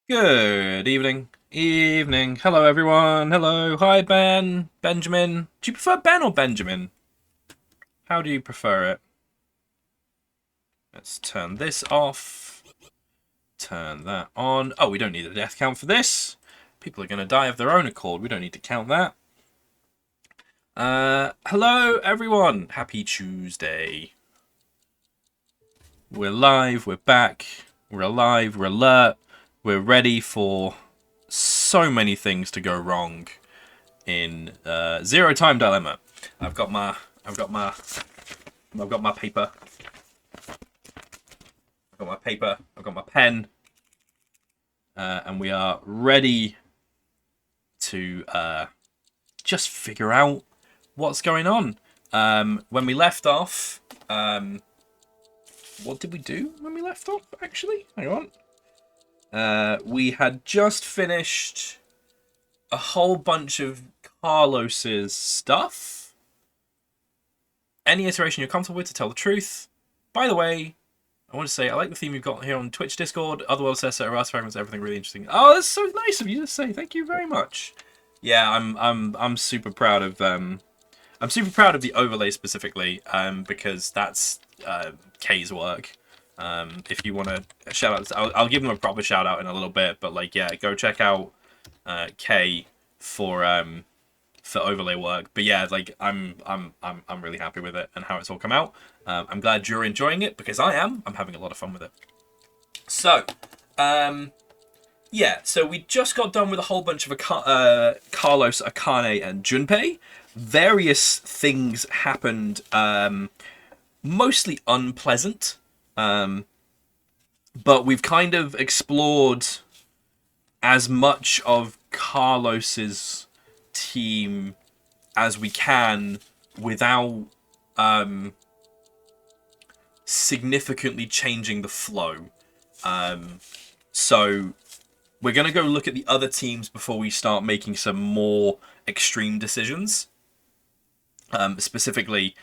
Good evening. Evening. Hello, everyone. Hello. Hi, Ben. Benjamin. Do you prefer Ben or Benjamin? How do you prefer it? Let's turn this off. Turn that on. Oh, we don't need a death count for this. People are going to die of their own accord. We don't need to count that. Hello, everyone. Happy Tuesday. We're live. We're back. We're alive. We're alert. We're ready for so many things to go wrong in Zero Time Dilemma. I've got my I've got my I've got my paper. I've got my paper. I've got my pen, and we are ready to just figure out what's going on. When we left off, what did we do when we left off? Actually, hang on. We had just finished a whole bunch of Carlos's stuff. Any iteration you're comfortable with, to tell the truth. By the way, I want to say I like the theme you've got here on Twitch, Discord, Otherworld says Eras fragments, everything really interesting. Oh, that's so nice of you to say. Thank you very much. Yeah, I'm super proud of I'm super proud of the overlay specifically, because that's Kay's work. If you want to shout out, I'll give him a proper shout out in a little bit. But like, yeah, go check out Kay for overlay work. But yeah, like I'm really happy with it and how it's all come out. I'm glad you're enjoying it because I am. I'm having a lot of fun with it. So, yeah, so we just got done with a whole bunch of Carlos, Akane, and Junpei. Various things happened, mostly unpleasant, but we've kind of explored as much of Carlos's team as we can without significantly changing the flow. So we're going to go look at the other teams before we start making some more extreme decisions. Specifically,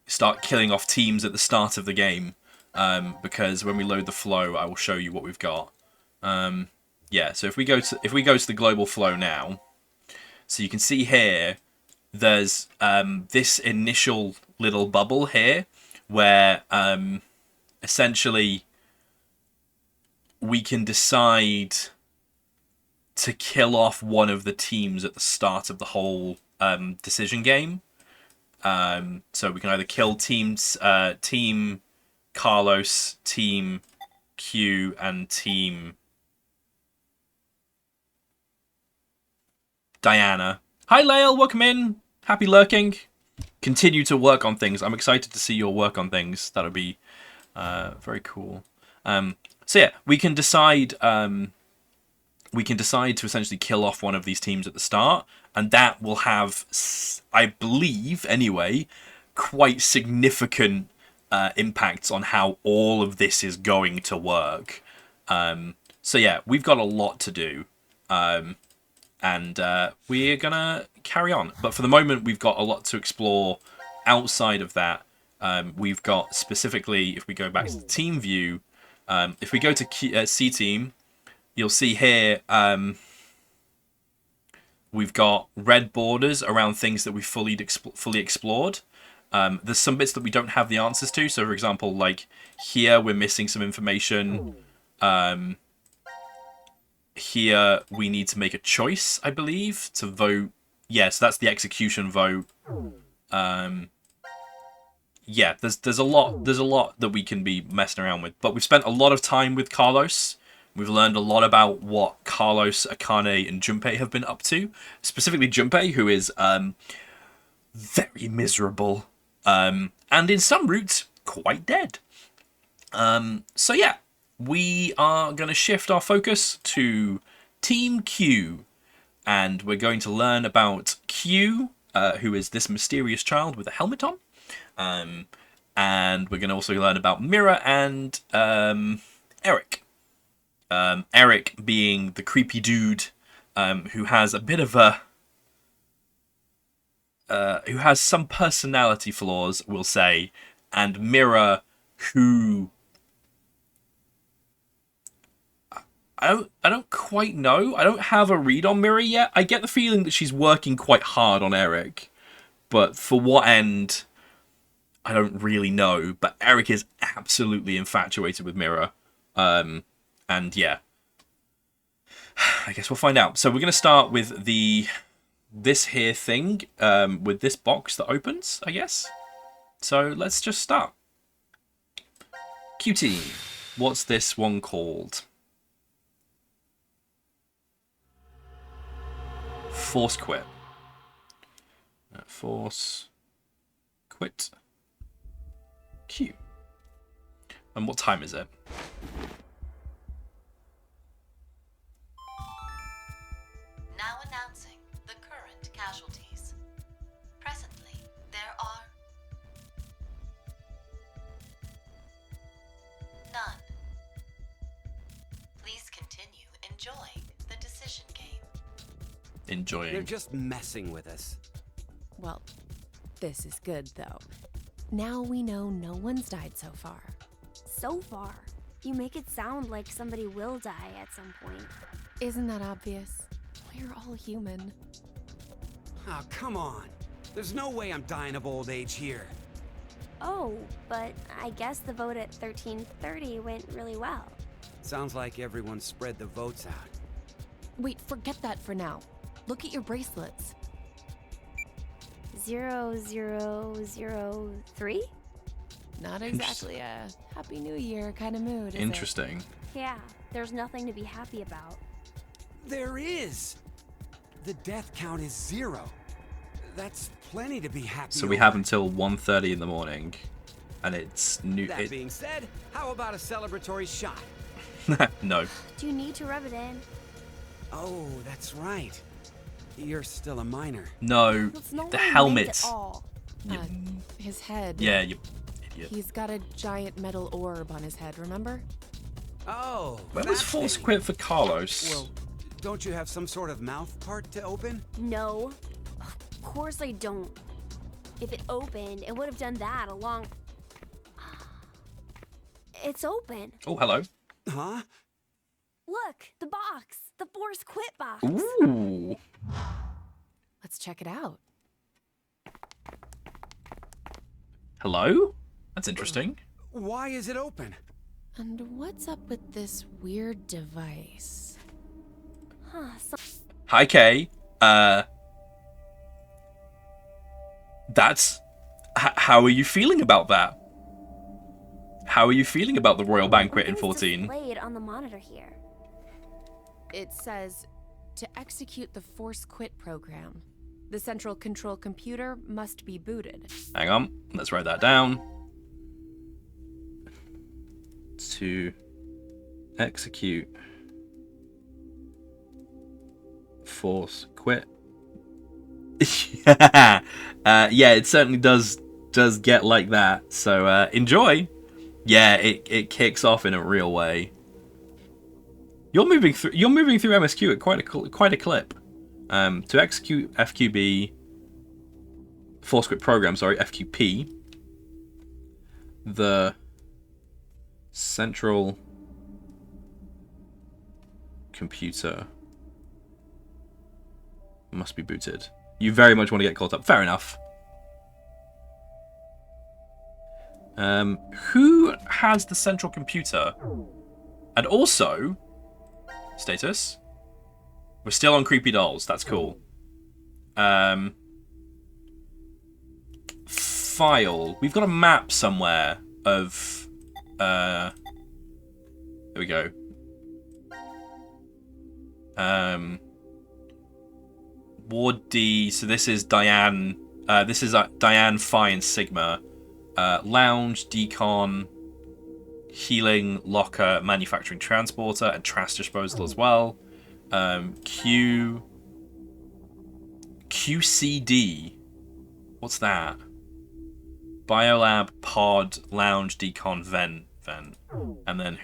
start killing off teams at the start of the game, because when we load the flow, I will show you what we've got. Yeah, so if we go to the global flow now, so you can see here, there's this initial little bubble here where essentially we can decide to kill off one of the teams at the start of the whole decision game. So we can either kill Team Carlos, Team Q, and Team Diana. Hi, Lael. Welcome in. Happy lurking. Continue to work on things. I'm excited to see your work on things. That'll be very cool. So yeah, we can decide to essentially kill off one of these teams at the start, and that will have, I believe anyway, quite significant impacts on how all of this is going to work. So yeah, we've got a lot to do, and we're gonna carry on. But for the moment, we've got a lot to explore outside of that. We've got, specifically, if we go back to the team view, if we go to C team, you'll see here we've got red borders around things that we've fully explored. There's some bits that we don't have the answers to. So, for example, like here we're missing some information. Here we need to make a choice, I believe, to vote. Yes, that's the execution vote. Yeah, there's a lot that we can be messing around with. But we've spent a lot of time with Carlos. We've learned a lot about what Carlos, Akane, and Junpei have been up to. Specifically Junpei, who is very miserable, and in some routes quite dead. So yeah, we are going to shift our focus to Team Q, and we're going to learn about Q, who is this mysterious child with a helmet on. And we're going to also learn about Mira and Eric. Eric being the creepy dude who has a bit of a who has some personality flaws, we'll say, and Mira, who I don't quite know. I don't have a read on Mira yet. I get the feeling that she's working quite hard on Eric, but for what end, I don't really know. But Eric is absolutely infatuated with Mira, and yeah, I guess we'll find out. So we're gonna start with this here thing, with this box that opens, I guess. So let's just start. QT, what's this one called? Force quit. Force quit. Q. And what time is it? Now announcing the current casualties. Presently, there are none. Please continue enjoying the decision game. Enjoying. They're just messing with us. Well, this is good, though. Now we know no one's died so far. So far. You make it sound like somebody will die at some point. Isn't that obvious? We're all human. Oh, come on. There's no way I'm dying of old age here. Oh, but I guess the vote at 1330 went really well. Sounds like everyone spread the votes out. Wait, forget that for now. Look at your bracelets. 0003? Not exactly a Happy New Year kind of mood, is it? Interesting. Yeah, there's nothing to be happy about. There is! The death count is 0. That's plenty to be happy So we over. have until 1:30 in the morning, and it's new. That being said, how about a celebratory shot? No. Do you need to rub it in? Oh, that's right. You're still a minor. No. That's not The what I meant helmet. at all. His head. Yeah, you idiot. He's got a giant metal orb on his head, remember? Oh, Where was that Force thing. quit for Carlos? Well, don't you have some sort of mouth part to open? No. Of course I don't. If it opened, it would have done that a long... It's open. Oh, hello. Huh? Look, the box. The Force Quit box. Ooh. Let's check it out. Hello? That's interesting. Why is it open? And what's up with this weird device? Huh, Hi, Kay. That's... how are you feeling about that? How are you feeling about the Royal Banquet in something's 14? displayed on the monitor here. It says, to execute the Force Quit program, the central control computer must be booted. Hang on. Let's write that down. To execute Force Quit. Yeah. Yeah, it certainly does get like that. So enjoy. Yeah, it kicks off in a real way. You're moving through MSQ at quite a clip. To execute FQB Force Quit program, sorry, FQP, the central computer must be booted. You very much want to get caught up. Fair enough. Who has the central computer? And also, status. We're still on Creepy Dolls. That's cool. File. We've got a map somewhere of... there we go. Ward D. So this is Diane. This is Diane, Phi, and Sigma. Lounge, Decon, Healing, Locker, Manufacturing, Transporter, and Trash Disposal as well. QCD. What's that? Biolab, Pod, Lounge, Decon, Vent. And then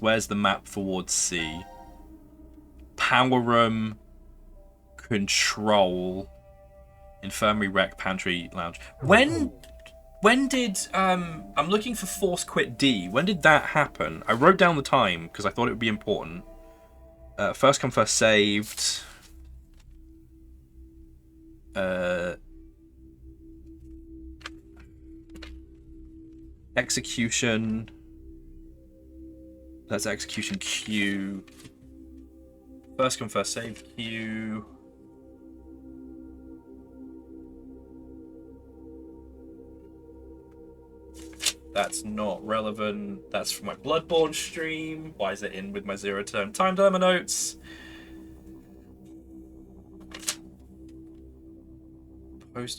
where's the map for Ward C? Power Room, Control, Infirmary, Rec, Pantry, Lounge. When When did I'm looking for force quit D. When did that happen? I wrote down the time because I thought it would be important. First come, first saved. Execution. That's execution Q. First come, first saved Q. That's not relevant. That's from my Bloodborne stream. Why is it in with my zero-term time dilemma notes?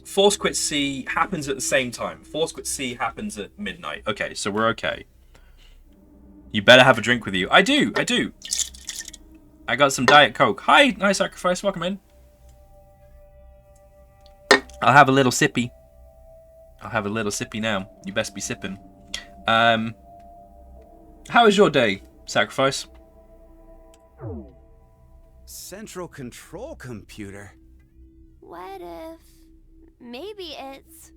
Force quit C happens at the same time. Force quit C happens at midnight. Okay, so we're okay. You better have a drink with you. I do. I got some Diet Coke. Hi, nice sacrifice. Welcome in. I'll have a little sippy. Now. You best be sipping. How was your day, Sacrifice? Central control computer? What if... maybe it's...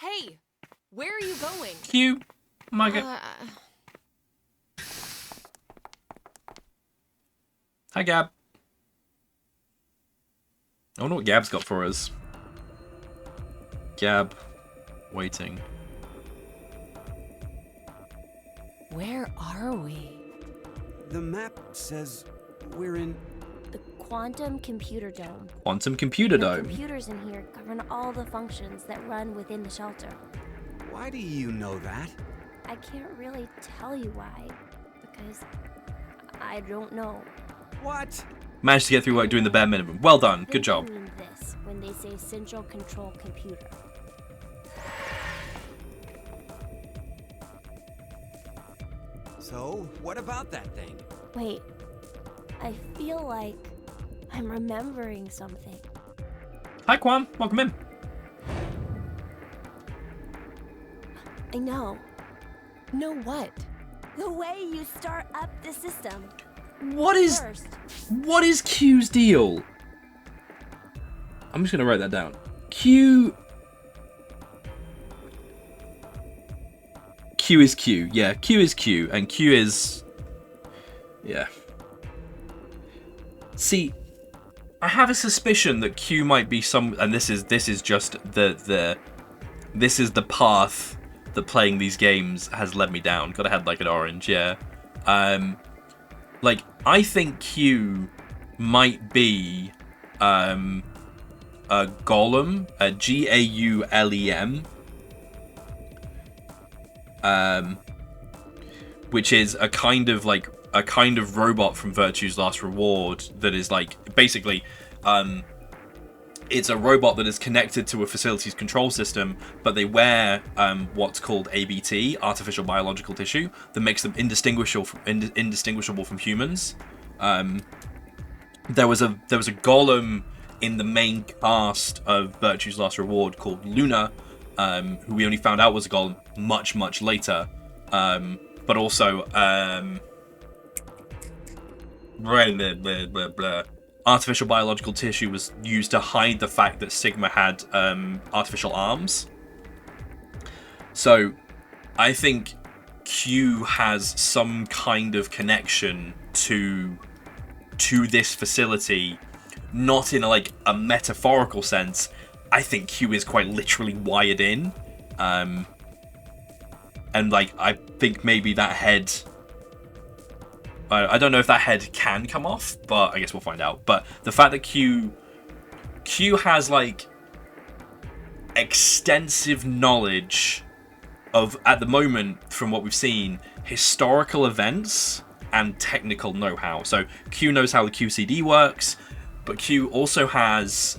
Hey, where are you going? Q. My God. Hi, Gab. I wonder what Gab's got for us. Gab. Waiting. Where are we? The map says we're in... the Quantum Computer Dome. Quantum Computer The Dome. computers in here govern all the functions that run within the shelter. Why do you know that? I can't really tell you why, because I don't know. What? Managed to get through work doing the bare minimum. Well done. Good They job. mean this when they say Central Control Computer. So, what about that thing? Wait, I feel like I'm remembering something. Hi, Quan. Welcome in. I know. Know what? The way you start up the system. What is Q's deal? I'm just gonna write that down. Q is Q. Yeah, Q is Q, and Q is... yeah. See, I have a suspicion that Q might be some... and this is just this is the path that playing these games has led me down. Gotta have like an orange, yeah. Like, I think Q might be a golem, a Gaulem, which is a kind of robot from Virtue's Last Reward that is like basically it's a robot that is connected to a facility's control system, but they wear what's called ABT, artificial biological tissue, that makes them indistinguishable from humans. There was a golem in the main cast of Virtue's Last Reward called Luna, who we only found out was a golem much later. But also artificial biological tissue was used to hide the fact that Sigma had artificial arms. So I think Q has some kind of connection to this facility, not in like a metaphorical sense. I think Q is quite literally wired in, and like I think maybe that head, I don't know if that head can come off, but I guess we'll find out. But the fact that Q has like extensive knowledge of, at the moment from what we've seen, historical events and technical know-how. So Q knows how the QCD works, but Q also has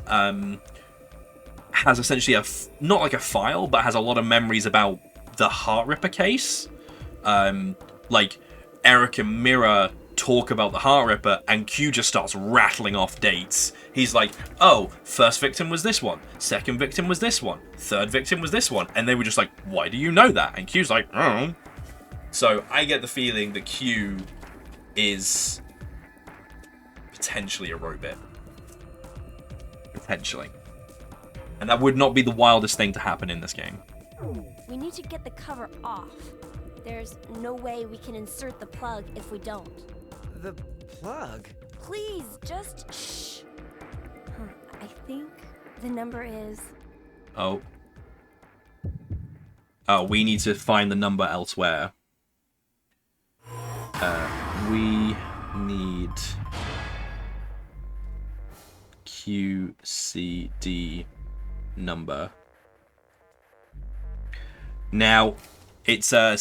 essentially not like a file, but has a lot of memories about the Heart Ripper case. Like Eric and Mira talk about the Heart Ripper, and Q just starts rattling off dates. He's like, oh, first victim was this one, second victim was this one, third victim was this one, and they were just like, why do you know that? And Q's like, oh. So I get the feeling that Q is potentially a robot. Potentially. And that would not be the wildest thing to happen in this game. We need to get the cover off. There's no way we can insert the plug if we don't. The plug? Please, just shh. I think the number is... Oh. Oh, we need to find the number elsewhere. We need QCD number. Now, it's a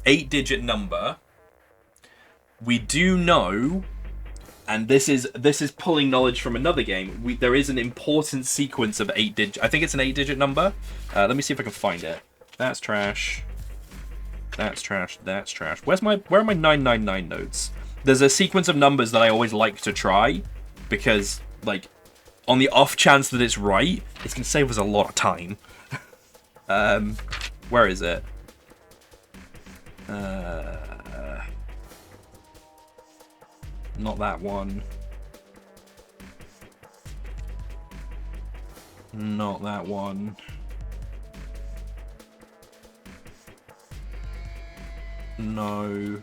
8-digit number. We do know, and this is pulling knowledge from another game. There is an important sequence of 8-digit. I think it's an 8-digit number. Let me see if I can find it. That's trash. That's trash. That's trash. Where are my 999 notes? There's a sequence of numbers that I always like to try because, like, on the off chance that it's right, it's gonna save us a lot of time. Where is it? Not that one. Not that one. No.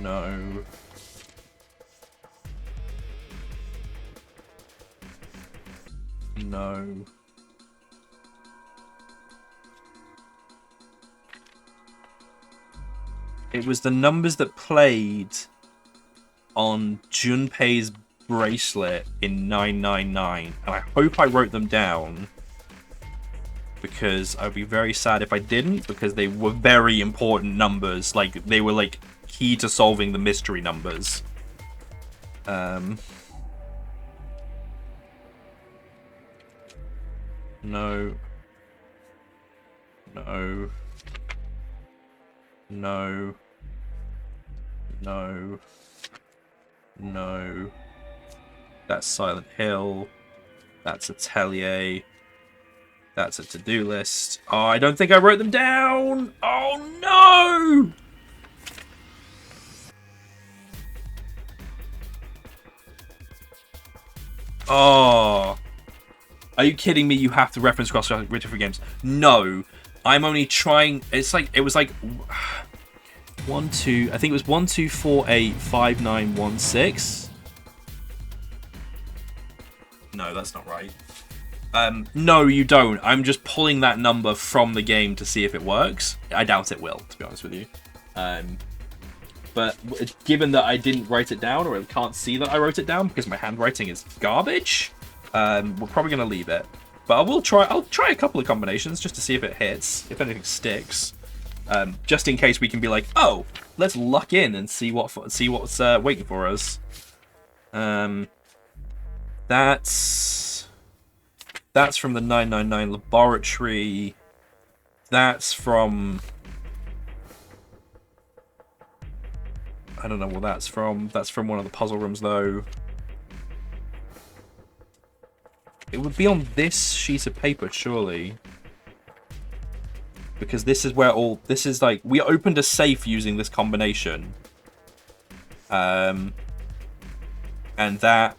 No. No. It was the numbers that played on Junpei's bracelet in 999, and I hope I wrote them down because I'd be very sad if I didn't, because they were very important numbers. Like, they were like key to solving the mystery numbers. No. No. No. No. No. That's Silent Hill. That's Atelier. That's a to-do list. Oh, I don't think I wrote them down! Oh, no! Oh. Are you kidding me? You have to reference cross with different games. No. I'm only trying... It was like... 1, 2... I think it was 1, 2, 4, 8, 5, 9, 1, 6. No, that's not right. No, you don't. I'm just pulling that number from the game to see if it works. I doubt it will, to be honest with you. But given that I didn't write it down, or I can't see that I wrote it down because my handwriting is garbage, we're probably going to leave it. But I'll try a couple of combinations just to see if it hits, if anything sticks. Just in case we can be like, oh, let's luck in and see what's waiting for us. That's from the 999 laboratory. That's from... I don't know what that's from. That's from one of the puzzle rooms, though. It would be on this sheet of paper, surely. Because this is where all... This is like... We opened a safe using this combination. And that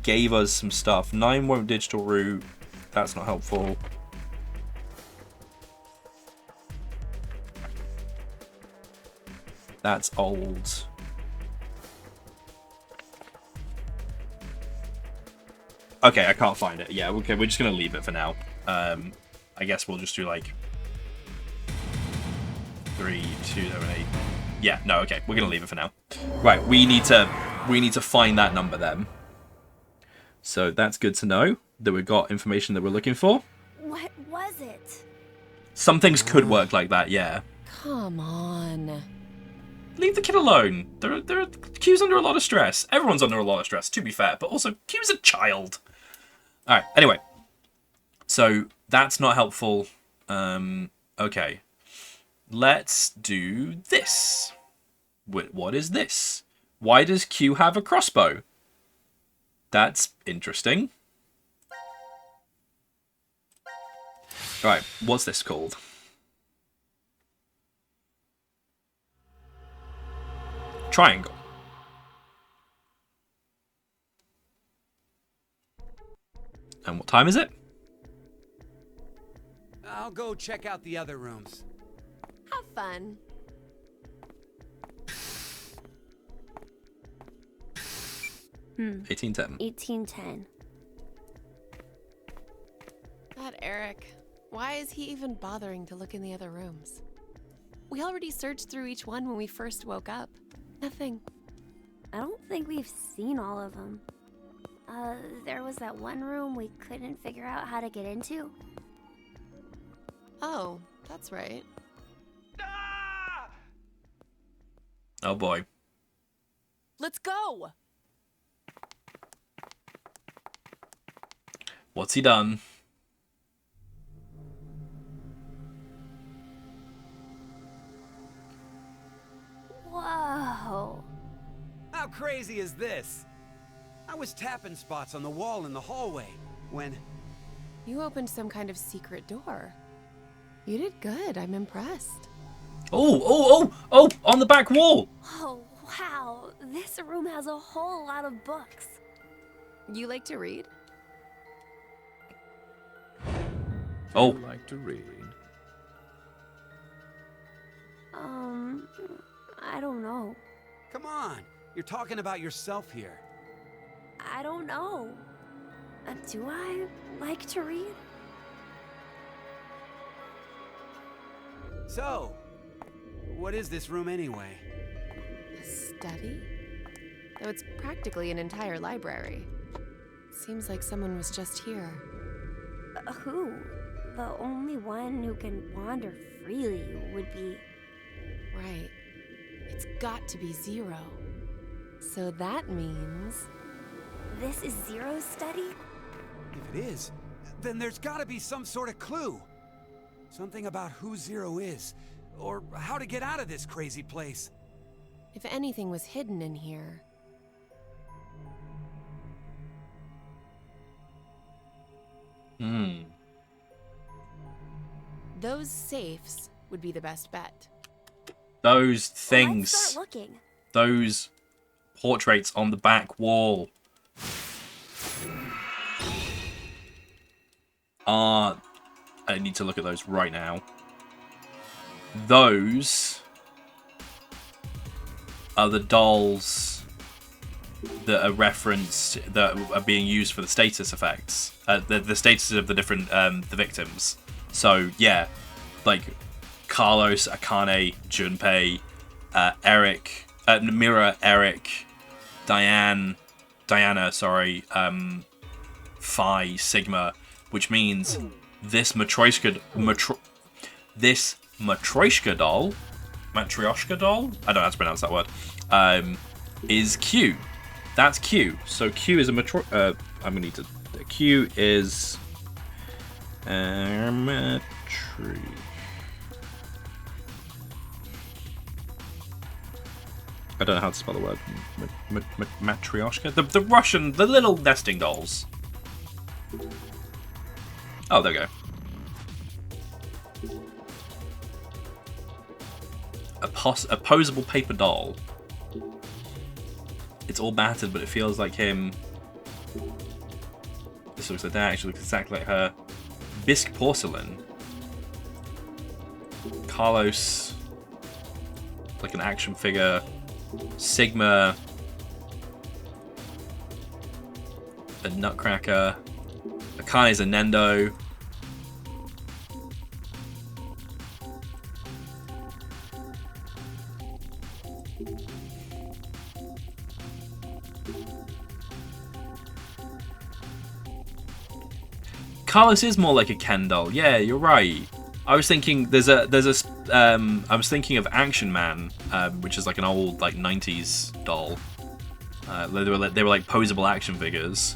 gave us some stuff. 9 won't digital root. That's not helpful. That's old. Okay, I can't find it. Yeah, okay, we're just gonna leave it for now. I guess we'll just do like 3, 2, 7, 8. Yeah, no, okay, we're gonna leave it for now. Right, we need to find that number then. So that's good to know that we've got information that we're looking for. What was it? Some things could work like that, yeah. Come on. Leave the kid alone. Q's under a lot of stress. Everyone's under a lot of stress, to be fair, but also Q's a child. Alright, anyway. So that's not helpful. Okay. Let's do this. What is this? Why does Q have a crossbow? That's interesting. Alright, what's this called? Triangle. And what time is it? I'll go check out the other rooms. Have fun. Hmm. 1810. 1810. God, Eric. Why is he even bothering to look in the other rooms? We already searched through each one when we first woke up. Nothing. I don't think we've seen all of them. There was that one room we couldn't figure out how to get into. Oh, that's right. Oh boy. Let's go! What's he done? Whoa. How crazy is this? I was tapping spots on the wall in the hallway when... You opened some kind of secret door. You did good. I'm impressed. Oh, on the back wall. Oh, wow. This room has a whole lot of books. You like to read? Oh, Like to read? I don't know. Come on, you're talking about yourself here. I don't know. Do I like to read? So, what is this room anyway? A study? Though it's practically an entire library. Seems like someone was just here. Who? The only one who can wander freely would be... Right. It's got to be Zero. So that means... This is Zero's study? If it is, then there's gotta be some sort of clue. Something about who Zero is, or how to get out of this crazy place. if anything was hidden in here... Those safes would be the best bet. Those Let's things. start looking. Those portraits on the back wall are... I need to look at those right now. Those are the dolls that are referenced, that are being used for the status effects. The statuses of the different the victims. So, yeah, like Carlos, Akane, Junpei, Eric, Mira, Eric, Diana, Phi, Sigma, which means this Matryoshka doll, Matryoshka doll, I don't know how to pronounce that word, is Q. That's Q. So Q is a I'm gonna need to. Q is I don't know how to spell the word. Matryoshka? The Russian, the little nesting dolls. Oh, there we go. A posable paper doll. It's all battered, but it feels like him. This looks like that. Actually looks exactly like her. Bisque porcelain. Carlos, like an action figure. Sigma, a Nutcracker. Akane is a Nendo. Carlos is more like a Ken doll. Yeah, you're right. I was thinking I was thinking of Action Man, which is like an old like 90s doll. They were like posable action figures.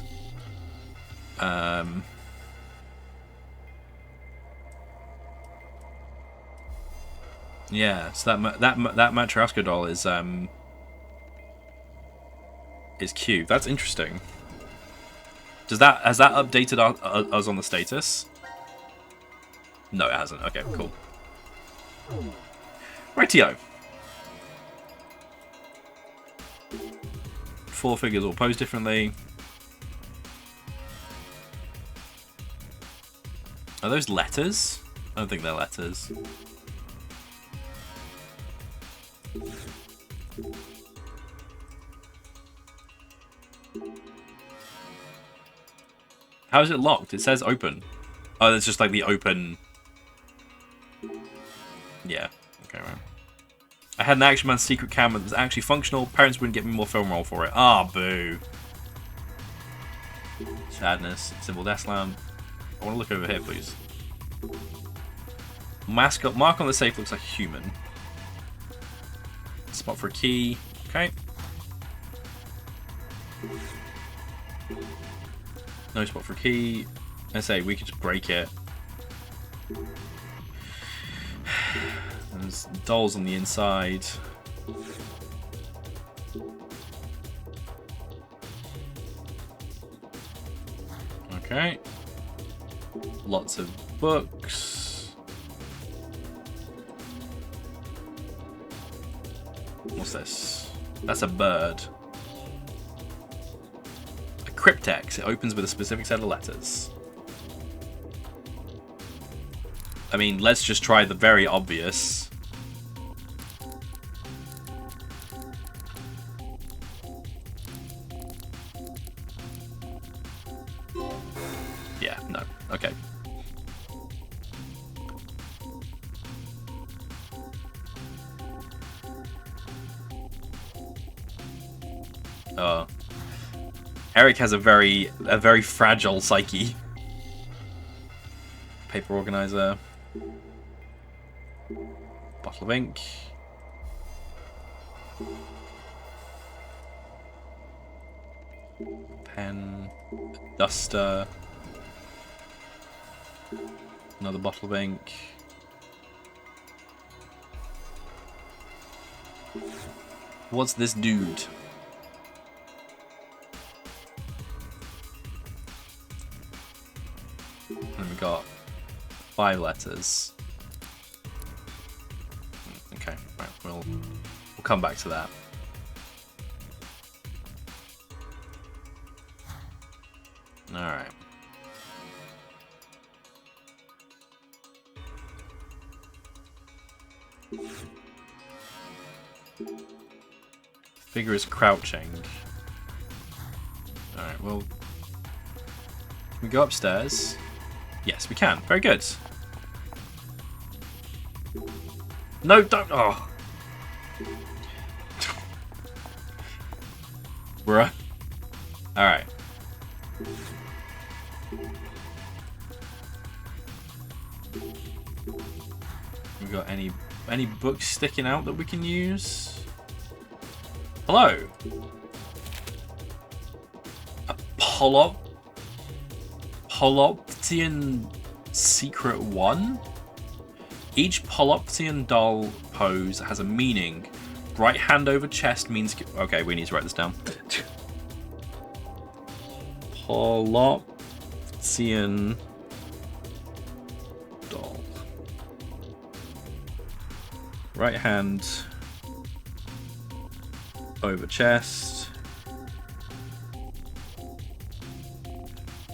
Yeah, so that Matryoshka doll is cute. That's interesting. Has that updated us on the status? No, it hasn't. Okay, cool. Rightio. 4 figures all posed differently. Are those letters? I don't think they're letters. How is it locked? It says open. Oh, it's just like the open... Yeah. Okay, right. I had an Action Man secret camera that was actually functional. Parents wouldn't get me more film roll for it. Ah, boo. Sadness. Symbol desk lamp. I want to look over here, please. Mascot. Mark on the safe looks like a human. Spot for a key. Okay. No spot for a key. I say we could just break it. There's dolls on the inside. Okay. Lots of books. What's this? That's a bird. A cryptex. It opens with a specific set of letters. I mean, let's just try the very obvious. Yeah, no. Okay. Eric has a very fragile psyche. Paper organizer. Bottle of ink. Pen. Duster. Another bottle of ink. What's this dude? And we got 5 letters. Okay, right, we'll come back to that. All right. Figure is crouching. All right, well, can we go upstairs? Yes, we can. Very good. No, don't. Oh. Bruh. Alright. We got any books sticking out that we can use? Hello. A Holoptian Secret 1? Each Holoptian doll pose has a meaning. Right hand over chest means... Okay, we need to write this down. Holoptian doll. Right hand over chest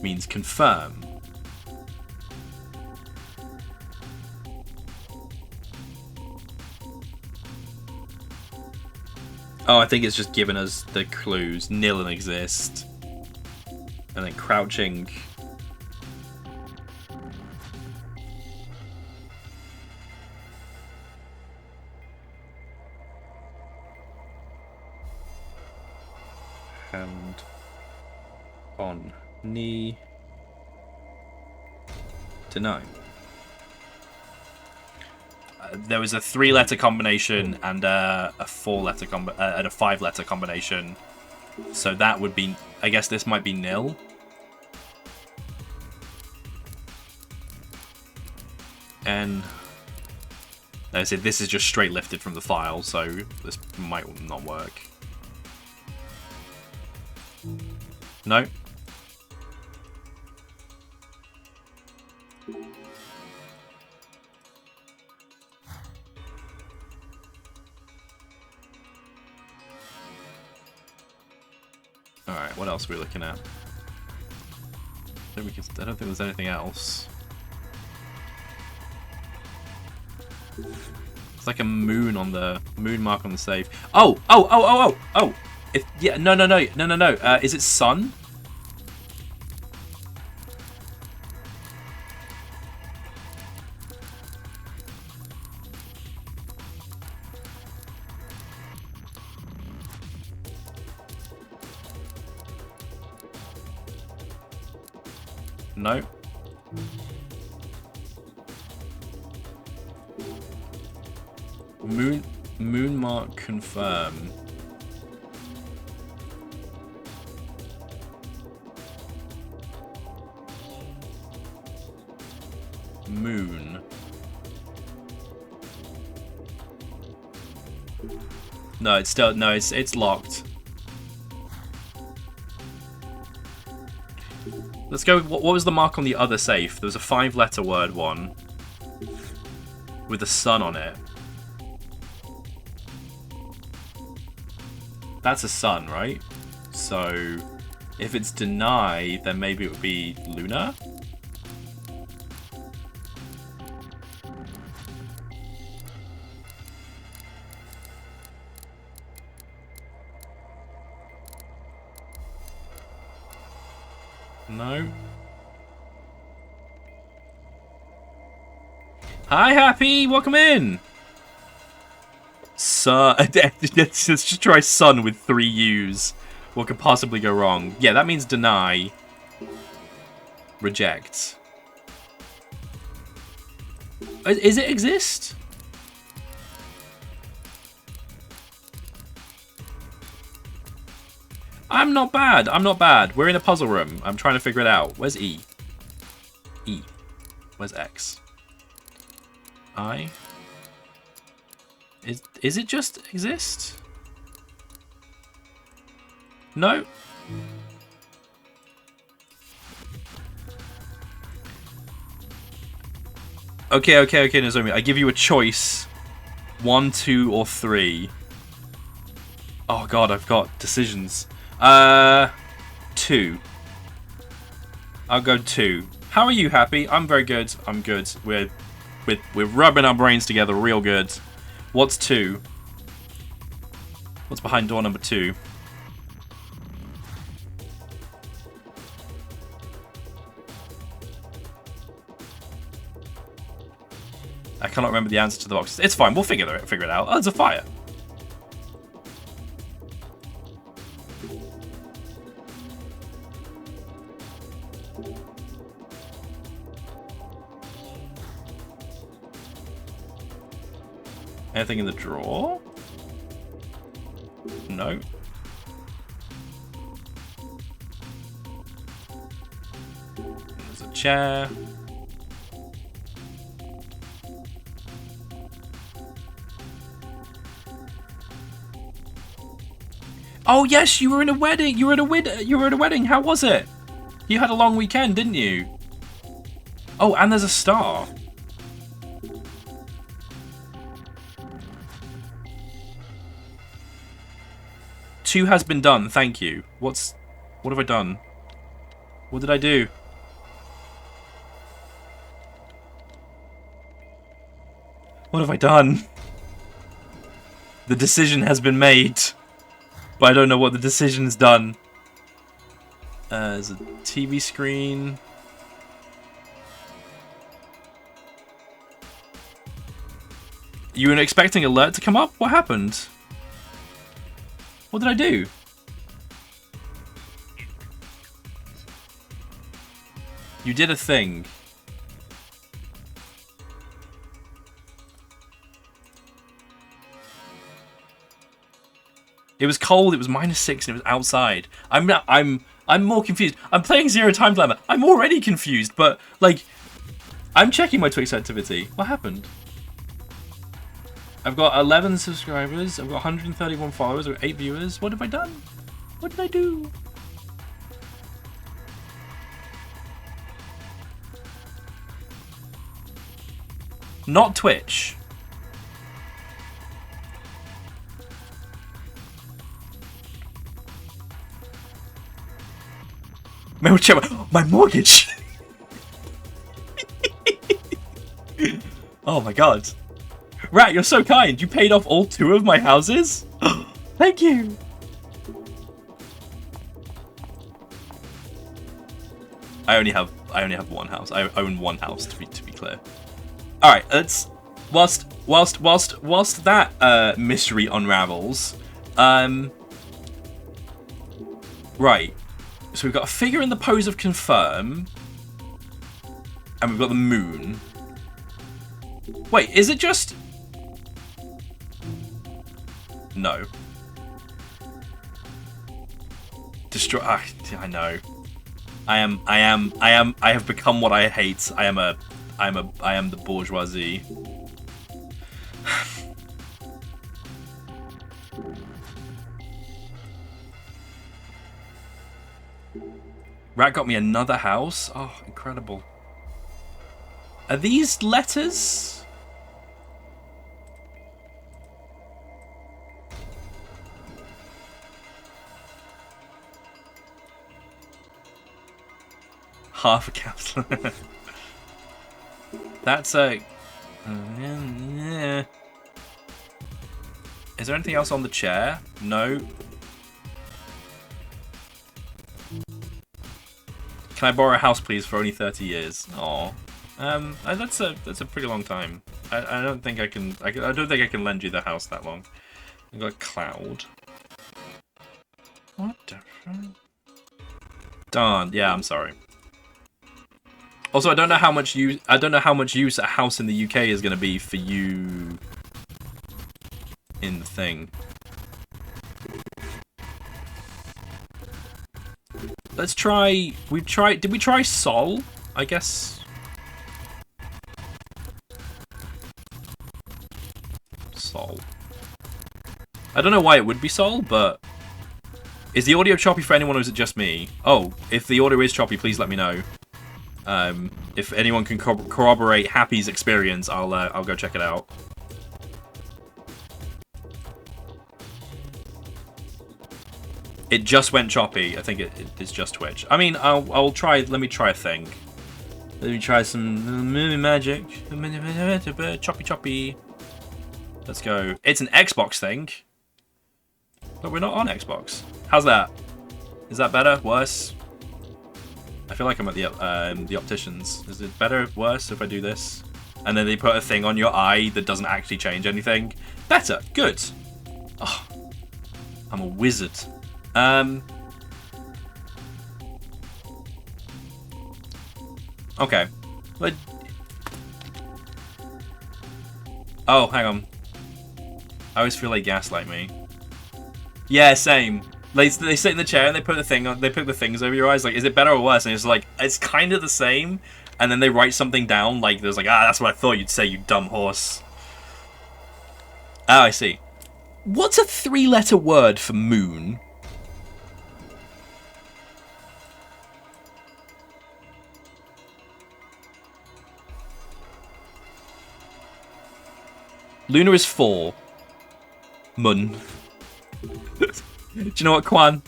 means confirm. Oh, I think it's just giving us the clues. Nil and exist. And then crouching. Hand on knee. Deny. There was a 3-letter combination and a 4-letter and a 5-letter combination. So that would be, I guess this might be nil. And like I said, this is just straight lifted from the file, so this might not work. No. Alright, what else are we looking at? I don't think there's anything else. It's like a moon on the moon mark on the safe. Oh. Yeah, no. Is it sun? No. Moon mark confirm. Moon. No, it's still it's locked. Let's go. What was the mark on the other safe? There was a 5-letter word one with a sun on it. That's a sun, right? So if it's deny, then maybe it would be lunar. No. Hi, Happy! Welcome in! Let's just try sun with 3 U's. What could possibly go wrong? Yeah, that means deny. Reject. Is it exist? I'm not bad. I'm not bad. We're in a puzzle room. I'm trying to figure it out. Where's E? E. Where's X? I. Is it just exist? No. Okay, Nozomi. I give you a choice. 1, 2, or 3. Oh god, I've got decisions. 2. I'll go 2. How are you, Happy? I'm very good. I'm good. We're rubbing our brains together real good. What's 2? What's behind door number 2? I cannot remember the answer to the box. It's fine. We'll figure it out. Oh, it's a fire. Anything in the drawer? No. There's a chair. Oh yes, you were in a wedding. You were at a wedding. How was it? You had a long weekend, didn't you? Oh, and there's a star. Two has been done, thank you. What have I done? What did I do? What have I done? The decision has been made, but I don't know what the decision's done. There's a TV screen. You were expecting an alert to come up? What happened? What did I do? You did a thing. It was cold, it was -6 and it was outside. I'm more confused. I'm playing Zero Time Dilemma. I'm already confused, but like I'm checking my Twitch activity. What happened? I've got 11 subscribers, I've got 131 followers, I've got 8 viewers. What have I done? What did I do? Not Twitch. My mortgage! Oh my god. Rat, you're so kind. You paid off all 2 of my houses? Thank you. I only have 1 house. I own 1 house to be clear. All right, let's whilst that mystery unravels. Right. So we've got a figure in the pose of confirm, and we've got the moon. Wait, is it just? No. Destroy. I know. I have become what I hate. I am the bourgeoisie. Rat got me another house. Oh, incredible. Are these letters? Half a capsule. That's a... Is there anything else on the chair? No. Can I borrow a house, please, for only 30 years? Aw. That's a pretty long time. I don't think I can... I don't think I can lend you the house that long. I've got a cloud. What the fuck? Darn. Yeah, I'm sorry. Also, I don't know how much use a house in the UK is going to be for you in the thing. Let's try. Did we try Sol? I guess. Sol. I don't know why it would be Sol, but is the audio choppy for anyone, or is it just me? Oh, if the audio is choppy, please let me know. If anyone can corroborate Happy's experience, I'll go check it out. It just went choppy. I think it's just Twitch. I mean, I'll try. Let me try a thing. Let me try some magic. Choppy. Let's go. It's an Xbox thing, but we're not on Xbox. How's that? Is that better? Worse? I feel like I'm at the opticians. Is it better, worse if I do this? And then they put a thing on your eye that doesn't actually change anything. Better. Good. Oh, I'm a wizard. Okay. Oh, hang on. I always feel like gaslight me. Yeah, same. They sit in the chair and they put the thing on. They put the things over your eyes. Like, is it better or worse? And it's like, it's kind of the same. And then they write something down. Like, there's like, that's what I thought you'd say, you dumb horse. Oh, I see. What's a 3-letter word for moon? Luna is 4. Mun. Do you know what, Quan?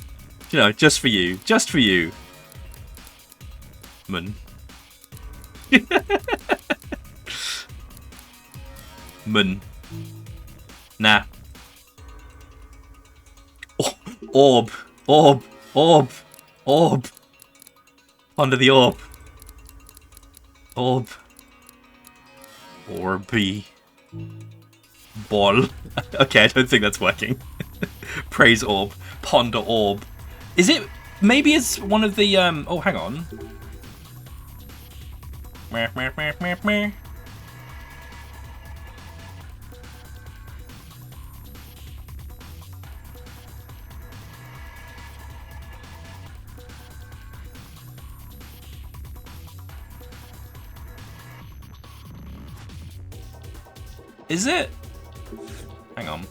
You know, just for you. Just for you. Mun. Mun. Nah. Oh, orb. Under the orb. Orby. Ball. Okay, I don't think that's working. Praise orb. Ponder orb. Is it... Maybe it's one of the... Oh, hang on. Is it? Hang on.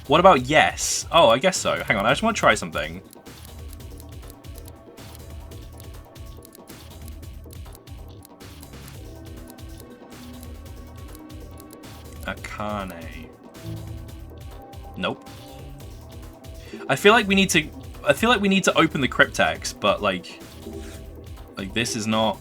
What about yes? Oh, I guess so. Hang on, I just want to try something. Akane. Nope. I feel like we need to open the cryptex, but like this is not.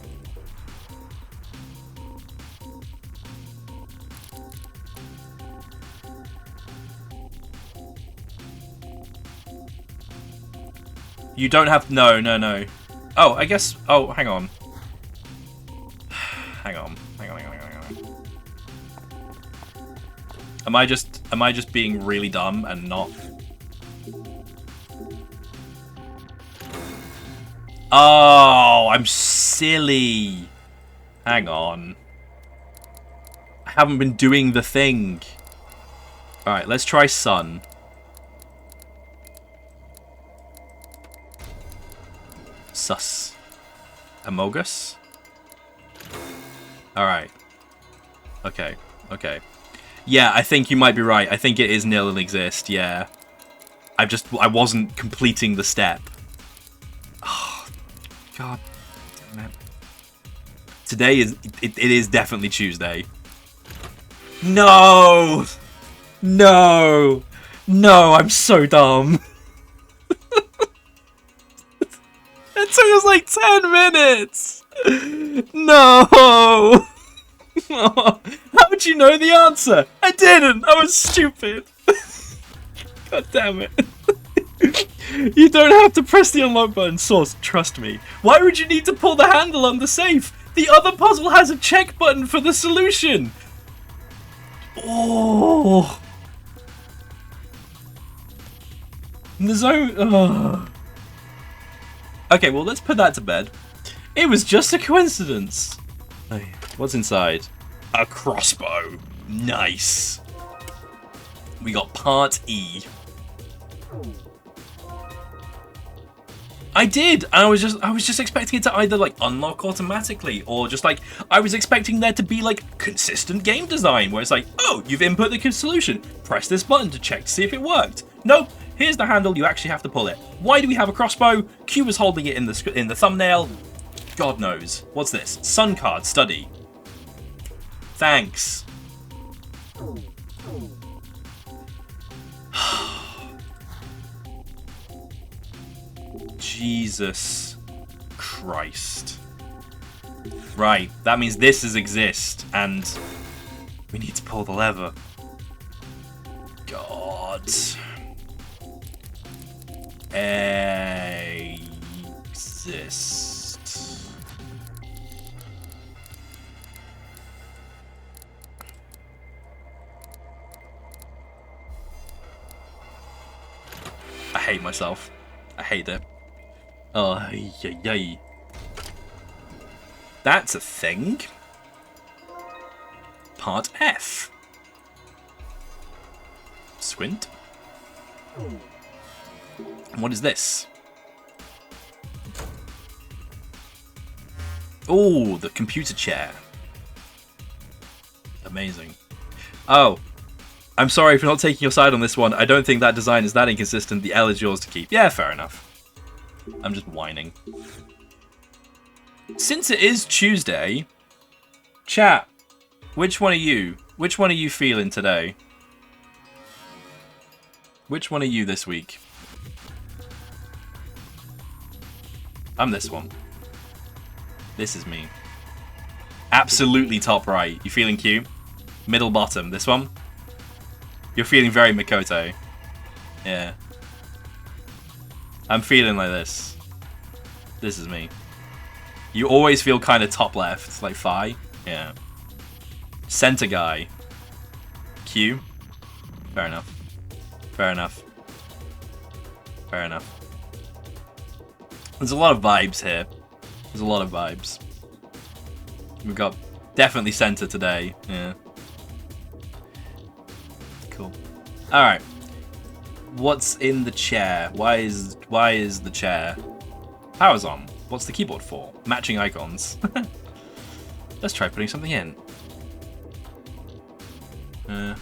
You don't have... No, no, no. Oh, I guess... Oh, hang on. Hang on. Hang on, hang on, hang on. Am I just being really dumb and not... Oh, I'm silly. Hang on. I haven't been doing the thing. Alright, let's try sun. Sus. Amogus? Alright. Okay, okay. Yeah, I think you might be right. I think it is nil and exist, yeah. I wasn't completing the step. Oh, God damn it. Today is, it is definitely Tuesday. No! No! No, I'm so dumb. It took us like 10 minutes! No! How would you know the answer? I didn't! I was stupid! God damn it. You don't have to press the unlock button, Source, trust me. Why would you need to pull the handle on the safe? The other puzzle has a check button for the solution! Oh! There's no... Oh. Okay, well, let's put that to bed. It was just a coincidence. Hey, what's inside? A crossbow. Nice. We got part E. I did, and I was just expecting it to either like unlock automatically or just like I was expecting there to be like consistent game design where it's like, oh, you've input the solution, press this button to check to see if it worked. Nope, here's the handle, you actually have to pull it. Why do we have a crossbow? Q was holding it in the thumbnail. God knows. What's this? Sun card study. Thanks. Jesus Christ. Right, that means this is exist, and we need to pull the lever. God. Exist. I hate myself. I hate it. Oh, yay. That's a thing. Part F. Squint. What is this? Oh, the computer chair. Amazing. Oh, I'm sorry for not taking your side on this one. I don't think that design is that inconsistent. The L is yours to keep. Yeah, fair enough. I'm just whining. Since it is Tuesday, chat, which one are you feeling today? Which one are you this week? I'm this one. This is me. Absolutely top right. You feeling cute? Middle bottom. This one? You're feeling very Makoto. Yeah. I'm feeling like this. This is me. You always feel kind of top left, like Phi. Yeah. Center guy. Q. Fair enough. Fair enough. Fair enough. There's a lot of vibes here. There's a lot of vibes. We've got definitely center today. Yeah. Cool. All right. What's in the chair? Why is the chair? Power's on. What's the keyboard for? Matching icons. Let's try putting something in. No.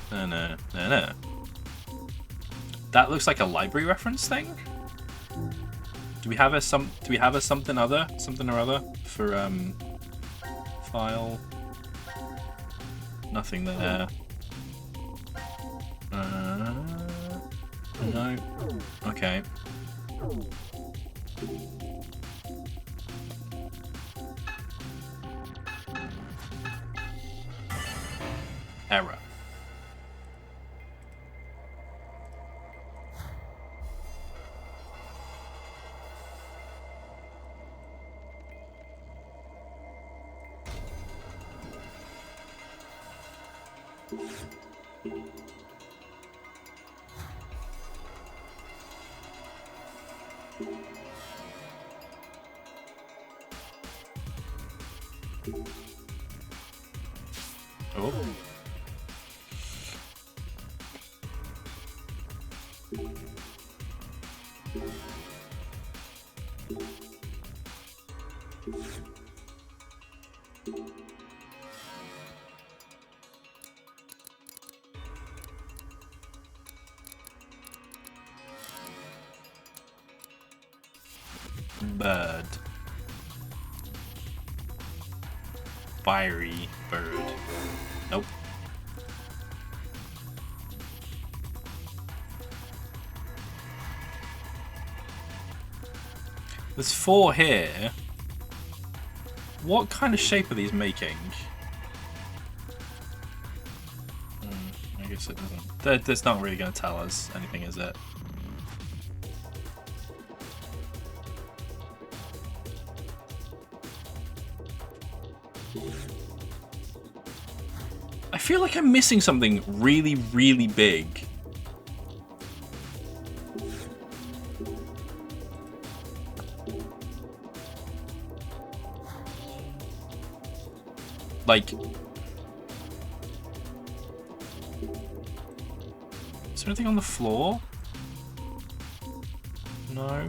That looks like a library reference thing. Do we have a something or other for file? Nothing there. No. Okay. Error. Oh. Bird. Fiery bird. Nope. There's 4 here. What kind of shape are these making? I guess it doesn't. That's not really going to tell us anything, is it? I feel like I'm missing something really, really big. Like, is there anything on the floor? No.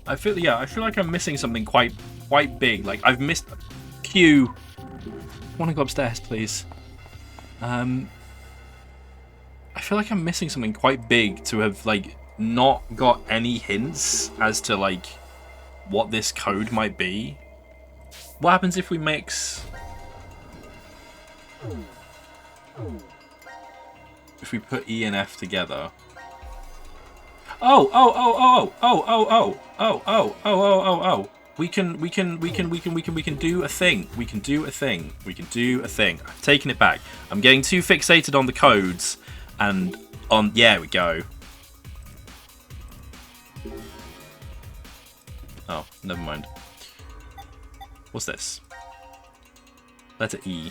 I feel like I'm missing something quite big. Like I've missed Q. Want to go upstairs, please? I feel like I'm missing something quite big to have like not got any hints as to like what this code might be. What happens if we mix? If we put E and F together? Oh. We can do a thing. We can do a thing. I've taken it back. I'm getting too fixated on the codes and on, yeah, we go. Oh, never mind. What's this? Letter E.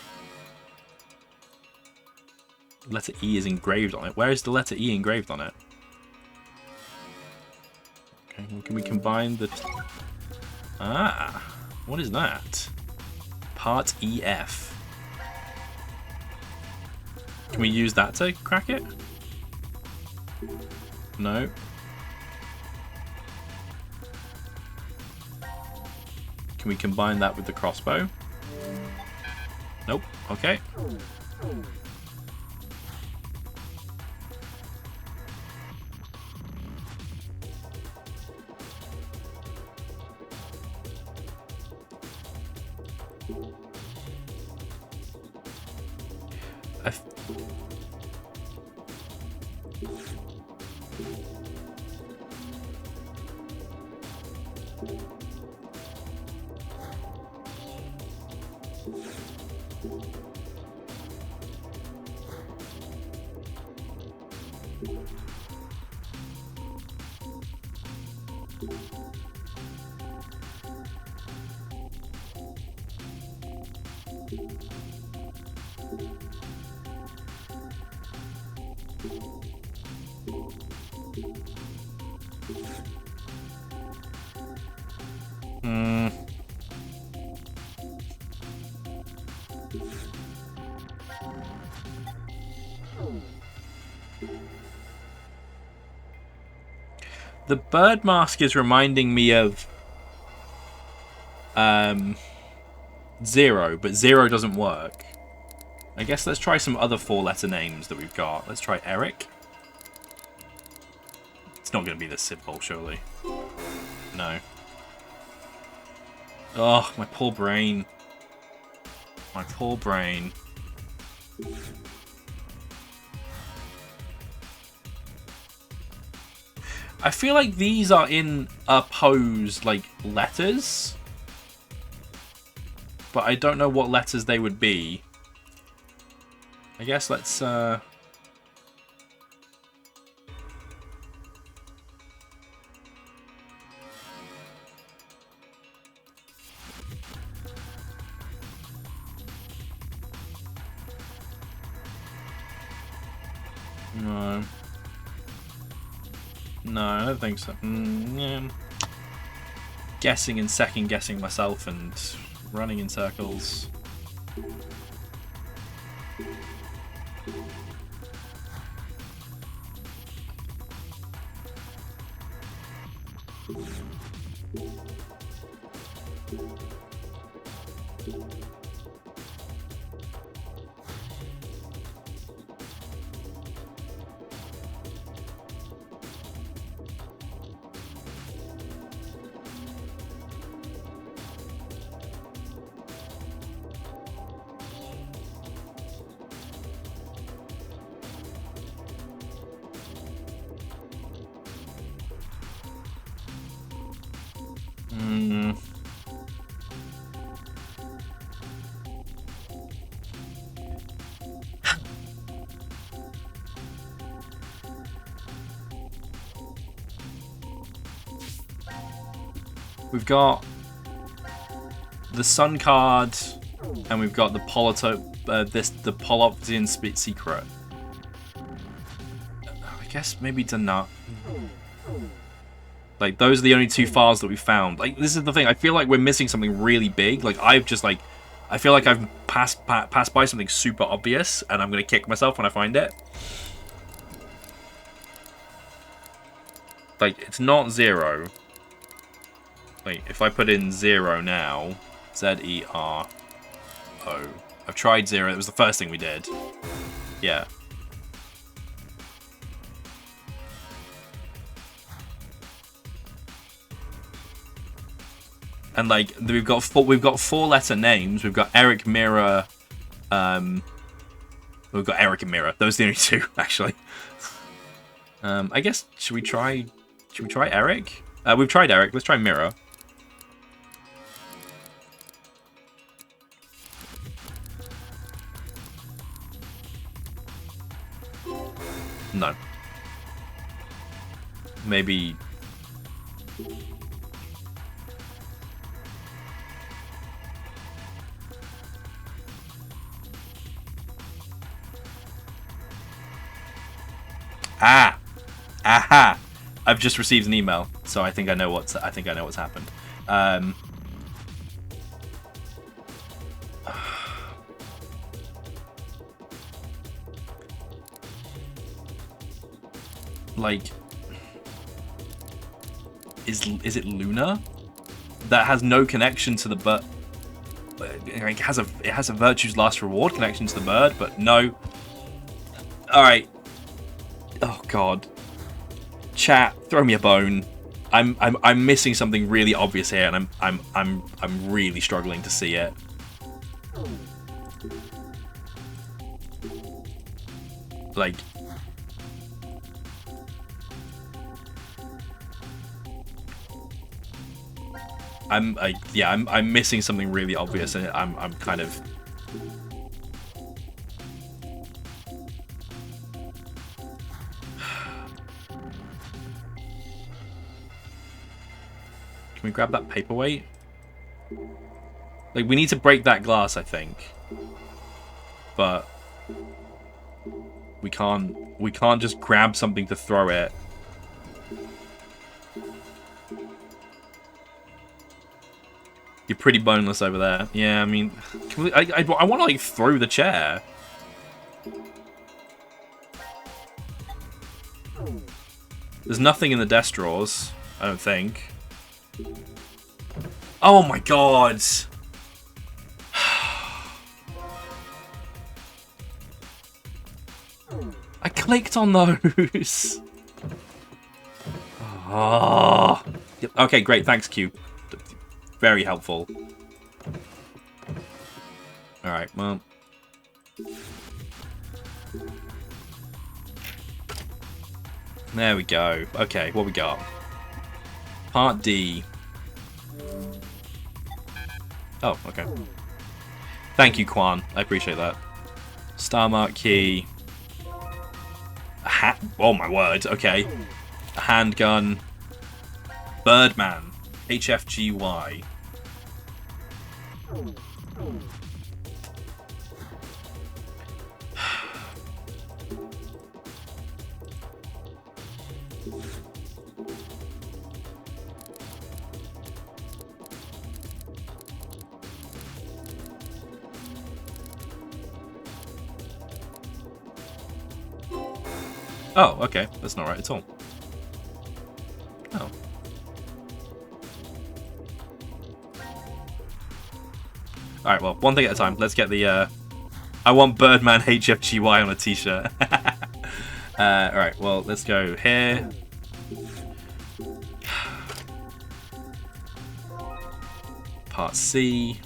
Letter E is engraved on it. Where is the letter E engraved on it? Okay, well, can we combine the... Ah, what is that? Part EF. Can we use that to crack it? No. Can we combine that with the crossbow? Nope. Okay. The bird mask is reminding me of Zero, but Zero doesn't work. I guess let's try some other 4-letter names that we've got. Let's try Eric. It's not going to be this simple, surely. No. Oh, my poor brain. My poor brain. I feel like these are in opposed, like, letters. but I don't know what letters they would be. I guess let's... No. No, I don't think so. Yeah. Guessing and second guessing myself and running in circles. We've got the Sun card, and we've got the the Poloptian secret. I guess maybe to not. Like, those are the only two files that we found. Like, this is the thing. I feel like we're missing something really big. Like, I feel like I've passed by something super obvious, and I'm gonna kick myself when I find it. Like, it's not 0. Wait, if I put in 0 now, Z-E-R-O. I've tried 0. It was the first thing we did. Yeah. And like we've got 4-letter names. We've got Eric, Mira. We've got Eric and Mira. Those are the only two, actually. I guess should we try Eric? We've tried Eric. Let's try Mira. No. Maybe. Ah! Aha! I've just received an email, so I think I know what's happened. Like, is it Luna? That has no connection to the bird. It has a Virtue's Last Reward connection to the bird, but no. All right. Oh God. Chat, throw me a bone. I'm missing something really obvious here, and I'm really struggling to see it. Like. I'm missing something really obvious, and I'm kind of. Can we grab that paperweight? Like, we need to break that glass, I think. But we can't just grab something to throw it. You're pretty boneless over there. Yeah, I mean, I want to, like, throw the chair. There's nothing in the desk drawers, I don't think. Oh my God! I clicked on those! Oh. Okay, great, thanks, Q. Very helpful. Alright, well. There we go. Okay, what we got? Part D. Oh, okay. Thank you, Quan. I appreciate that. Star mark key. A hat. Oh my word. Okay. A handgun. Birdman. HFGY. Oh, okay. That's not right at all. Oh. Alright, well, one thing at a time. Let's get the, I want Birdman HFGY on a t-shirt. Alright, well, let's go here. Part C.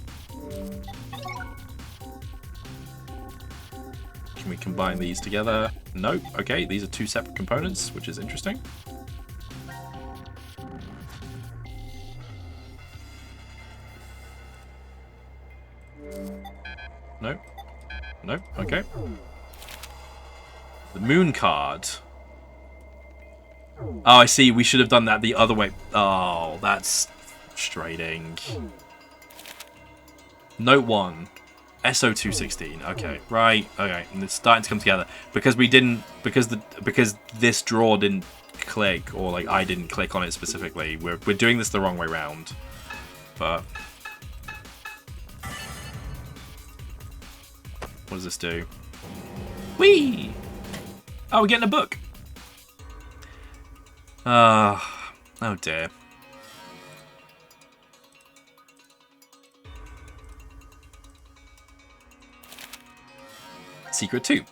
Can we combine these together? Nope. Okay, these are two separate components, which is interesting. Nope. Nope. Okay. The moon card. Oh, I see. We should have done that the other way. Oh, that's frustrating. Note 1. SO216. Okay, right. Okay, and it's starting to come together because we didn't because this draw didn't click, or like I didn't click on it specifically. We're doing this the wrong way round. But what does this do? Whee! Oh, we're getting a book. Oh dear. Secret 2.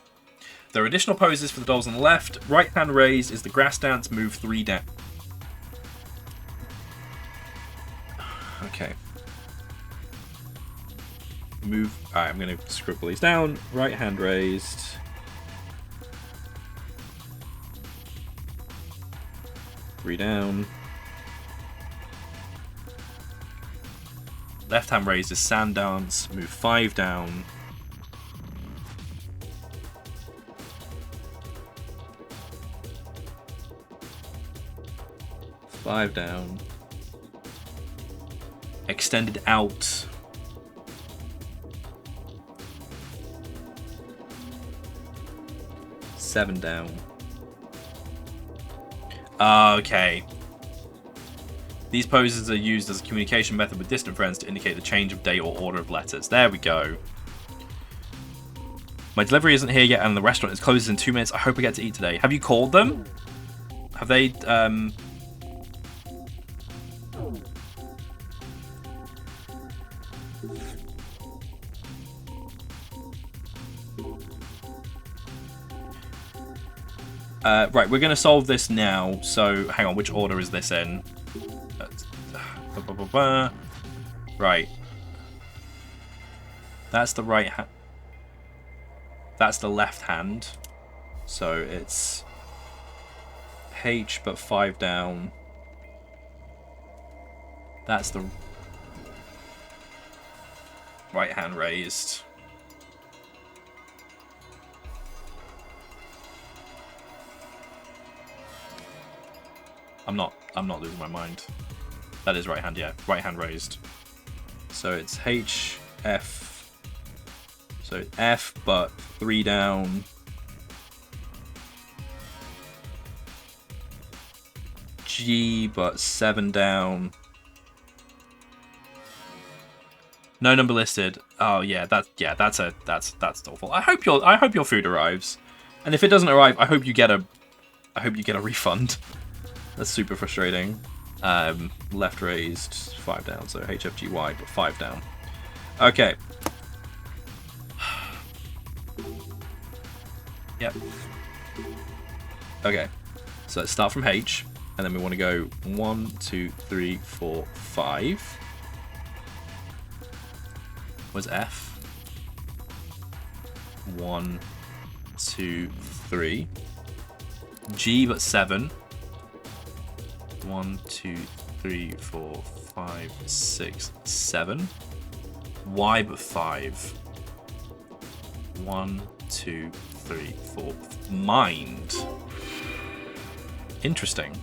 There are additional poses for the dolls on the left. Right hand raised is the grass dance, move 3 down. Okay. Move. Alright, I'm going to scribble these down. Right hand raised. Three down. Left hand raised is sand dance, move 5 down. Five down. Extended out. Seven down. Okay. These poses are used as a communication method with distant friends to indicate the change of date or order of letters. There we go. My delivery isn't here yet and the restaurant is closed in 2 minutes. I hope I get to eat today. Have you called them? Have they, right, we're going to solve this now. So, hang on, which order is this in? Right. That's the right hand. That's the left hand. So, it's H, but 5 down. That's the right hand raised. I'm not losing my mind. That is right hand, yeah. Right hand raised. So it's H, F. So F, but 3 down. G, but 7 down. No number listed. Oh yeah, that's awful. I hope your food arrives. And if it doesn't arrive, I hope you get a refund. That's super frustrating. Left raised, 5 down, so HFGY, but 5 down. Okay. Yep. Okay. So let's start from H, and then we want to go 1, 2, 3, 4, 5. Where's F? 1, 2, 3. G, but 7. 1, 2, 3, 4, 5, 6, 7. Y, but 5. 1, 2, 3, 4. Mind. Interesting.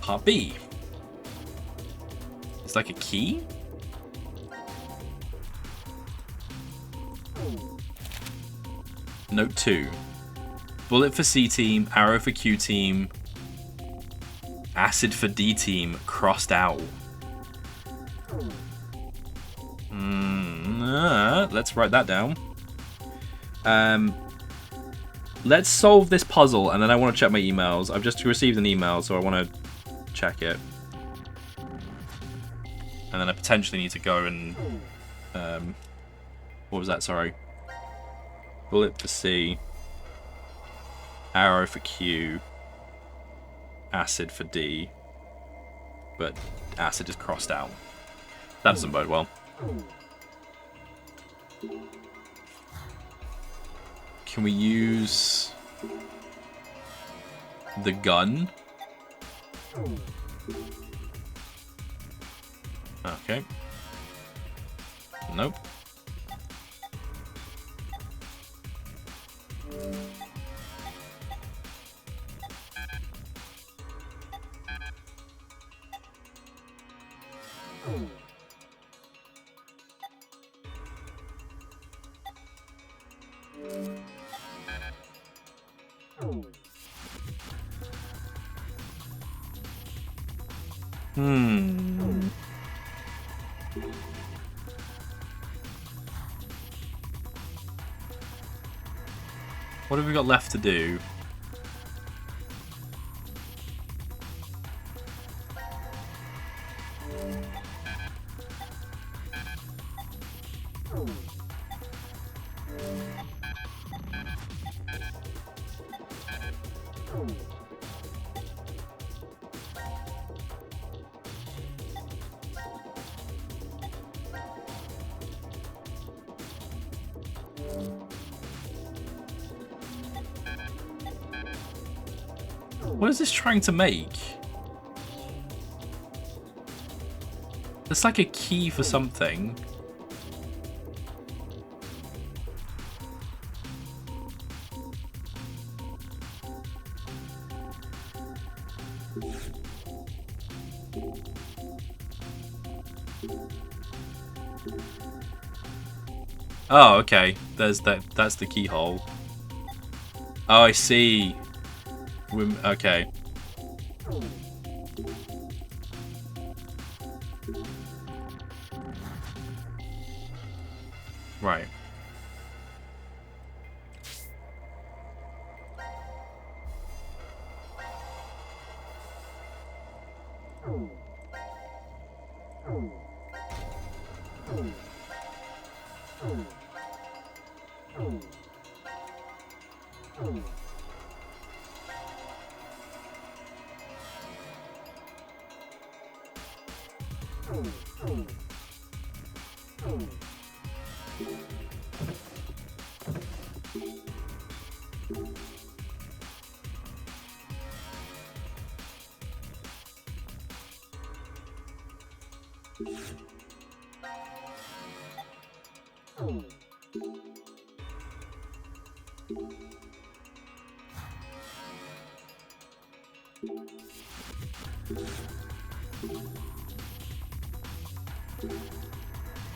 Part B. It's like a key? Note 2. Bullet for C team, arrow for Q team, acid for D team, crossed out. Let's write that down. Let's solve this puzzle, and then I want to check my emails. I've just received an email, so I want to check it. And then I potentially need to go and... what was that? Sorry. Bullet for C. Arrow for Q. Acid for D. But acid is crossed out. That doesn't bode well. Can we use the gun? Okay. Nope. What have we got left to do? What is this trying to make? It's like a key for something. Oh, okay. There's that. That's the keyhole. Oh, I see. Okay. Right.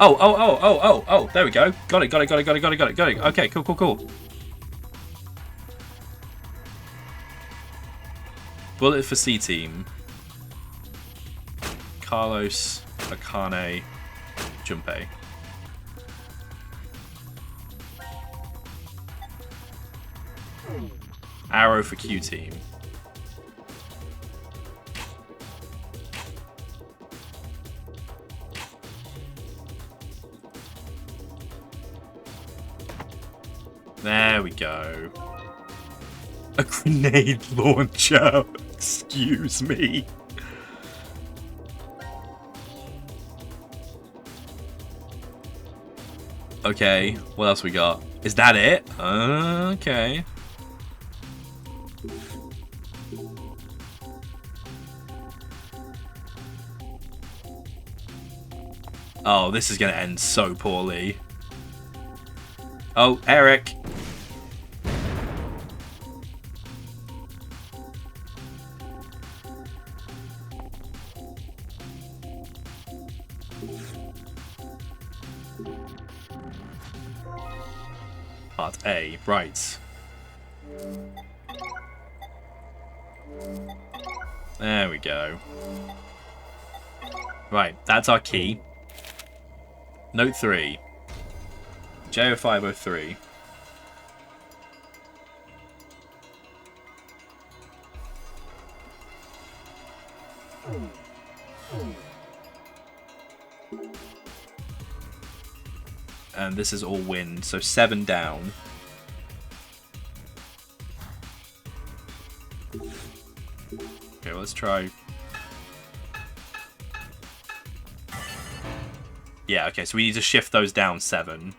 Oh, there we go. Got it. Okay, cool. Bullet for C team. Carlos, Akane, Junpei. Arrow for Q team. There we go. A grenade launcher. Excuse me. Okay, what else we got? Is that it? Okay. Oh, this is going to end so poorly. Oh, Eric. Part A, right. There we go. Right, that's our key. Note 3. J0503. And this is all wind, so 7 down. Okay, let's try. Yeah, okay, so we need to shift those down 7.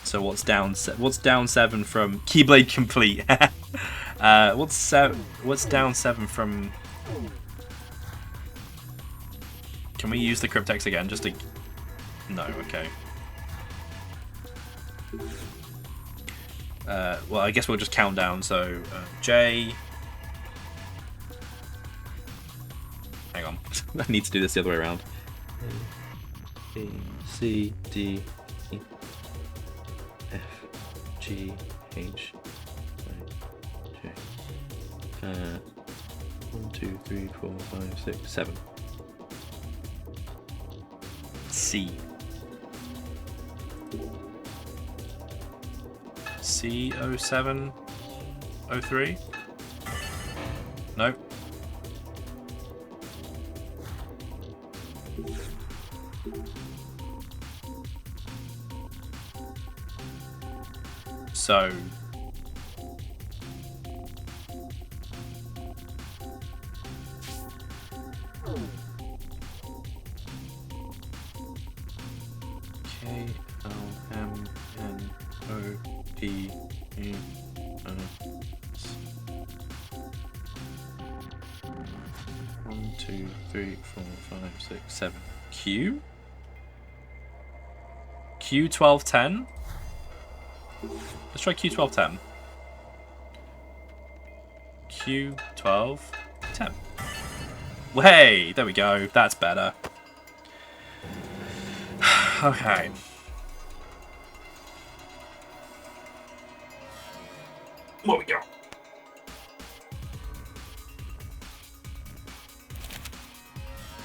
So what's down 7 from Keyblade complete? What's down 7 from? Can we use the cryptex again just to? No, okay. Well, I guess we'll just count down. So J. Hang on, I need to do this the other way around. A, B, C, D, E, F, G, H, I, J. 1, 2, 3, 4, 5, 6, 7. C. C0703? Nope. So K-L-M-N-O-P-E. 1, 2, 3, 4, 5, 6, 7. Q? Q1210? Let's try Q1210. Q1210. Well, hey, there we go. That's better. Okay. What we got?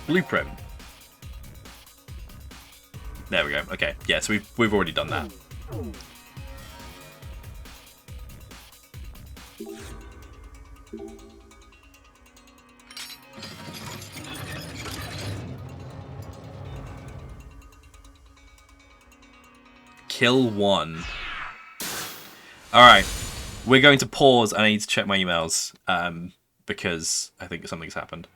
Blueprint. There we go. Okay. Yeah, so we've already done that. Kill 1. Alright. We're going to pause and I need to check my emails. Because I think something's happened.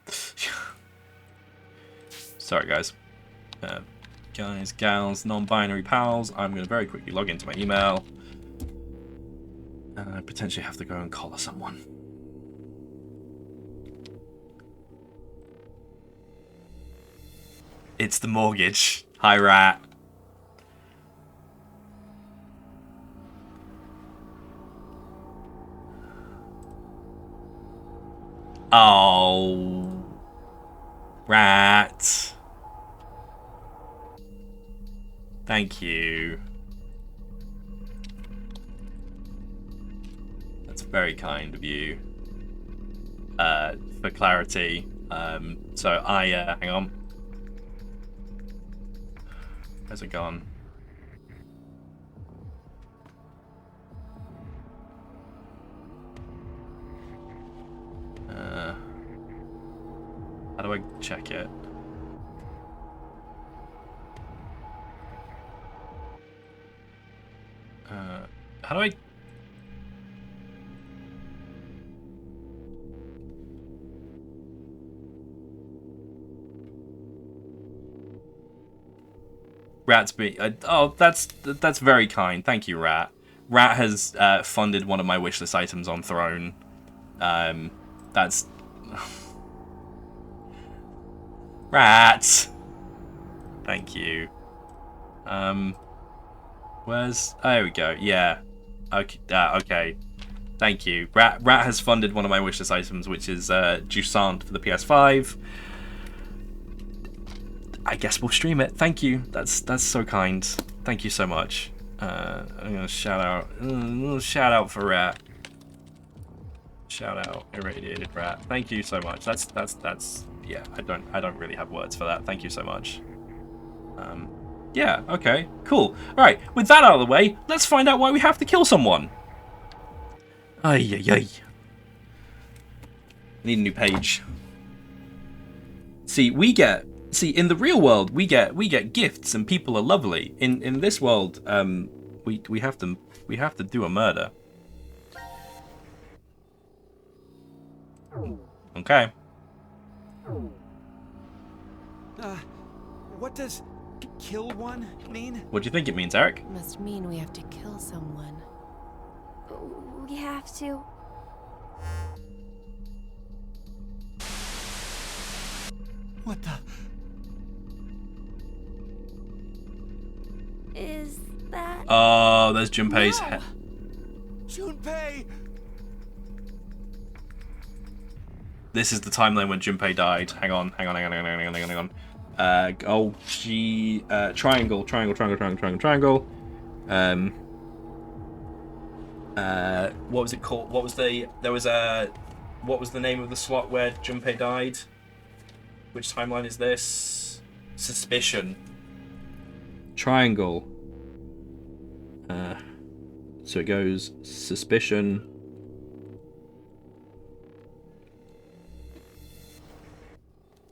Sorry, guys. Guys, gals, non-binary pals. I'm going to very quickly log into my email. And I potentially have to go and collar someone. It's the mortgage. Hi, Rat. Oh. Rat. Thank you. That's very kind of you. For clarity. So I, hang on. Where's it gone? How do I check it? How do I... Rat's be... oh, that's very kind. Thank you, Rat. Rat has funded one of my wishlist items on Throne. That's... Rat! Thank you. Where's... Oh, there we go. Yeah. Okay. Okay. Thank you. Rat has funded one of my wishlist items, which is Jusant for the PS5. I guess we'll stream it. Thank you. That's so kind. Thank you so much. I'm gonna shout out for Rat. Shout out irradiated Rat. Thank you so much. That's yeah. I don't really have words for that. Thank you so much. Yeah. Okay. Cool. All right. With that out of the way, let's find out why we have to kill someone. Ay ay ay. I need a new page. See, in the real world, we get gifts and people are lovely. In this world, we have to do a murder. Okay. What does kill one mean? What do you think it means, Eric? Must mean we have to kill someone. We have to. What the? Is that? Oh, there's Junpei's head. Junpei! This is the timeline when Junpei died. Hang on. Oh, G, triangle. What was it called? What was the name of the slot where Junpei died? Which timeline is this? Suspicion. Triangle. So it goes suspicion.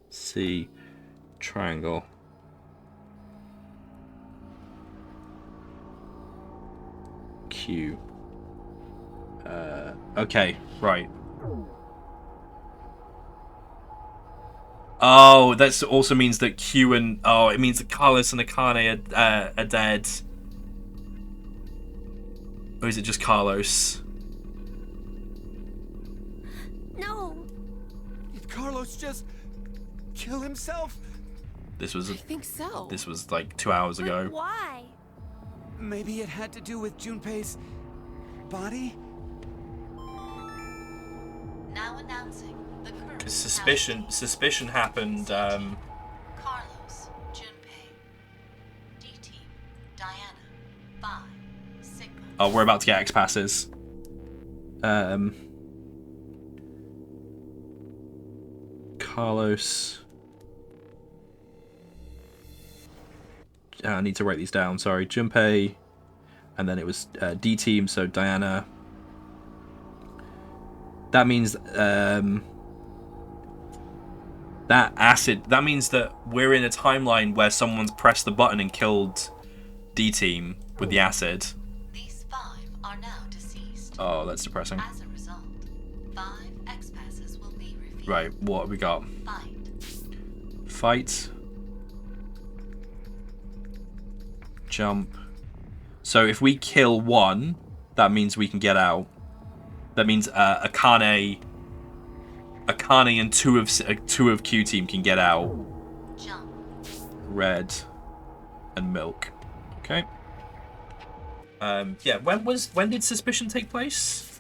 C. Triangle. Q. Okay, right. Oh, that also means that Q and... Oh, it means that Carlos and Akane are dead. Or is it just Carlos? No. Did Carlos just kill himself? This was... I think so. This was like 2 hours ago. But why? Maybe it had to do with Junpei's body? Now announcing the current Suspicion happened. Carlos, Junpei, D-Team, Diana, Phi, Sigma. Oh, we're about to get X passes. Carlos. I need to write these down. Sorry, Junpei, and then it was D Team. So Diana. That means that acid. That means that we're in a timeline where someone's pressed the button and killed D Team with the acid. These 5 are now deceased. Oh, that's depressing. As a result, 5 X-passes will be revealed. Right, what have we got? Fight. Jump. So if we kill one, that means we can get out. That means Akane and two of Q Team can get out. Jump. Red and Milk. Okay. Yeah. When did Suspicion take place?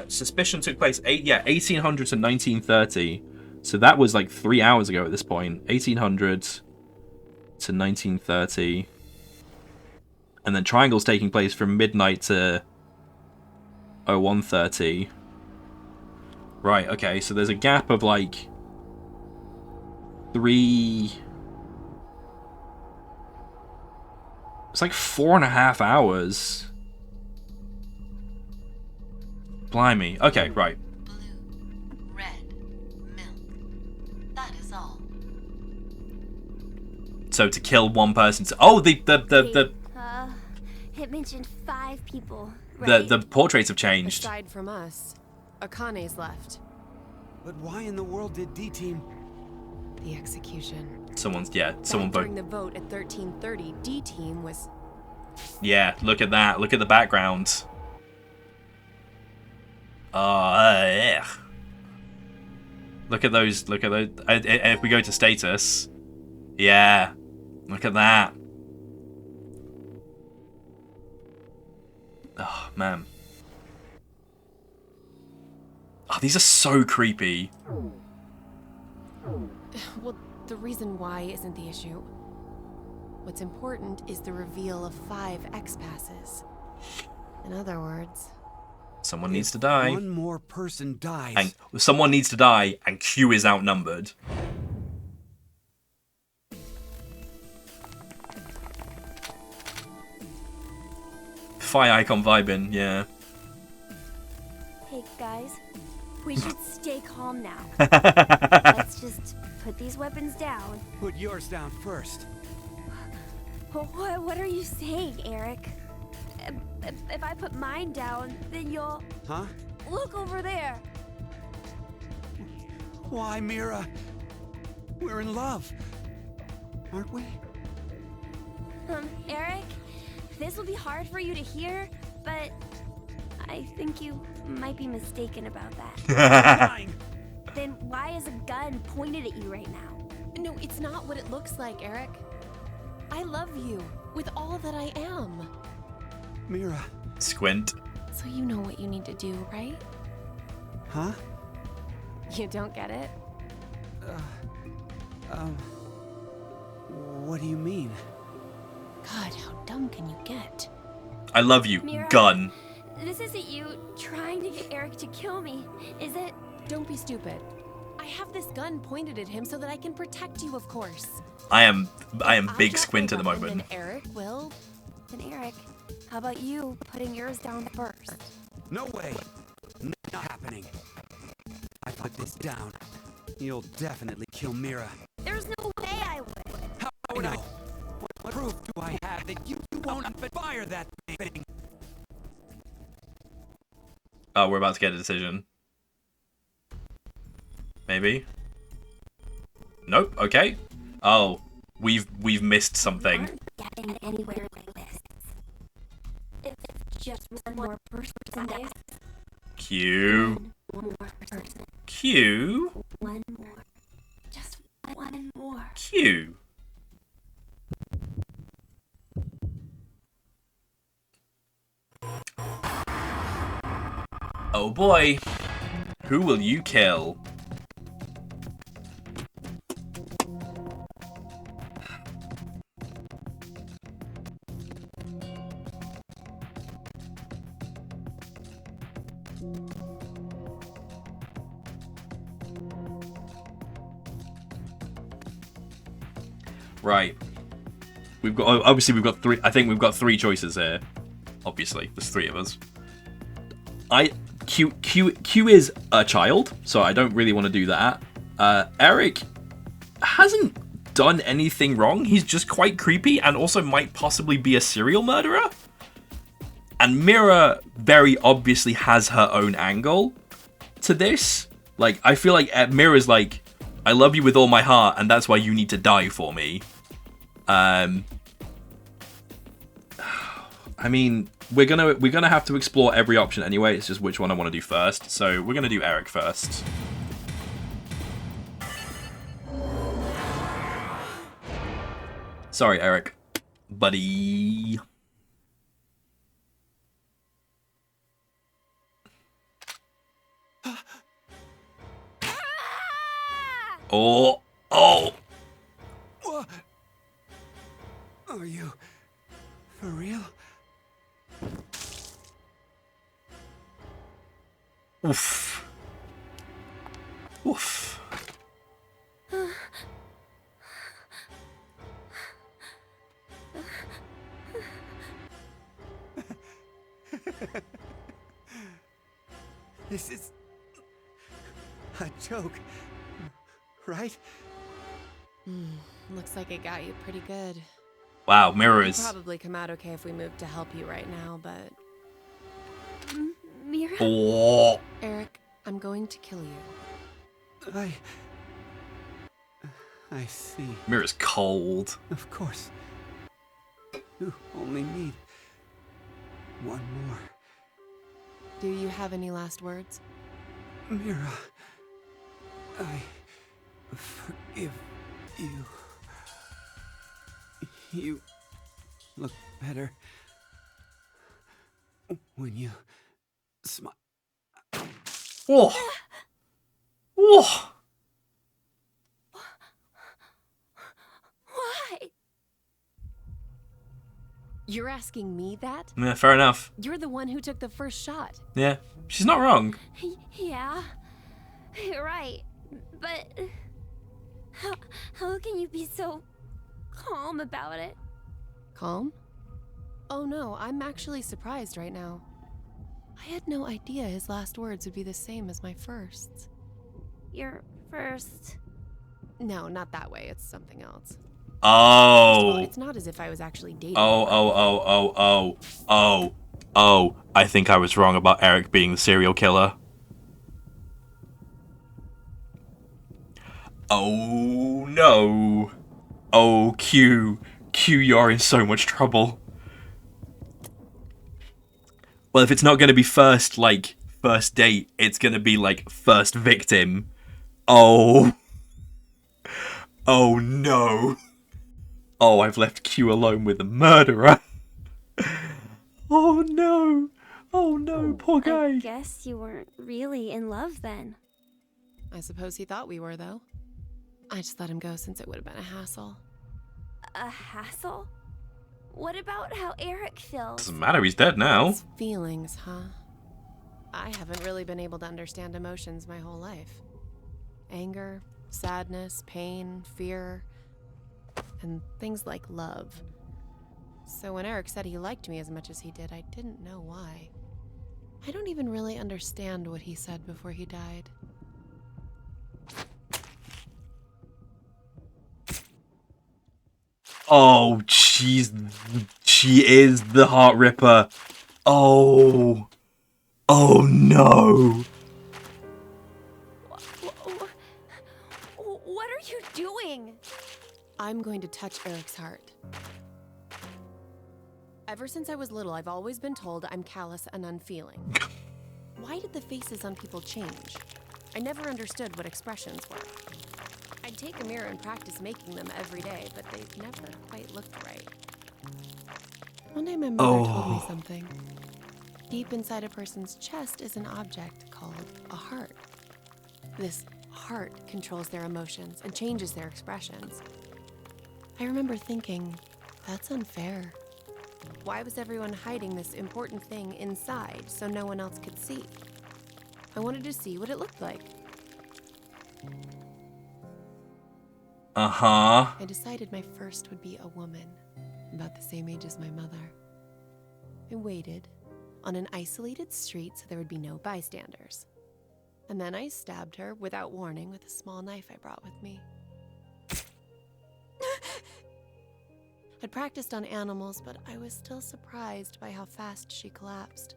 Suspicion took place 1800 to 1930. So that was like 3 hours ago at this point. 1800 to 1930. And then Triangle's taking place from midnight to 01:30. Right, okay, so there's a gap of like 3... It's like 4.5 hours. Blimey. Okay, right. Blue, red, milk. That is all. So to kill one person... Oh, the It mentioned 5 people, right? the portraits have changed. Aside from us, Akane's left. But why in the world did D-Team... The execution. Someone Back voted. during the vote at 1330, D-Team was Yeah, look at that. Look at the background. Yeah. Look at those. Look at those. If we go to status, yeah. Look at that. Oh man. Oh, these are so creepy. Well, the reason why isn't the issue. What's important is the reveal of 5 X-passes. In other words... Someone needs to die. One more person dies. And someone needs to die, and Q is outnumbered. Fire icon vibing, yeah. Hey guys, we should stay calm now. Let's just put these weapons down. Put yours down first. What are you saying, Eric? If I put mine down, then you'll... Huh? Look over there! Why, Mira? We're in love. Aren't we? Eric, this will be hard for you to hear, but I think you might be mistaken about that. Fine. Then why is a gun pointed at you right now? No, it's not what it looks like, Eric. I love you with all that I am. Mira. Squint. So you know what you need to do, right? Huh? You don't get it? What do you mean? God, how dumb can you get? I love you, Mira. gun. This isn't you trying to get Eric to kill me, is it? Don't be stupid. I have this gun pointed at him so that I can protect you, of course. I am I'll big drop Squint my at the weapon, moment. And Eric will... Then Eric, how about you putting yours down first? No way. Not happening. I put this down. You'll definitely kill Mira. There's no way I would. How would I? What proof do I have that you won't fire that thing? Oh, we're about to get a decision. Maybe. Nope. Okay. Oh, we've missed something. We aren't getting anywhere like this. If just one more person dies, Q. one more person, Q. one more, just one more. Q. Oh boy. Who will you kill? Right. We've got obviously we've got 3. I think we've got 3 choices here. Obviously, there's 3 of us. Q is a child, so I don't really want to do that. Eric hasn't done anything wrong. He's just quite creepy and also might possibly be a serial murderer. And Mira very obviously has her own angle to this. Like, I feel like Mira's like, I love you with all my heart, and that's why you need to die for me. I mean, we're gonna have to explore every option anyway. It's just which one I want to do first. So we're gonna do Eric first. Sorry, Eric, buddy. Oh. What? Are you for real? Oof. Oof. This is a joke, right? Looks like it got you pretty good. Wow, It'd mirrors. probably come out okay if we moved to help you right now, but... Mira? Oh. Eric, I'm going to kill you. I see. Mira's cold. Of course. You only need one more. Do you have any last words? Mira, I forgive you. You look better when you smile. Whoa. Whoa. Why? You're asking me that? Yeah, fair enough. You're the one who took the first shot. Yeah, she's not wrong. Yeah, you're right. But how can you be so calm about it? Calm? Oh no, I'm actually surprised right now. I had no idea his last words would be the same as my firsts. Your first. No, not that way. It's something else. Oh. It's not as if I was actually dating. Oh. I think I was wrong about Eric being the serial killer. Oh no. Oh, Q, you're in so much trouble. Well, if it's not going to be first date, it's going to be like first victim. Oh. Oh no. Oh, I've left Q alone with a murderer. Oh no. Oh no, poor guy. I guess you weren't really in love then. I suppose he thought we were, though. I just let him go since it would have been a hassle. A hassle? What about how Eric feels? Doesn't matter, he's dead now. It's feelings, huh? I haven't really been able to understand emotions my whole life. Anger, sadness, pain, fear, and things like love. So when Eric said he liked me as much as he did, I didn't know why. I don't even really understand what he said before he died. Oh, she is the Heart Ripper. Oh. Oh no. What are you doing? I'm going to touch Eric's heart. Ever since I was little, I've always been told I'm callous and unfeeling. Why did the faces on people change? I never understood what expressions were. I'd take a mirror and practice making them every day, but they never quite looked right. One day my mother told me something. Deep inside a person's chest is an object called a heart. This heart controls their emotions and changes their expressions. I remember thinking, that's unfair. Why was everyone hiding this important thing inside so no one else could see? I wanted to see what it looked like. Uh-huh. I decided my first would be a woman, about the same age as my mother. I waited on an isolated street so there would be no bystanders. And then I stabbed her without warning with a small knife I brought with me. I'd practiced on animals, but I was still surprised by how fast she collapsed.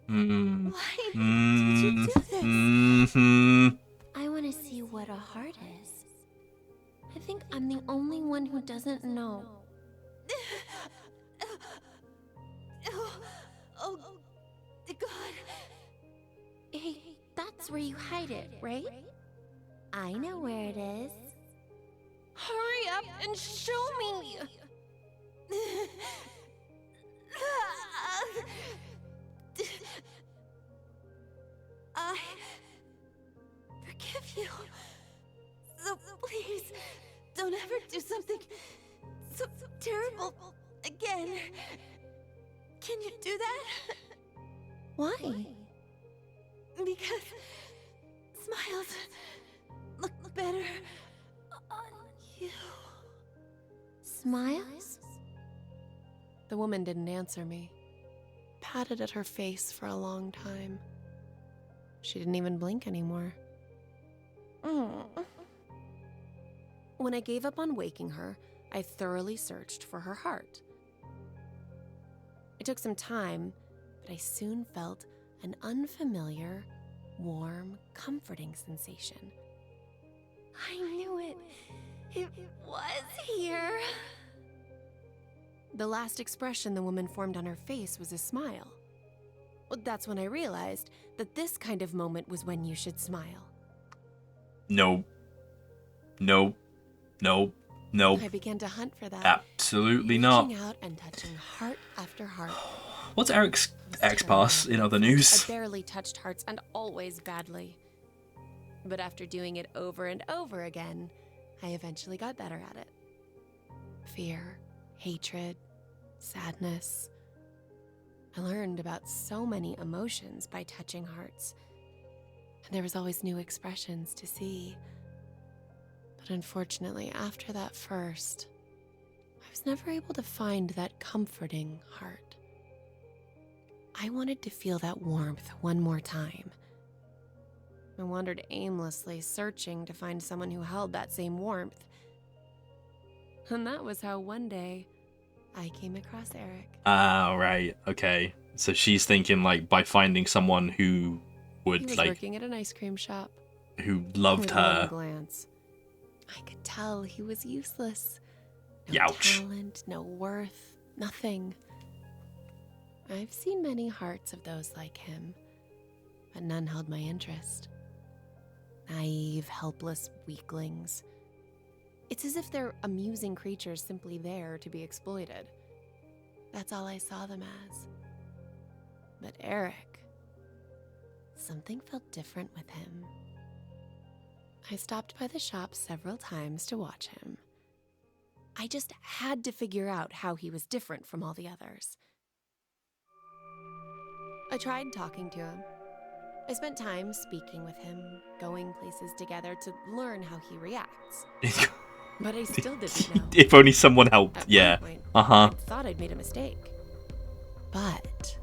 Mm. Why did you do this? Mm-hmm. I want to see what a heart is. I think I'm the only one who doesn't know. Oh, God. Hey, that's where you hide it, right? I know where it is. Hurry up and show me! I forgive you. So please, don't ever do something so terrible again. Can you do that? Why? Because smiles look better on you. Smiles? The woman didn't answer me. Patted at her face for a long time. She didn't even blink anymore. When I gave up on waking her, I thoroughly searched for her heart. It took some time, but I soon felt an unfamiliar, warm, comforting sensation. I knew it. It was here. The last expression the woman formed on her face was a smile. Well, that's when I realized that this kind of moment was when you should smile. Nope. Nope. Nope. Nope. I began to hunt for that. Absolutely not. Reaching out and touching heart after heart. What's Eric's X-Pass in other I news? barely touched hearts, and always badly. But after doing it over and over again, I eventually got better at it. Fear, hatred, sadness. I learned about so many emotions by touching hearts. And there was always new expressions to see. But unfortunately, after that first, I was never able to find that comforting heart. I wanted to feel that warmth one more time. I wandered aimlessly, searching to find someone who held that same warmth. And that was how one day I came across Eric. Ah, right. Okay. So she's thinking like by finding someone who He would was like working at an ice cream shop. who loved With one her. glance, I could tell he was useless. No Youch. talent, no worth, nothing. I've seen many hearts of those like him, but none held my interest. Naive, helpless weaklings. It's as if they're amusing creatures simply there to be exploited. That's all I saw them as. But Eric, something felt different with him. I stopped by the shop several times to watch him. I just had to figure out how he was different from all the others. I tried talking to him. I spent time speaking with him, going places together to learn how he reacts. But I still didn't know. If only someone helped. At Yeah. one point, Uh-huh. I thought I'd made a mistake. But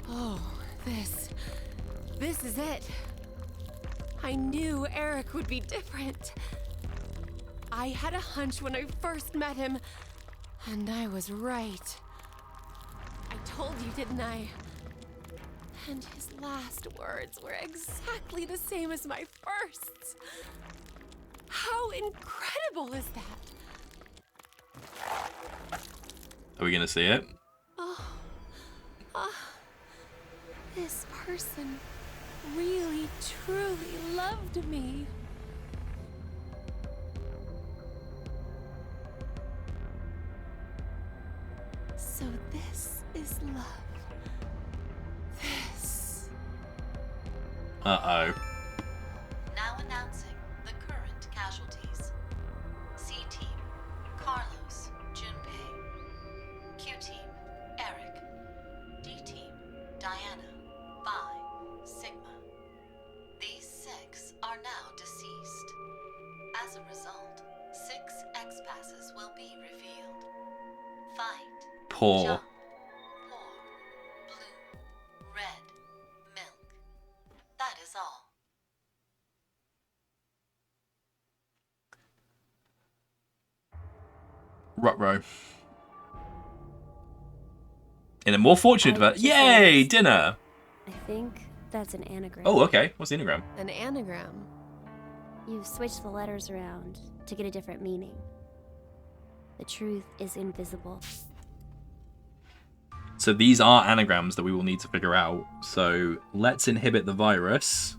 oh, this is it. I knew Eric would be different. I had a hunch when I first met him, and I was right. I told you, didn't I? And his last words were exactly the same as my first. How incredible is that? Are we gonna see it? This person really, truly loved me. So this is love. This. Uh-oh. Now announcing the current casualties. C-Team, Carlos, Junpei. Q-Team, Eric. D-Team, Diana, Vi, Sigma. These 6 are now deceased. As a result, 6 X-Passes will be revealed. Fight. Poor. Jump, pour, blue, red, milk. That is all. Ruh-roh. In a more fortunate event. Yay! Dinner! I think that's an anagram. Oh, okay. What's the anagram? An anagram. You've switched the letters around to get a different meaning. The truth is invisible. So these are anagrams that we will need to figure out. So let's inhibit the virus.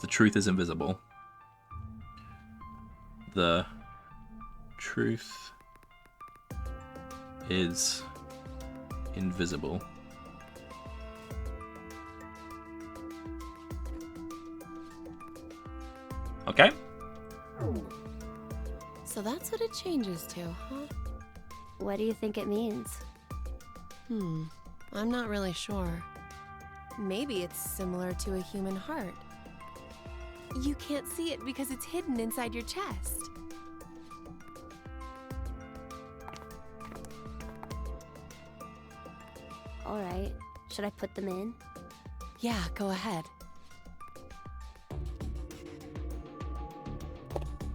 The truth is invisible. The truth is invisible. Okay. So that's what it changes to, huh? What do you think it means? I'm not really sure. Maybe it's similar to a human heart. You can't see it because it's hidden inside your chest. All right. Should I put them in? Yeah, go ahead.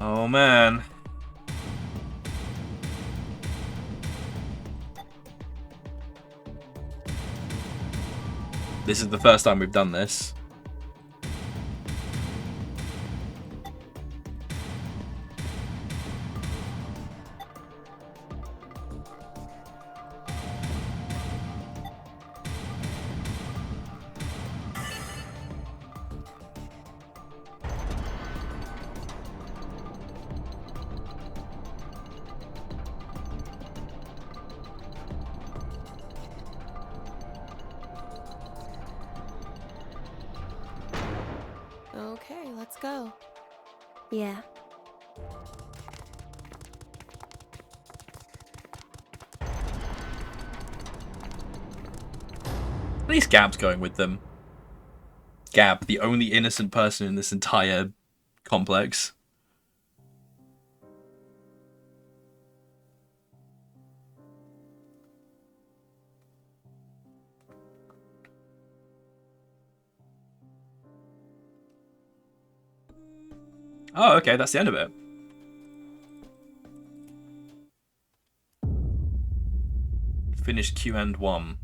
Oh man. This is the first time we've done this. Okay, let's go. Yeah. At least Gab's going with them. Gab, the only innocent person in this entire complex. Oh, okay, that's the end of it. Finished Q and 1.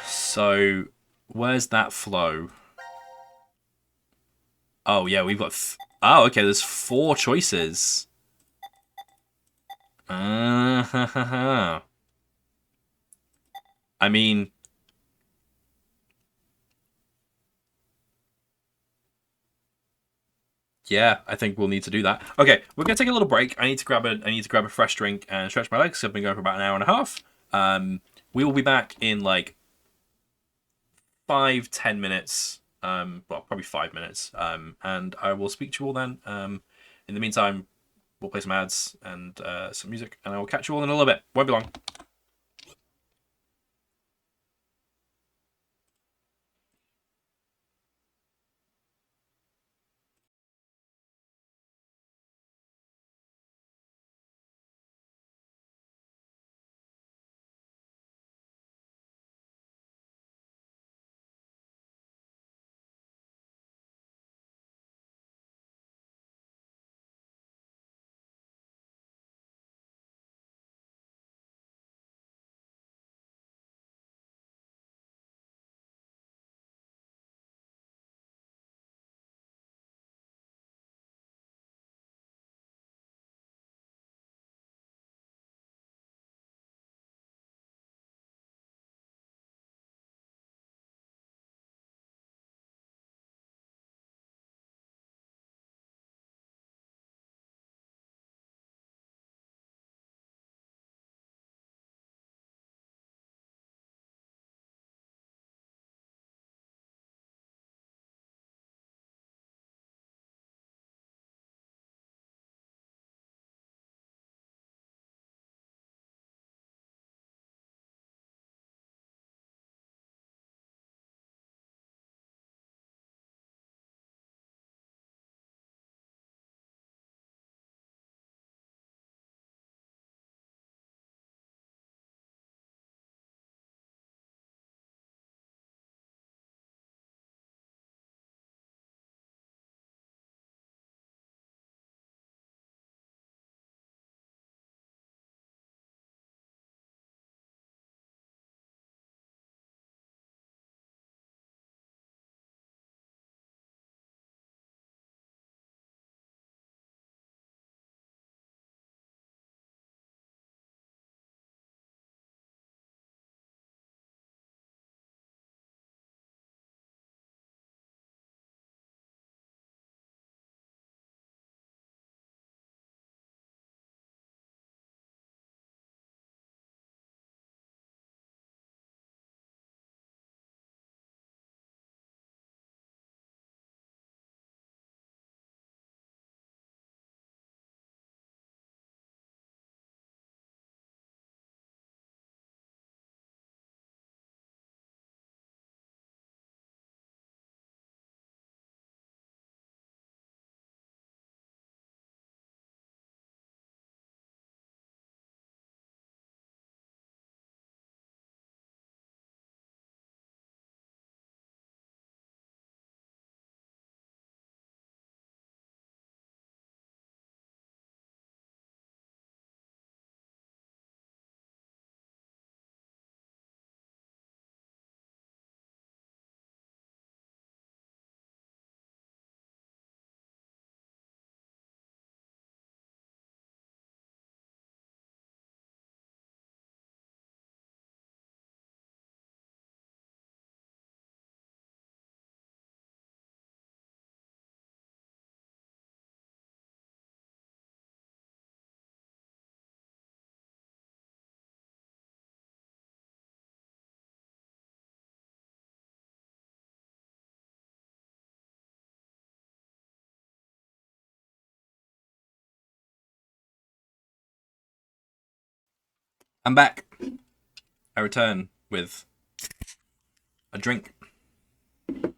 So, where's that flow? Oh, yeah, we've got... oh, okay, there's 4 choices. I mean... yeah, I think we'll need to do that. Okay, we're gonna take a little break. I need to grab a fresh drink and stretch my legs. I've been going for about an hour and a half. We will be back in like 5-10 minutes. Well, probably 5 minutes. And I will speak to you all then. In the meantime, we'll play some ads and some music, and I will catch you all in a little bit. Won't be long. I'm back. I return with a drink. And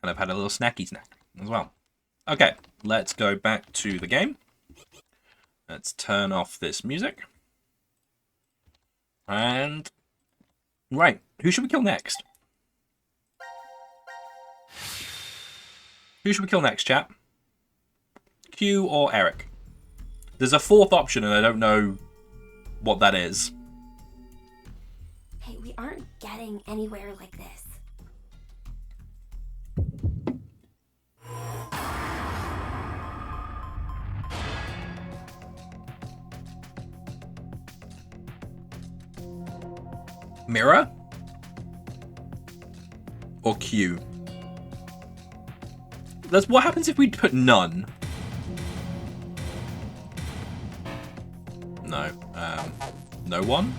I've had a little snacky snack as well. Okay, let's go back to the game. Let's turn off this music. And... right, who should we kill next? Who should we kill next, chat? Q or Eric? There's a fourth option and I don't know what that is. Hey, we aren't getting anywhere like this. Mira? Or Q? What happens if we put none? No. No one?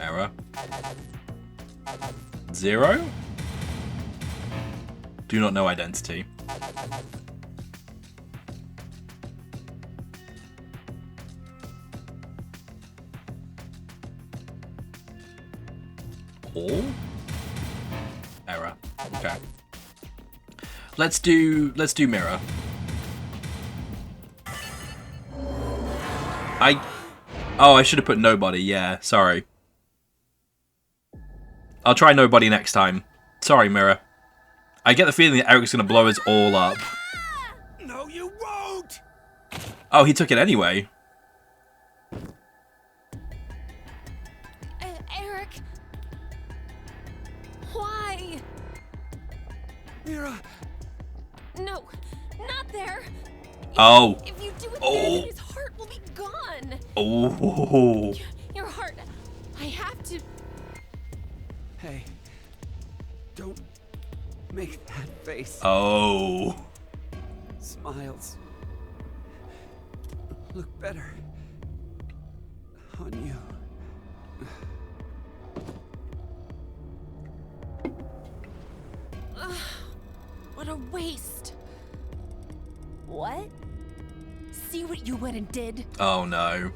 Error. 0? Do not know identity. All? Error. Okay. Let's do Mirror. I should have put nobody, yeah, sorry. I'll try nobody next time. Sorry, Mirror. I get the feeling that Eric's gonna blow us all up. No, you won't! Oh, he took it anyway. Eric! Why? Mira, No, not there! Oh. If you do it Oh. there, then his heart will be gone! Oh. Your heart... I have to... hey, don't make that face. Oh. Smiles look better on you. What a waste! What? See what you went and did? Oh no.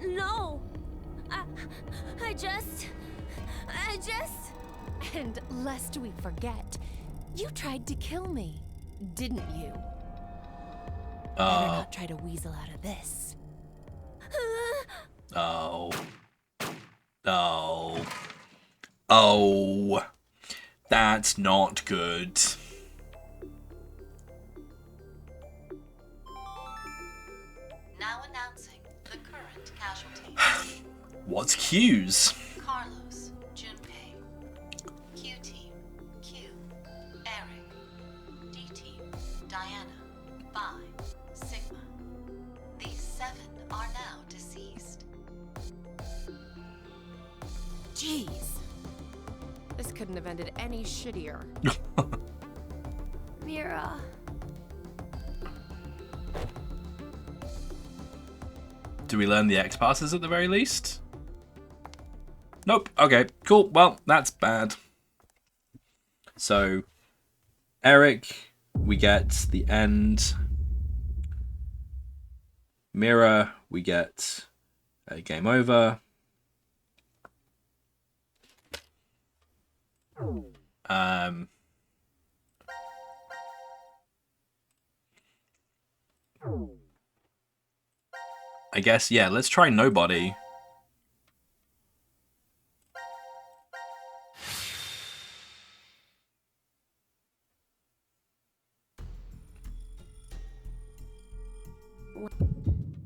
No. I just. And lest we forget, you tried to kill me, didn't you? Better not try to weasel out of this. Oh. Oh. Oh. That's not good. Now announcing the current casualties. What's Q's? Carlos, Junpei. Q Team, Q. Eric. D Team, Diana. Pi. Sigma. These 7 are now deceased. Jeez. This couldn't have ended any shittier. Mira. Do we learn the X passes at the very least? Nope. Okay, cool. Well, that's bad. So, Eric, we get the end. Mira, we get a game over. I guess, yeah, let's try nobody.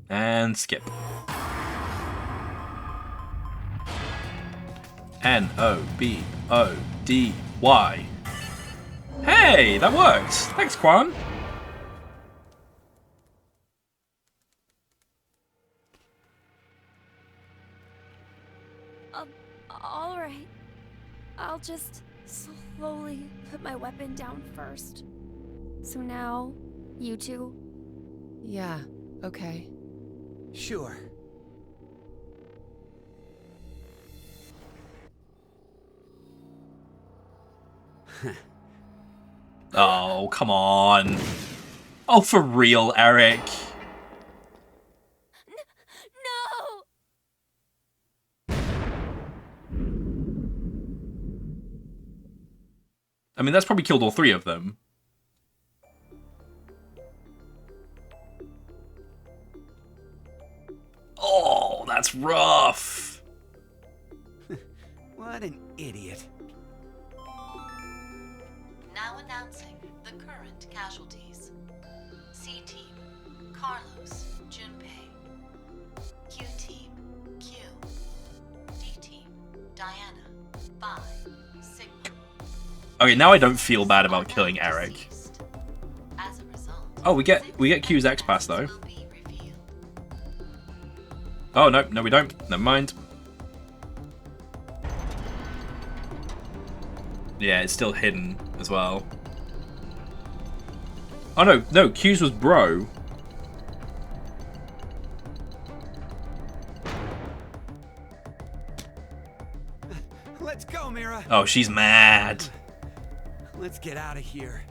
And skip. N-O-B-O-D-Y. Hey, that worked. Thanks, Quan. All right. I'll just slowly put my weapon down first. So now, you two? Yeah, okay. Sure. Oh, come on. Oh, for real, Eric. No! I mean, that's probably killed all 3 of them. Oh, that's rough. What an idiot. Now announcing the current casualties. C Team, Carlos, Junpei. Q Team, Q. D Team, Diana, 5, Sigma. Okay, now I don't feel bad about killing Eric. Deceased. As a result, Oh, we get Q's X pass though. will be revealed. Oh no, no we don't. Never mind. Yeah, it's still hidden as well. Oh no, no, Q's was bro. Let's go, Mira. Oh, she's mad. Let's get out of here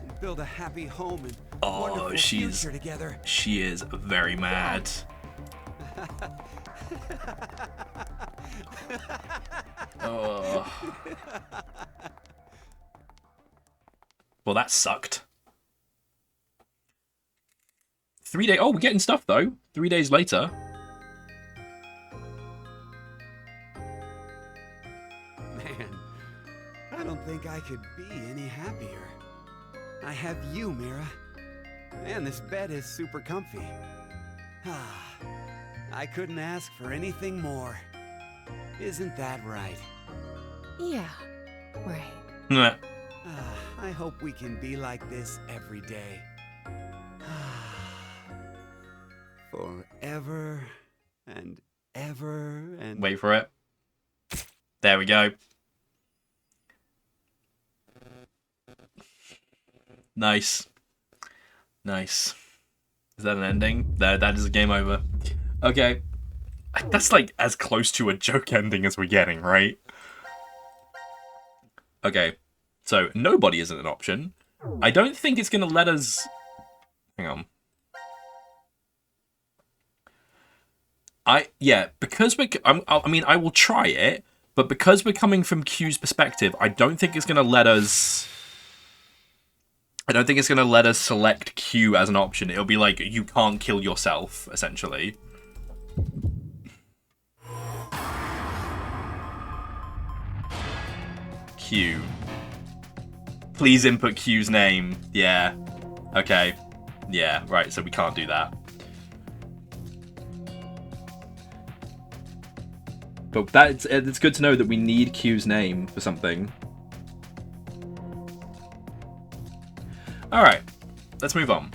and build a happy home and Oh, wonderful she's- future together. She is very mad. Oh. Well, that sucked. 3 days. Oh, we're getting stuff though. 3 days later. Man, I don't think I could be any happier. I have you, Mira. And this bed is super comfy. Ah, I couldn't ask for anything more. Isn't that right? Yeah, right. Meh. Ah, I hope we can be like this every day. Ah, forever and ever and... Wait for it. There we go. Nice. Nice. Is that an ending? That is a game over. Okay. That's like as close to a joke ending as we're getting, right? Okay. So, nobody isn't an option. I don't think it's going to let us... Hang on. Because we're... I mean, I will try it, but because we're coming from Q's perspective, I don't think it's going to let us... I don't think it's going to let us select Q as an option. It'll be like, you can't kill yourself, essentially. Q. Please input Q's name. Yeah. Okay. Yeah, right, so we can't do that. But it's good to know that we need Q's name for something. Alright, let's move on.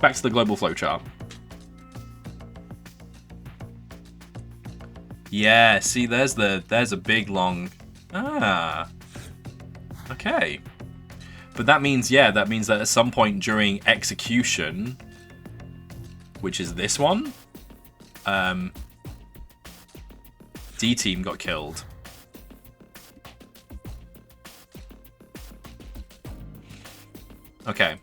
Back to the global flowchart. Yeah, see, there's a big long... Ah. Okay. But that means that at some point during execution, which is this one, D-Team got killed. Okay.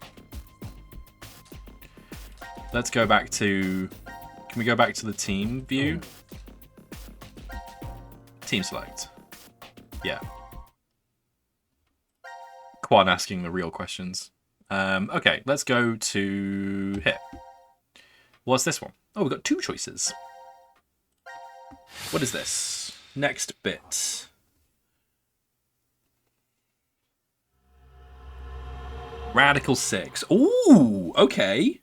Let's go back to... Can we go back to the team view? Team select. Yeah. Quan asking the real questions. Okay, let's go to here. What's this one? Oh, we've got 2 choices. What is this? Next bit. Radical 6. Ooh, okay.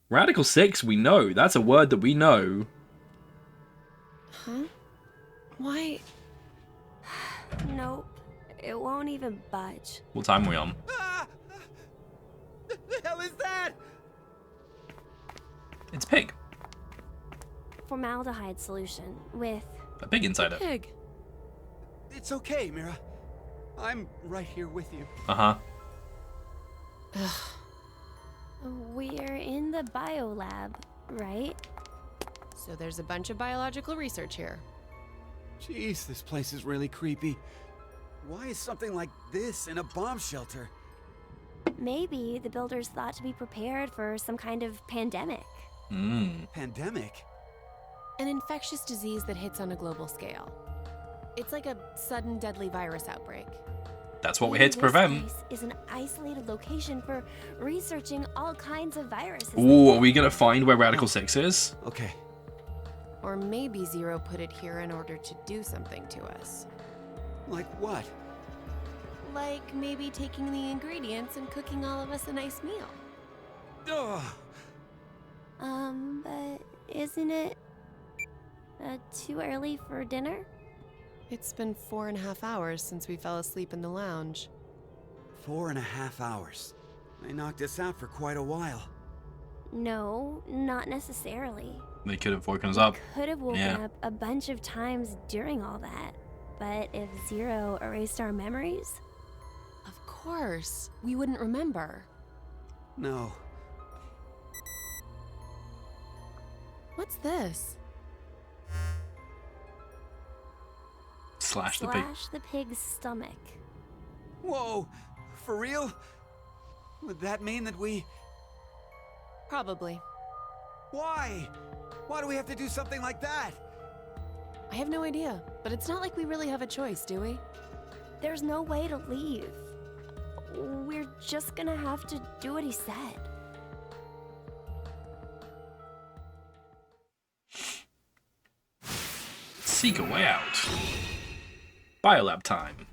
Radical 6, we know. That's a word that we know. Huh? Why? Nope. It won't even budge. What time are we on? Ah! The hell is that? It's pig. Formaldehyde solution with... A pig inside it. Pig. It's okay, Mira. I'm right here with you. Uh-huh. We're in the biolab, right? So there's a bunch of biological research here. Jeez, this place is really creepy. Why is something like this in a bomb shelter? Maybe the builders thought to be prepared for some kind of pandemic. Pandemic? An infectious disease that hits on a global scale. It's like a sudden deadly virus outbreak. That's what we're Maybe here to prevent. This place is an isolated location for researching all kinds of viruses. Ooh, are we gonna find where Radical 6 is? Okay. Or maybe Zero put it here in order to do something to us. Like what? Like maybe taking the ingredients and cooking all of us a nice meal. Ugh. But isn't it too early for dinner? It's been 4.5 hours since we fell asleep in the lounge. 4.5 hours. They knocked us out for quite a while. No, not necessarily. They could have woken us up. Could have woken Yeah. up a bunch of times during all that. But if Zero erased our memories, Of course, we wouldn't remember. No. What's this? Slash the pig. slash the pig's stomach. Whoa! For real? Would that mean that we... Probably. Why? Why do we have to do something like that? I have no idea, but it's not like we really have a choice, do we? There's no way to leave. We're just gonna have to do what he said. Seek a way out. Biolab time.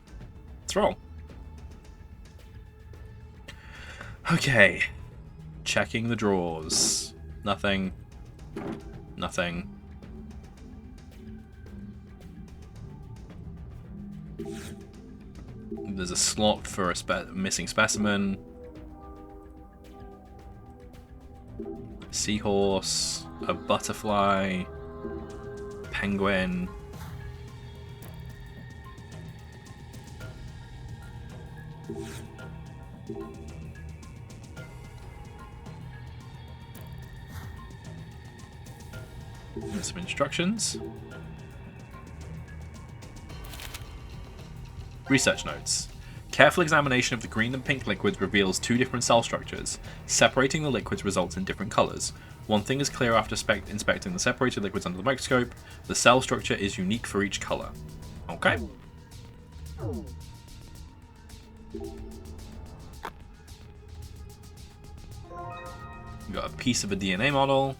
Let's roll. Okay. Checking the drawers. Nothing. Nothing. There's a slot for a missing specimen. Seahorse. A butterfly. Penguin. There's some instructions. Research notes. Careful examination of the green and pink liquids reveals two different cell structures. Separating the liquids results in different colors. One thing is clear after inspecting the separated liquids under the microscope. The cell structure is unique for each color. Okay. We got a piece of a DNA model.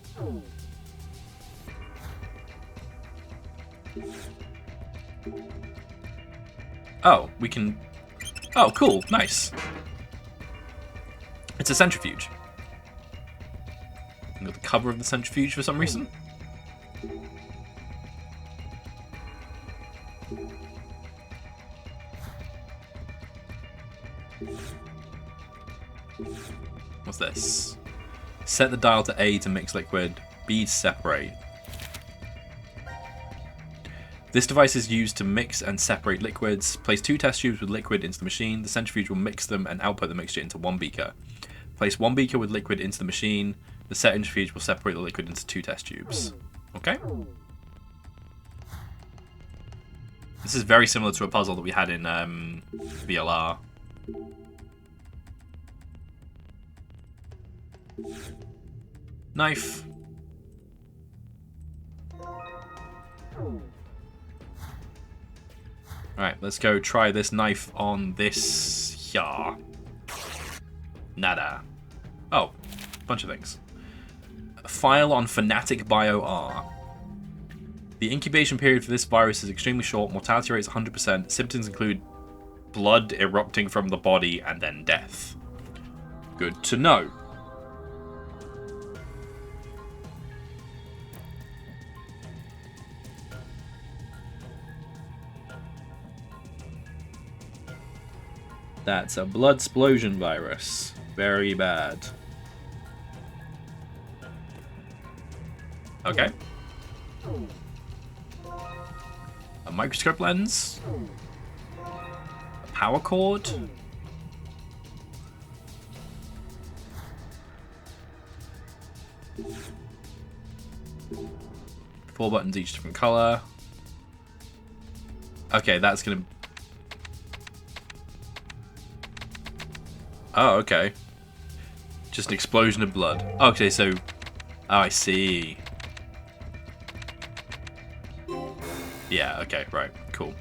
Oh, we can... Oh, cool. Nice. It's a centrifuge. We got the cover of the centrifuge for some reason. What's this? Set the dial to A to mix liquid, B to separate. This device is used to mix and separate liquids. Place 2 test tubes with liquid into the machine. The centrifuge will mix them and output the mixture into 1 beaker. Place 1 beaker with liquid into the machine. The centrifuge will separate the liquid into 2 test tubes. Okay? This is very similar to a puzzle that we had in VLR. Knife. Alright, let's go try this knife on this here. Nada. Oh, bunch of things. File on Fanatic Bio R. The incubation period for this virus is extremely short. Mortality rate is 100%. Symptoms include blood erupting from the body and then death. Good to know. That's a blood explosion virus. Very bad. Okay. A microscope lens. A power cord. 4 buttons, each different color. Okay, that's gonna... Oh, okay. Just an explosion of blood. Okay, so... Oh, I see. Yeah, okay, right, cool.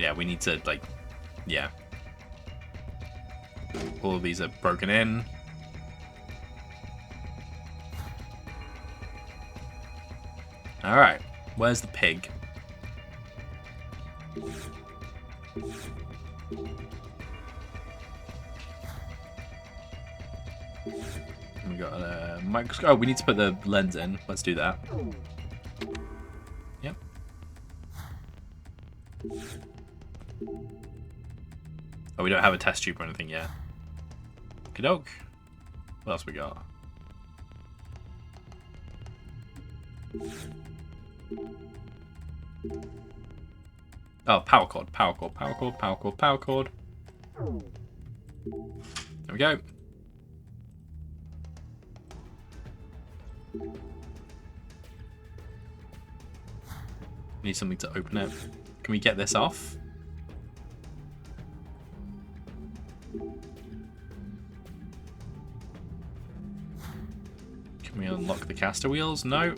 Yeah, we need to, like... Yeah, All of these are broken in. Alright, where's the pig? We got a microscope. Oh, we need to put the lens in. Let's do that. Yep. Oh, we don't have a test tube or anything yet. Okey-doke. What else we got? Oh, power cord, power cord, power cord, power cord, power cord. There we go. Need something to open it. Can we get this off? Can we unlock the caster wheels? No.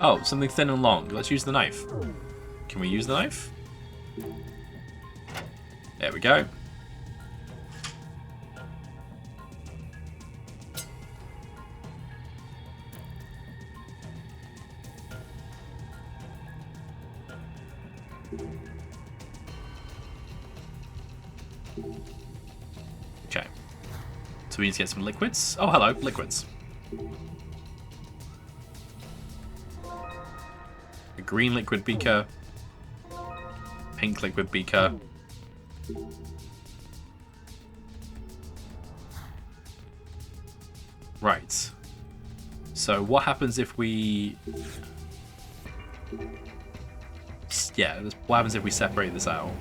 Oh, something thin and long. Let's use the knife. Can we use the knife? There we go. Okay. So we need to get some liquids. Oh, hello, liquids. A green liquid beaker. Pink liquid beaker. Right. So what happens if we... Yeah, what happens if we separate this out?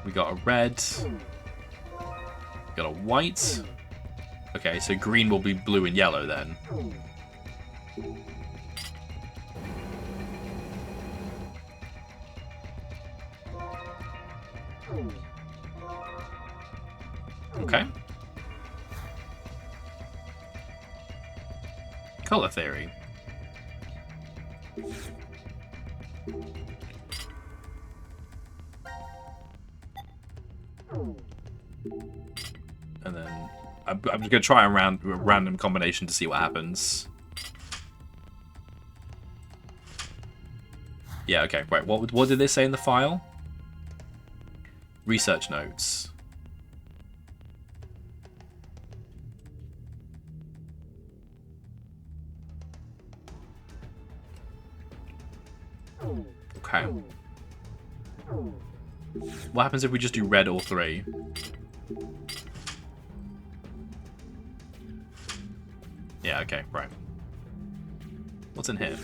We got a red. We got a white. Okay, so green will be blue and yellow then. Okay. Color theory. And then I'm just going to try a random combination to see what happens. Yeah, okay, right. What did they say in the file? Research notes. Okay. What happens if we just do red all three? Yeah, okay, right. What's in here?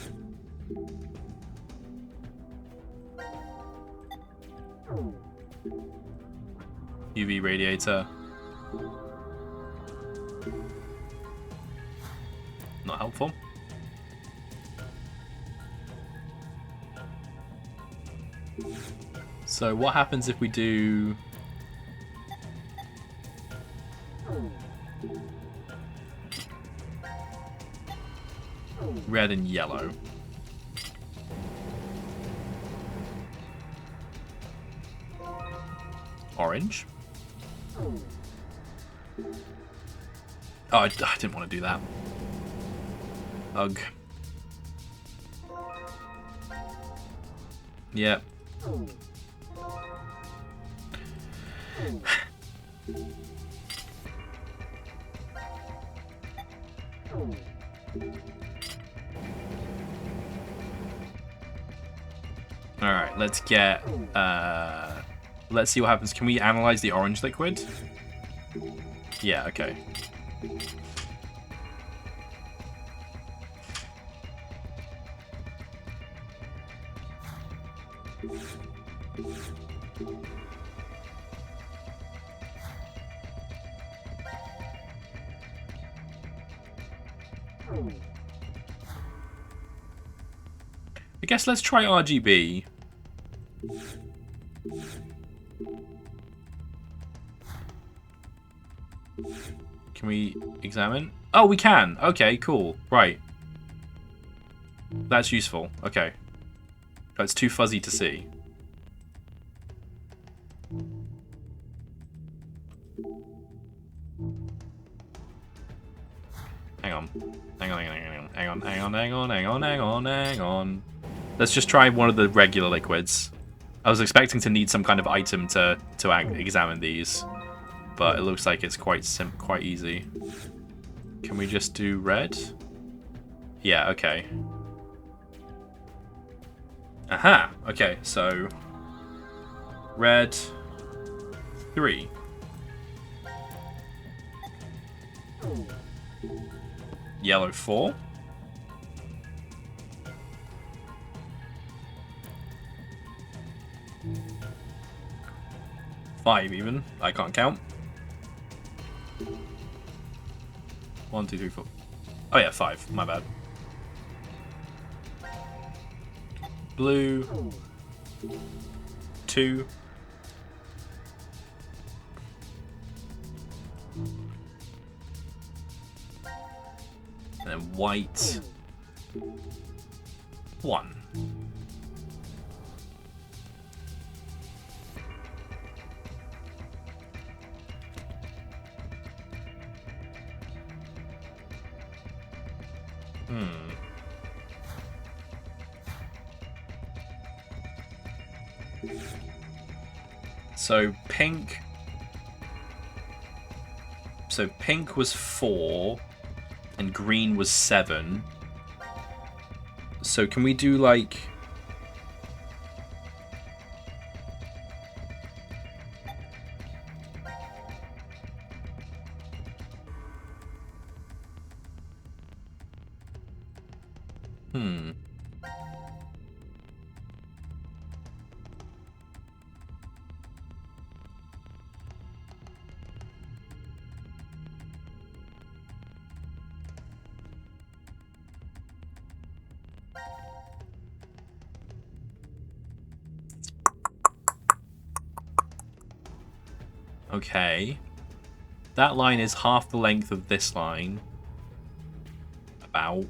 UV radiator. Not helpful. So what happens if we do... red and yellow? Orange? Oh, I didn't want to do that. Ugh. Yep. Alright, let's get... let's see what happens. Can we analyze the orange liquid? Yeah, okay. I guess let's try RGB. Can we examine? Oh, we can. Okay, cool. Right. That's useful. Okay. That's too fuzzy to see. Hang on. Hang on. Let's just try one of the regular liquids. I was expecting to need some kind of item to examine these, but it looks like it's quite easy. Can we just do red? Yeah, okay. Aha! Okay, so red 3. Yellow 4. Five even. I can't count. 1, 2, 3, 4. Oh yeah, 5. My bad. Blue 2. And then white 1. So pink. So pink was 4, and green was 7. So can we do like? Okay. That line is half the length of this line. About.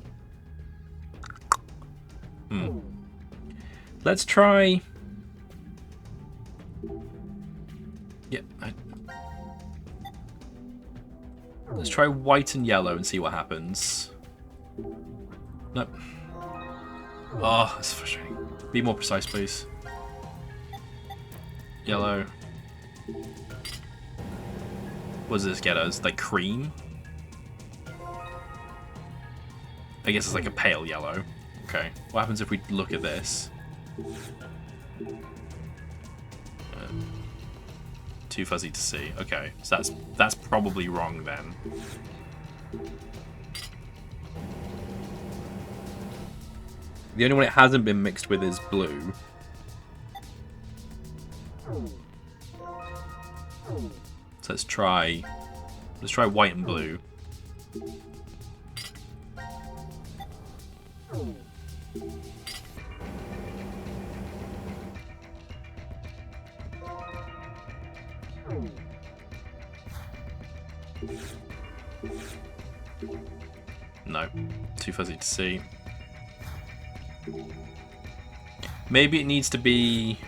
Let's try. Yep. Let's try white and yellow and see what happens. Nope. Oh, that's frustrating. Be more precise, please. Yellow. What does this get us? Like cream? I guess it's like a pale yellow. Okay. What happens if we look at this? Too fuzzy to see. Okay. So that's probably wrong then. The only one it hasn't been mixed with is blue. So let's try white and blue. No, too fuzzy to see. Maybe it needs to be.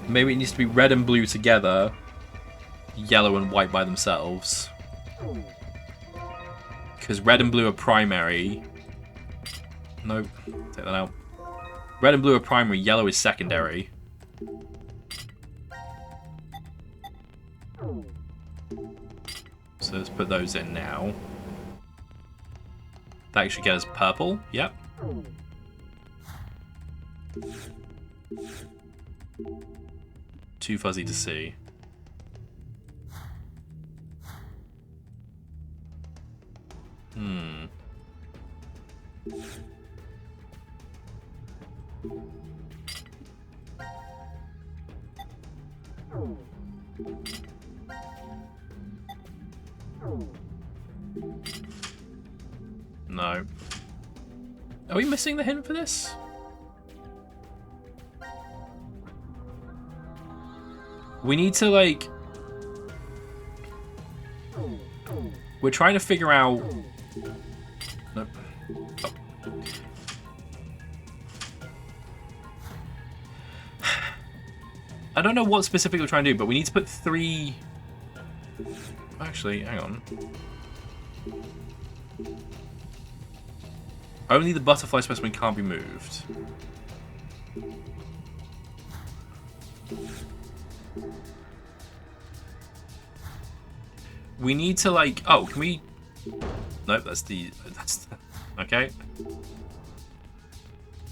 Maybe it needs to be red and blue together, yellow and white by themselves. Because red and blue are primary. Nope, take that out. Red and blue are primary, yellow is secondary. So let's put those in now. That actually gets us purple, yep. Too fuzzy to see. No. Are we missing the hint for this? We need to, like... We're trying to figure out... Nope. Oh. I don't know what specifically we're trying to do, but we need to put 3... Actually, hang on. Only the butterfly specimen can't be moved. We need to, like... Oh, can we... Nope, that's the... Okay.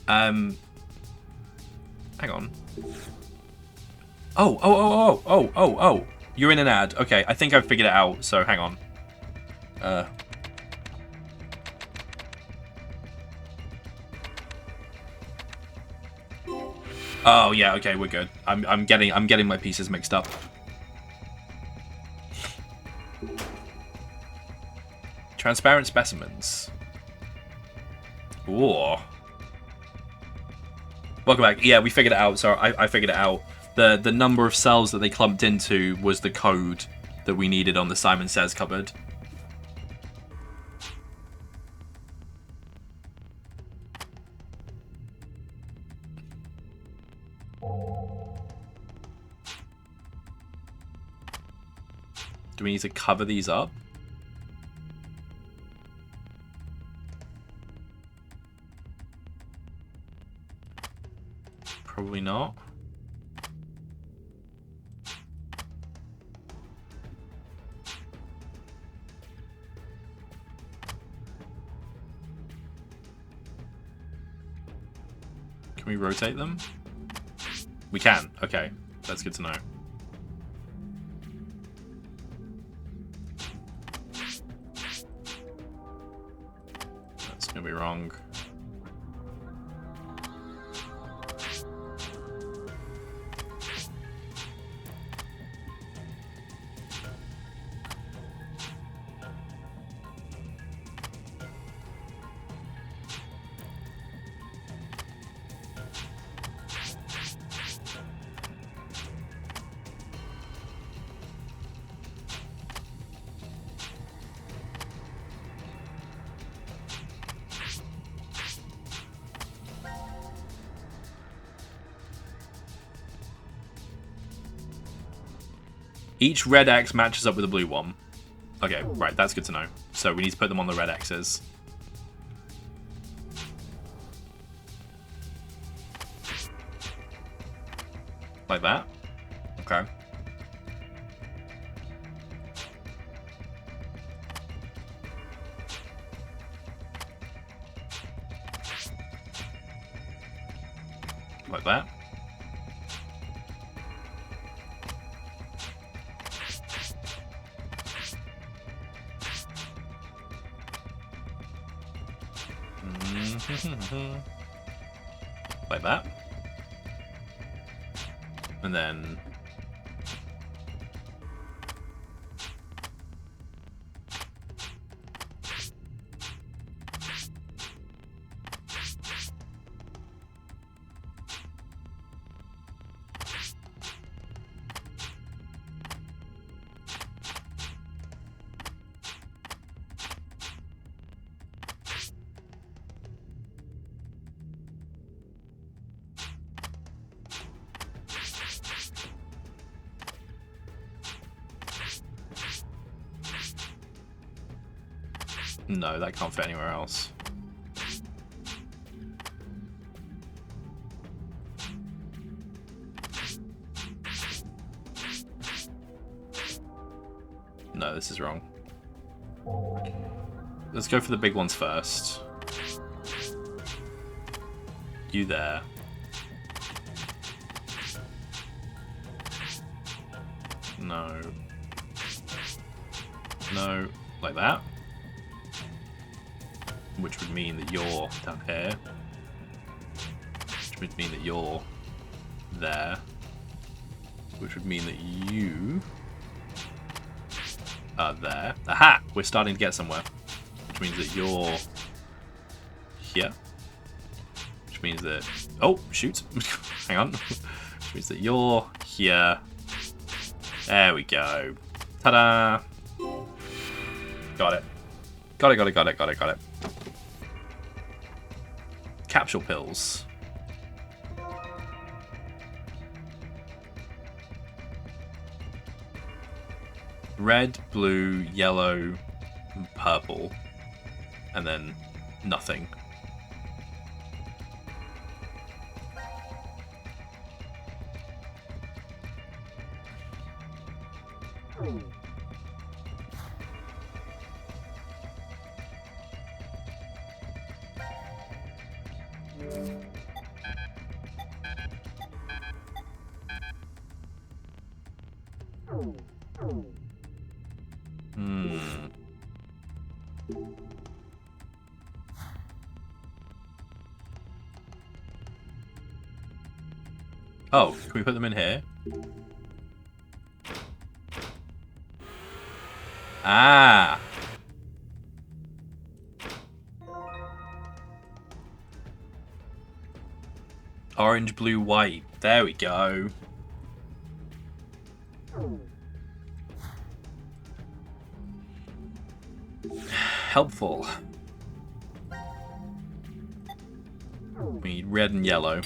Hang on. Oh. You're in an ad. Okay, I think I've figured it out, so hang on. Oh yeah, okay, we're good. I'm getting my pieces mixed up. Transparent specimens. Ooh. Welcome back. Yeah, we figured it out. So I figured it out. The number of cells that they clumped into was the code that we needed on the Simon Says cupboard. Do we need to cover these up? Probably not. Can we rotate them? We can. Okay. That's good to know. That's gonna be wrong. Each red X matches up with a blue one. Okay, right, that's good to know. So we need to put them on the red X's. Like that? Okay. Like that. Like that. And then no, that can't fit anywhere else. No, this is wrong. Let's go for the big ones first. You there. No. No, like that. Which would mean that you're down here. Which would mean that you're there. Which would mean that you are there. Aha! We're starting to get somewhere. Which means that you're here. Which means that... Oh, shoot. Hang on. Which means that you're here. There we go. Ta-da! Got it. Got it, got it, got it, got it, got it. Capsule pills. Red, blue, yellow, purple. And then nothing. Oh, can we put them in here? Ah! Orange, blue, white. There we go. Helpful. We need red and yellow.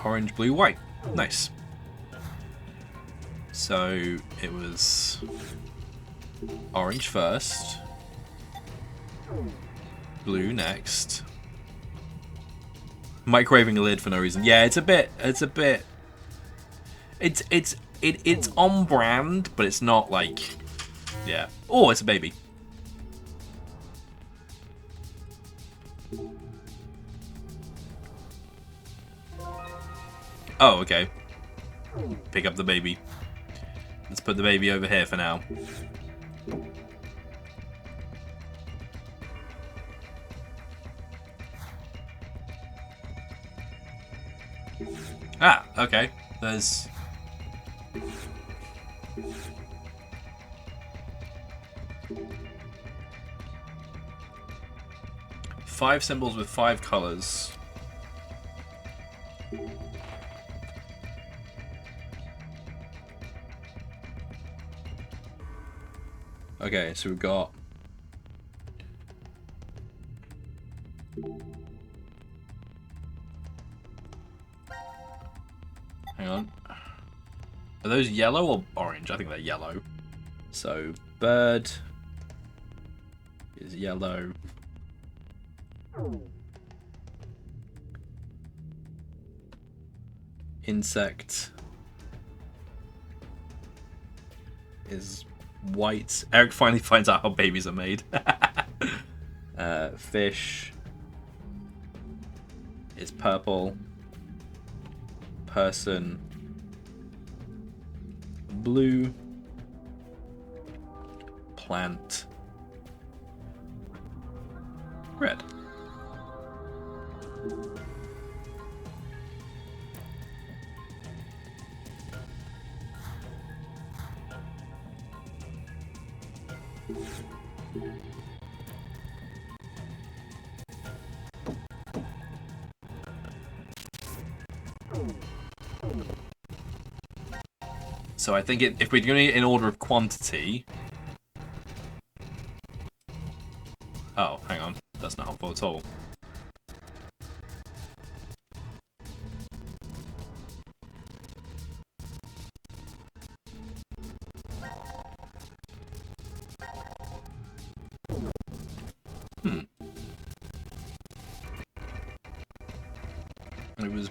Orange, blue, white. Nice. So it was orange first, blue next. Microwaving a lid for no reason. Yeah, it's on brand, but it's not like, yeah. Oh, it's a baby. Oh, okay. Pick up the baby. Let's put the baby over here for now. Ah, okay. There's... five symbols with 5 colors. Okay, so we've got... hang on. Are those yellow or orange? I think they're yellow. So, bird is yellow. Insect is white. Eric finally finds out how babies are made. Fish is purple. Person blue. Plant red. So I think if we're doing it in order of quantity... oh, hang on. That's not helpful at all. It was...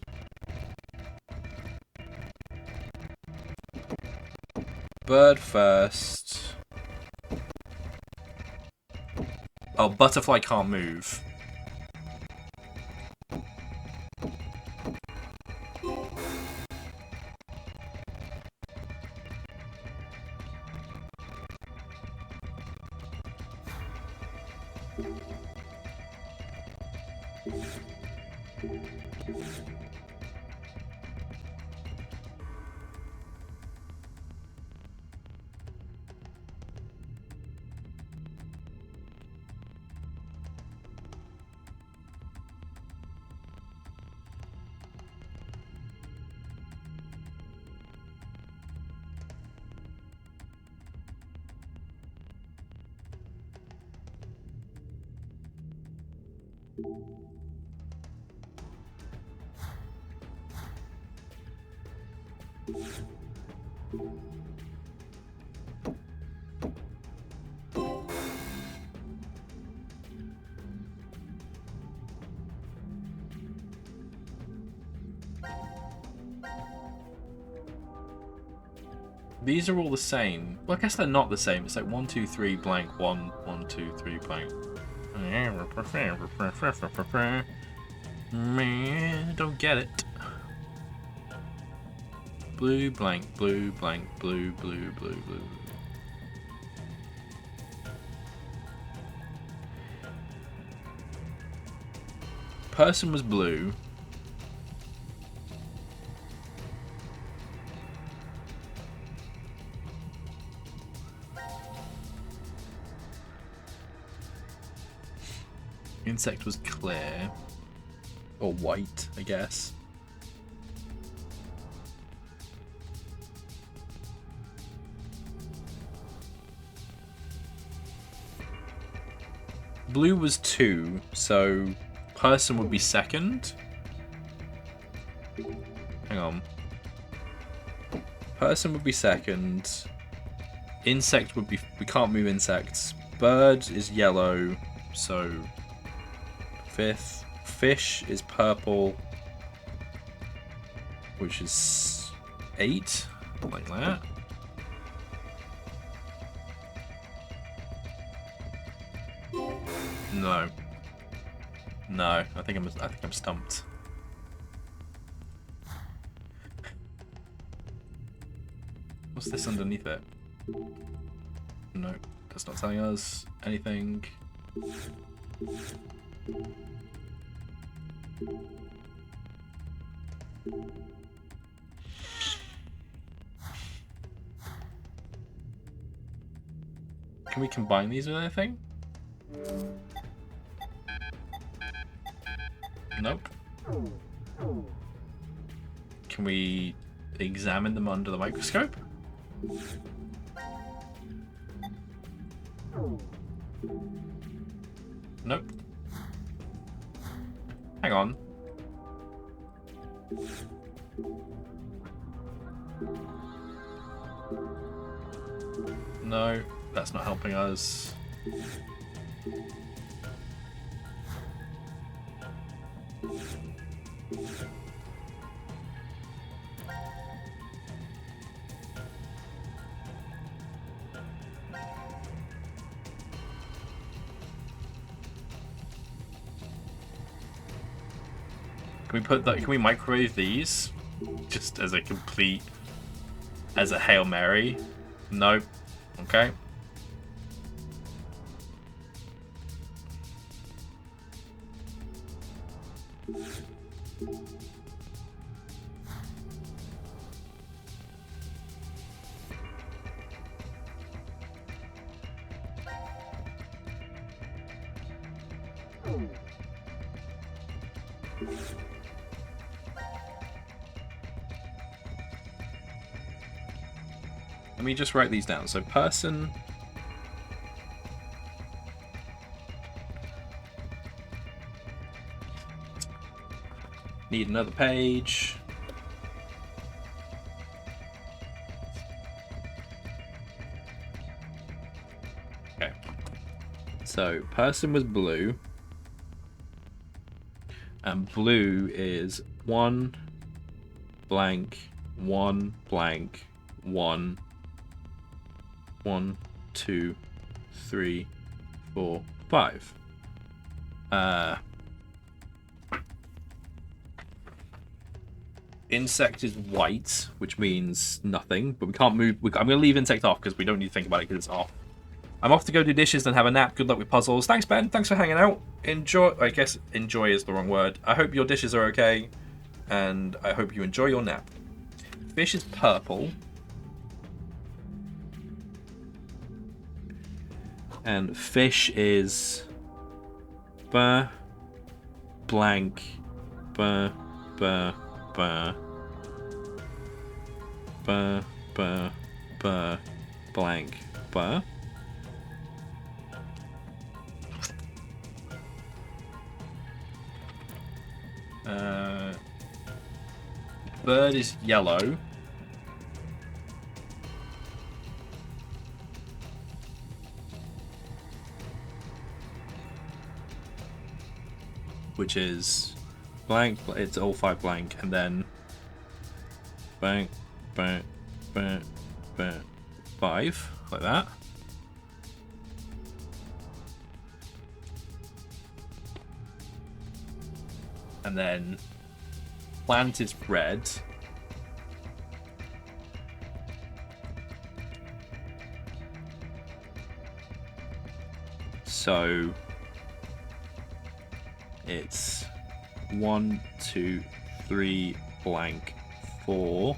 bird first. Oh, butterfly can't move. These are all the same. Well, I guess they're not the same. It's like 1, 2, 3, blank, 1, 1, 2, 3, blank. Don't get it. Blue, blank, blue, blank, blue, blue, blue, blue. Person was blue. Insect was clear. Or white, I guess. Blue was 2, so person would be second. Hang on. Person would be second. Insect would be... We can't move insects. Bird is yellow, so... 5th. Fish is purple, which is 8, like that. No. No, I think I'm stumped. What's this underneath it? No, that's not telling us anything. Can we combine these with anything? Nope. Can we examine them under the microscope? Nope. Hang on. No, that's not helping us. Can we put that? Can we microwave these? Just as a complete, as a Hail Mary? Nope. Okay. Let me just write these down. So person, need another page. Okay. So person was blue. And blue is 1 blank 1 blank 1 1 2 3 4 5. Insect is white, which means nothing, but we can't move. I'm going to leave insect off because we don't need to think about it because it's off. I'm off to go do dishes and have a nap. Good luck with puzzles. Thanks, Ben. Thanks for hanging out. Enjoy. I guess enjoy is the wrong word. I hope your dishes are okay, and I hope you enjoy your nap. Fish is purple. And fish is blank blank Bird is yellow. Which is blank, it's all 5 blank, and then blank, blank, blank, blank, 5, like that. And then plant is red. So it's 1, 2, 3 blank 4.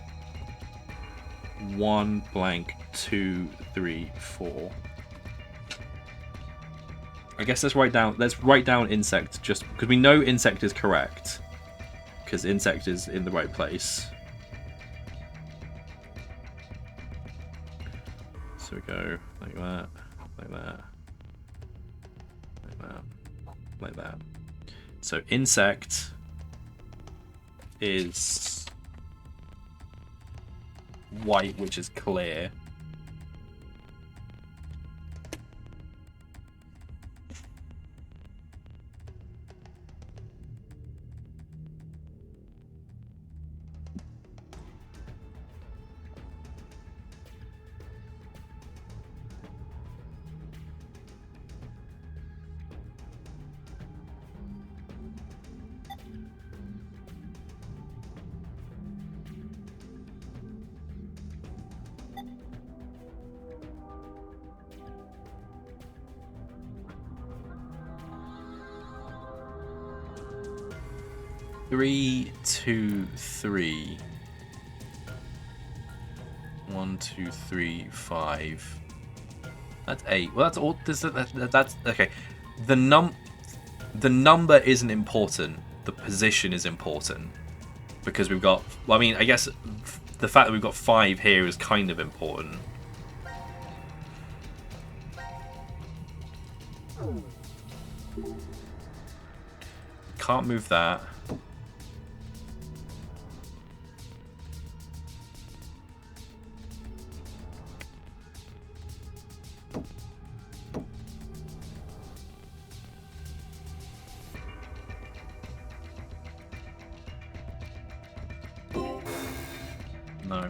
1 blank 2, 3, 4. I guess let's write down insect just because we know insect is correct. Because insect is in the right place. So we go like that, like that, like that, like that. So insect is white, which is clear. Three, 2, 3. 1, 2, 3, 5. That's 8. Well, that's all. That's okay. The number isn't important. The position is important because we've got. Well, I mean, I guess the fact that we've got 5 here is kind of important. Can't move that. No.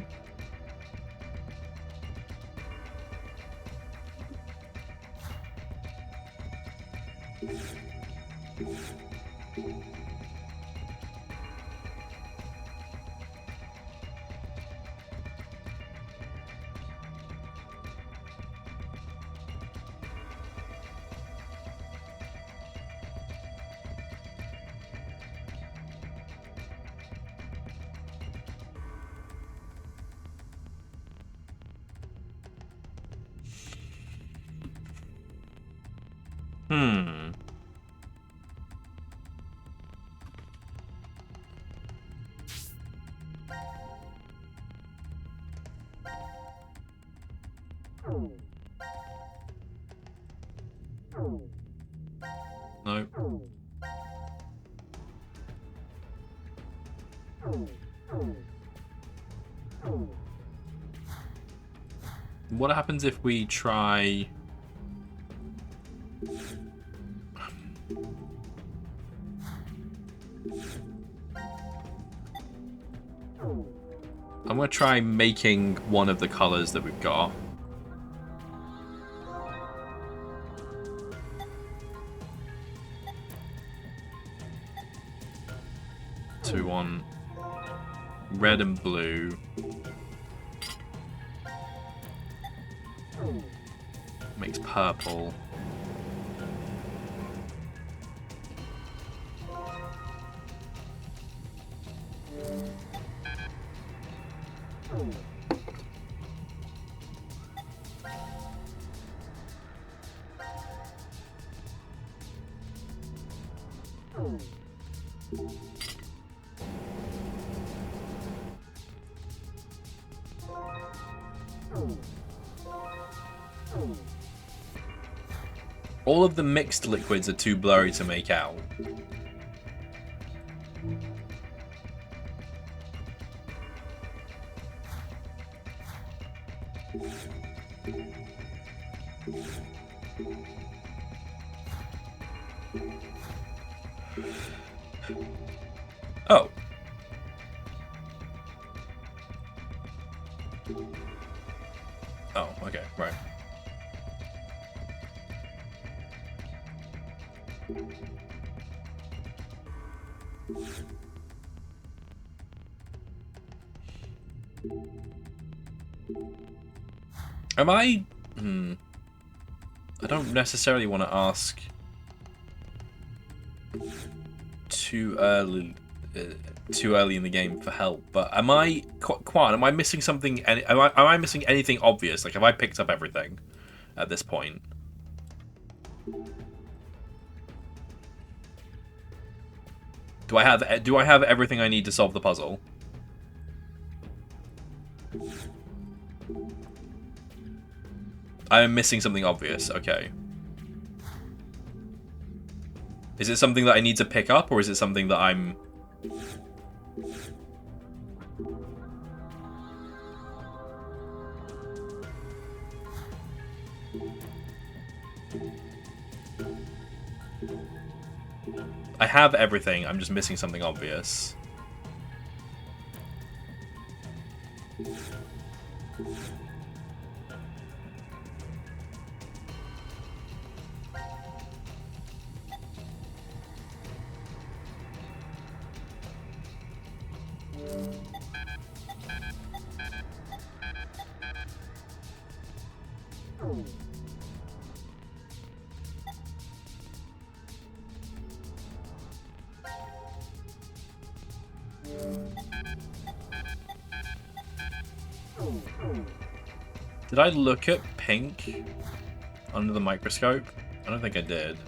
No. What happens if we try... I'm going to try making one of the colors that we've got. So we want red and blue. Makes purple. All of the mixed liquids are too blurry to make out. Oh. Oh, okay, right. Am I... I don't necessarily want to ask too early in the game for help, but am I... Quan, am I missing something... Am I missing anything obvious? Like, have I picked up everything at this point? Do I have everything I need to solve the puzzle? I am missing something obvious. Okay. Is it something that I need to pick up, or is it something that I'm... I have everything, I'm just missing something obvious. Did I look at pink under the microscope? I don't think I did.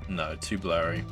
No, too blurry.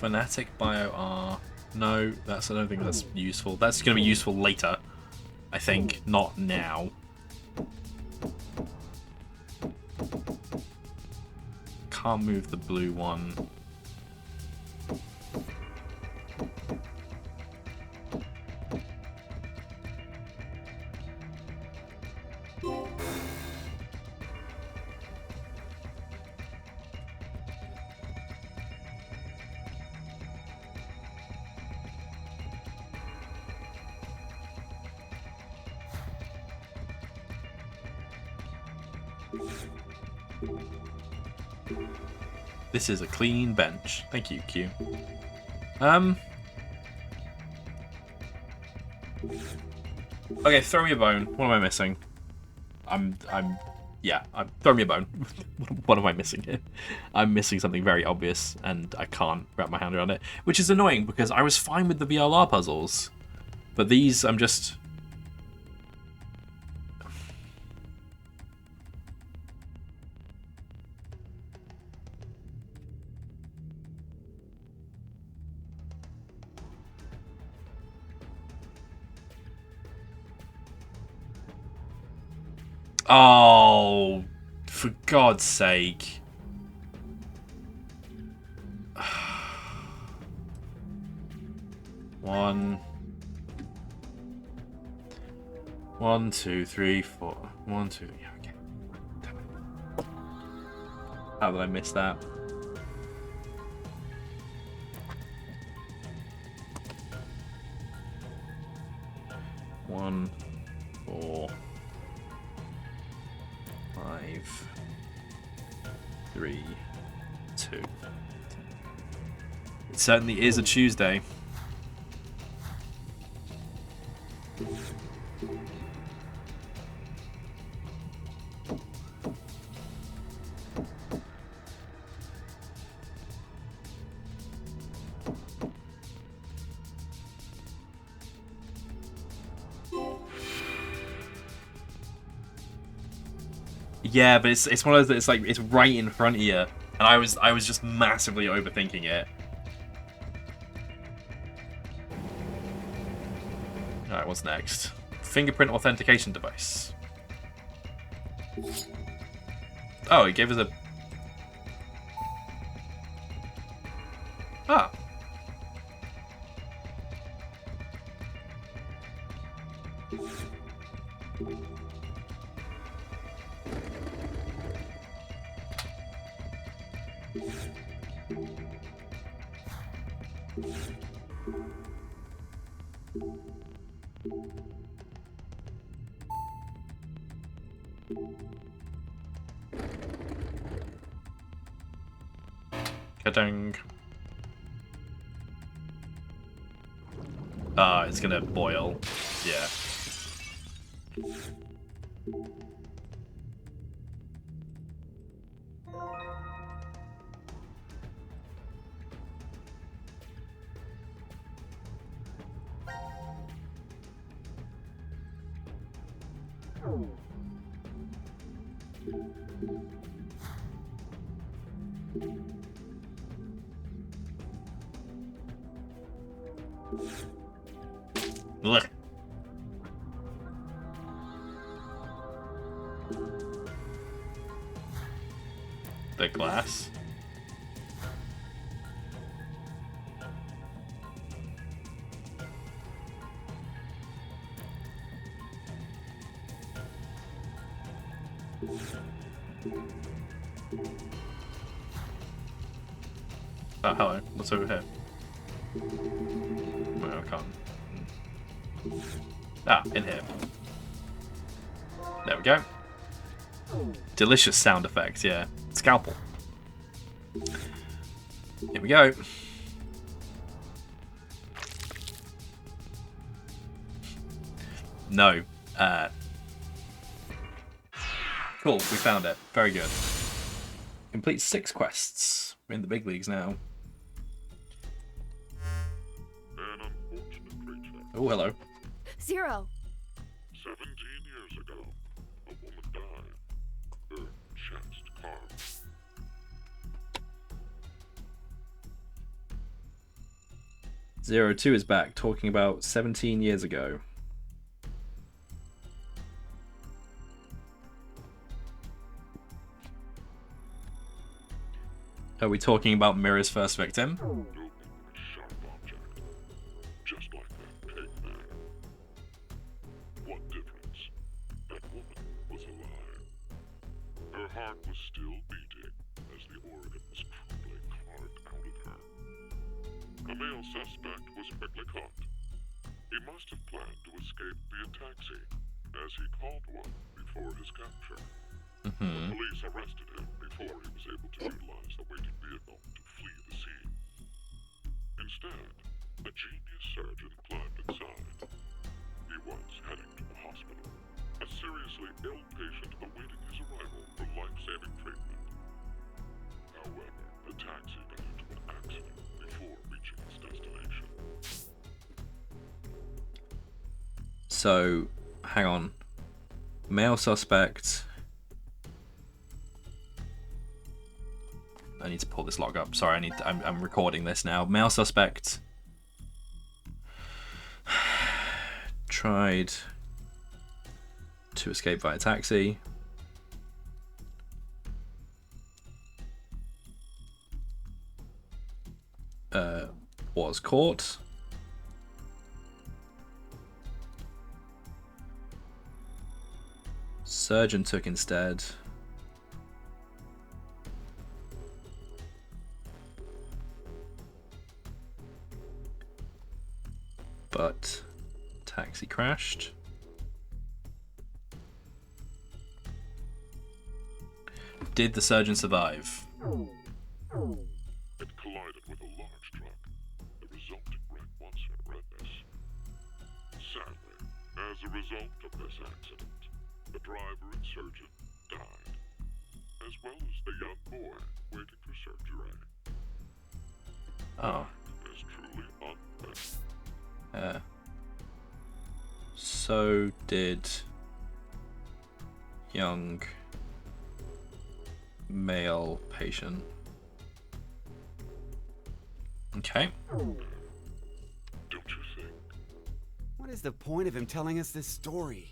Fanatic Bio R. No, I don't think that's useful. That's going to be useful later, I think, not now. Can't move the blue one. This is a clean bench. Thank you, Q. Okay, throw me a bone. What am I missing? Throw me a bone. What am I missing here? I'm missing something very obvious, and I can't wrap my hand around it, which is annoying because I was fine with the VLR puzzles, but these I'm just Oh, for God's sake. One, 2, 3, 4. 1, 2. Yeah, okay. Damn it. How did I miss that? One, 4, 5, 3, 2. It certainly is a Tuesday. Yeah, but it's one of those. It's like it's right in front of you, and I was just massively overthinking it. All right, what's next? Fingerprint authentication device. Oh, he gave us a. Ah. Ka-dang. Ah, it's gonna boil. Yeah. Look. The glass. Oh, hello. What's over here? Well, I can't. Ah, in here. There we go. Delicious sound effects, yeah. Scalpel. Here we go. No. Cool, we found it. Very good. Complete 6 quests. We're in the big leagues now. An unfortunate creature. Oh, hello. Zero. 17 years ago, a woman died. Her chest carved. Zero 2 is back, talking about 17 years ago. Are we talking about Mira's first victim? Open a sharp object. Just like that caveman. What difference? That woman was alive. Her heart was still beating as the organ was cruelly carved out of her. A male suspect was quickly caught. He must have planned to escape via taxi, as he called one before his capture. The police arrested him before he was able to utilize the waiting vehicle to flee the scene. Instead, a genius surgeon climbed inside. He was heading to the hospital, a seriously ill patient awaiting his arrival for life-saving treatment. However, the taxi got into an accident before reaching its destination. So, hang on. Male suspect. I need to pull this log up. Sorry, I'm recording this now. Male suspect tried to escape via taxi. was caught. Surgeon took instead. But taxi crashed. Did the surgeon survive? It collided with a large truck. The resulting wreck was horrendous. Sadly, as a result of this accident, the driver and surgeon died, as well as the young boy waiting for surgery. Oh. It is truly unfair. So did young male patient. Okay. Don't you think? What is the point of him telling us this story?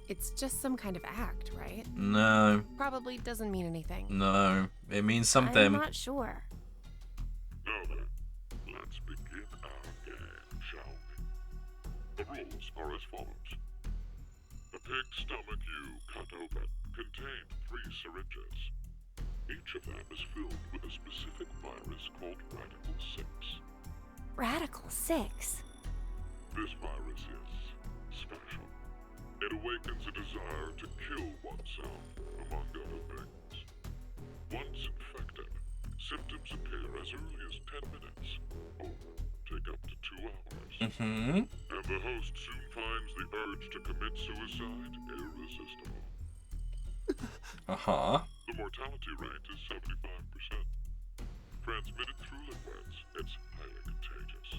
It's just some kind of act, right? No, Probably doesn't mean anything. no. It means I'm something. not sure. Now then, let's begin our game, shall we? The rules are as follows. The pig stomach you cut open contained 3 syringes. Each of them is filled with a specific virus called Radical 6. Radical 6? This virus is special. It awakens a desire to kill oneself, among other things. Once infected, symptoms appear as early as 10 minutes, or take up to 2 hours. Mm-hmm. And the host soon finds the urge to commit suicide irresistible. Uh-huh. The mortality rate is 75%. Transmitted through liquids, it's highly contagious.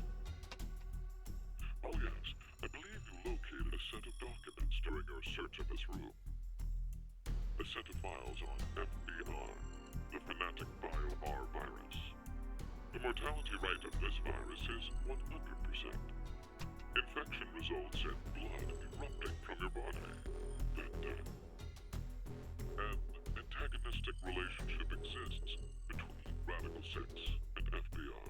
Oh yes, I believe you located a set of documents during your search of this room. A set of files on FBR, the Fanatic Bio-R virus. The mortality rate of this virus is 100%. Infection results in blood erupting from your body, then death. An antagonistic relationship exists between Radical 6 and FBR.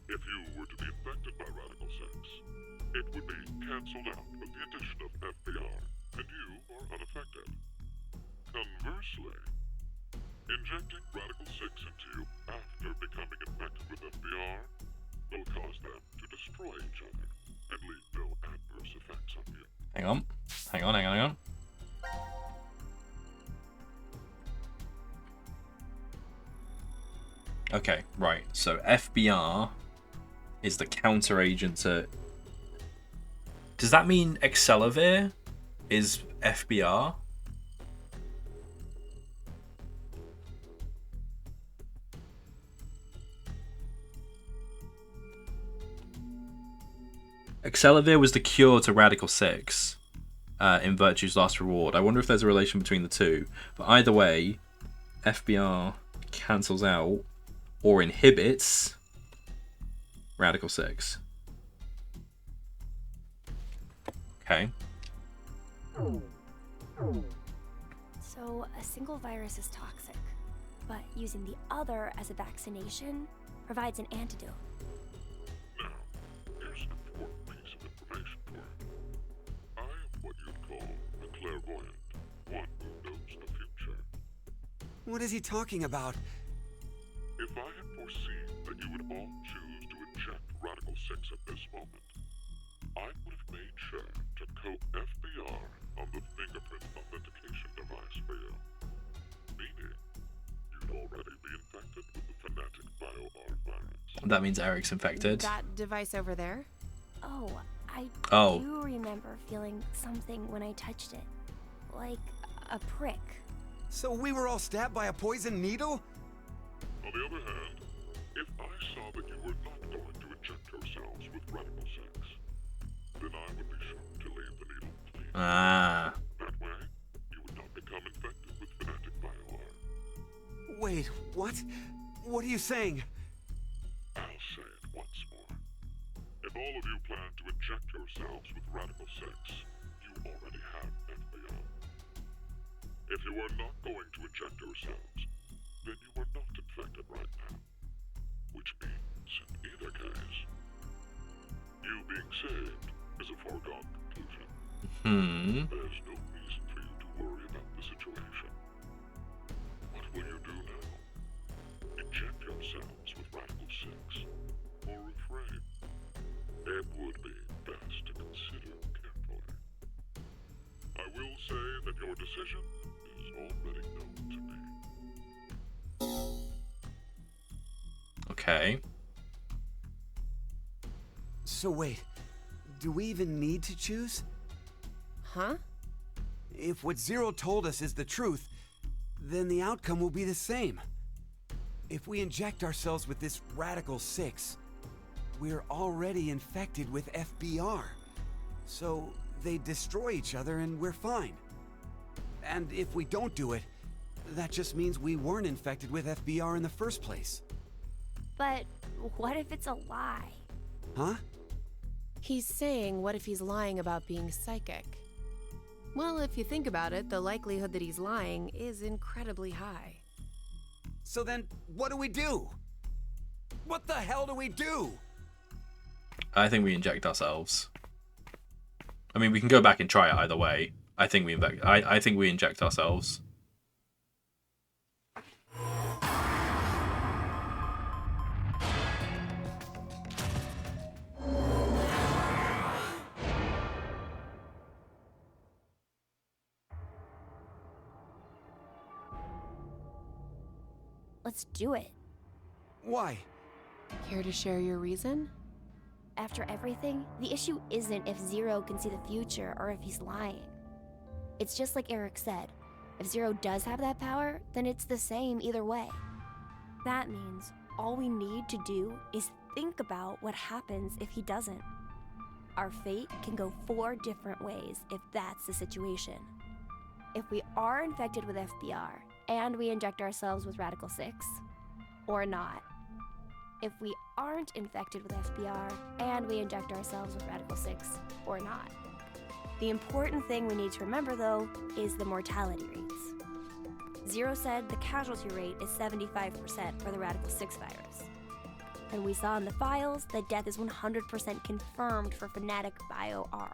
If you were to be infected by Radical 6, it would be cancelled out with the addition of FBR, and you are unaffected. Conversely, injecting Radical 6 into you after becoming infected with FBR will cause them to destroy each other and leave no adverse effects on you. Hang on. Hang on, hang on, hang on. Okay, right. So FBR is the counter agent to... Does that mean Excelavir is FBR? Excelavir was the cure to Radical 6 in Virtue's Last Reward. I wonder if there's a relation between the two. But either way, FBR cancels out or inhibits Radical 6. Okay. So a single virus is toxic, but using the other as a vaccination provides an antidote. Now, here's an important piece of information for you. I am what you'd call a clairvoyant, one who knows the future. What is he talking about? If I had foreseen that you would all choose to inject Radical 6 at this moment, I would have made sure to coat FBR on the fingerprint authentication device for you. Meaning, you'd already be infected with the Fanatic Bio-R virus. That means Eric's infected. That device over there? Oh, I Oh. do remember feeling something when I touched it. Like a prick. So we were all stabbed by a poison needle? On the other hand, if I saw that you were not going to inject yourselves with Radical 6, then I would be sure to leave the needle clean. Ah. That way, you would not become infected with Fanatic Bio-R. Wait, what? What are you saying? I'll say it once more. If all of you plan to inject yourselves with Radical 6, you already have FBR. If you are not going to inject yourselves, then you are not infected right now. Which means, in either case, You being saved is a foregone conclusion. There's no reason for you to worry about the situation. What will you do now? Inject yourselves with Radical 6, or refrain? It would be best to consider carefully. I will say that your decision is already known to me. Okay. So wait, do we even need to choose? Huh? If what Zero told us is the truth, then the outcome will be the same. If we inject ourselves with this Radical 6, we're already infected with FBR. So they destroy each other and we're fine. And if we don't do it, that just means we weren't infected with FBR in the first place. But what if it's a lie? Huh? He's saying, what if he's lying about being psychic? Well, if you think about it, the likelihood that he's lying is incredibly high. So then, what do we do? What the hell do we do? I think we inject ourselves. I mean, we can go back and try it either way. I think we inject ourselves. Let's do it. Why? Care to share your reason? After everything, the issue isn't if Zero can see the future or if he's lying. It's just like Eric said. If Zero does have that power, then it's the same either way. That means all we need to do is think about what happens if he doesn't. Our fate can go 4 different ways if that's the situation. If we are infected with FBR and we inject ourselves with Radical 6, or not. If we aren't infected with FBR and we inject ourselves with Radical 6, or not. The important thing we need to remember, though, is the mortality rates. Zero said the casualty rate is 75% for the Radical 6 virus. And we saw in the files that death is 100% confirmed for Fnatic Bio R.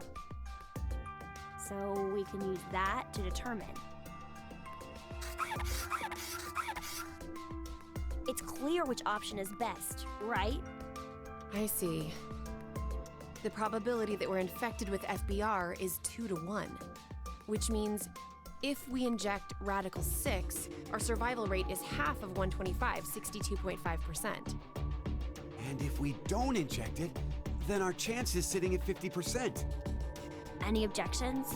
So we can use that to determine. It's clear which option is best, right? I see. The probability that we're infected with FBR is 2 to 1, which means if we inject Radical 6, our survival rate is half of 125, 62.5%. And if we don't inject it, then our chance is sitting at 50%. Any objections?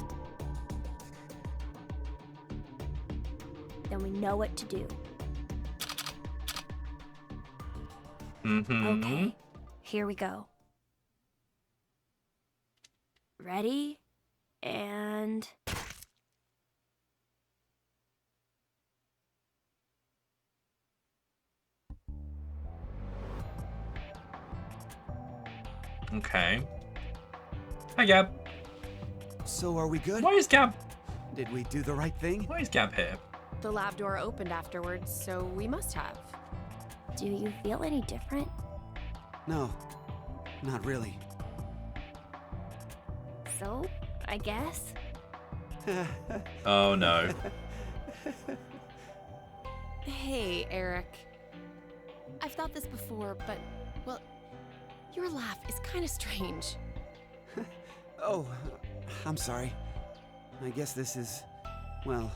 Then we know what to do. Okay, here we go. Ready? And... Okay. Hi, Gab. So are we good? Why is Gab Did we do the right thing? Why is Gab here? The lab door opened afterwards, so we must have. do you feel any different? No, not really. So, I guess? Oh no. Hey, Eric. I've thought this before, but, well, your laugh is kind of strange. Oh, I'm sorry. I guess this is, well,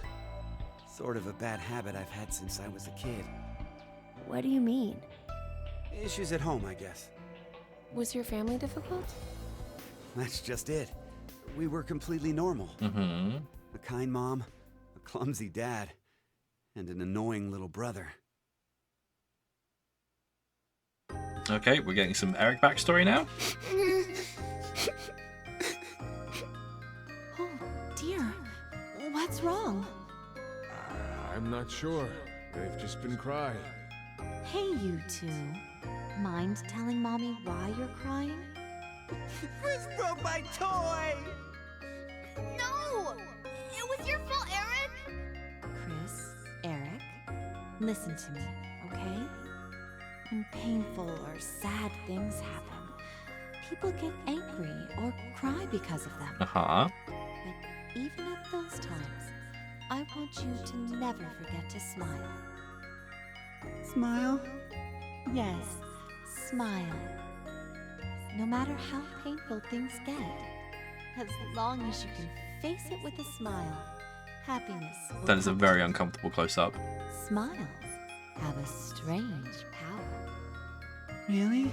sort of a bad habit I've had since I was a kid. What do you mean? Issues at home, I guess. Was your family difficult? That's just it. We were completely normal. Mm-hmm. A kind mom, a clumsy dad, and an annoying little brother. Okay, we're getting some Eric backstory now. Oh, dear. What's wrong? I'm not sure. They've just been crying. Hey, you two. Mind telling Mommy why you're crying? Chris broke my toy! No! It was your fault, Eric! Chris, Eric, listen to me, okay? When painful or sad things happen, People get angry or cry because of them. Uh-huh. But even at those times, I want you to never forget to smile. Smile? Yes, smile. No matter how painful things get, as long as you can face it with a smile, happiness will That is a come very to you. uncomfortable close-up. Smiles have a strange power. Really?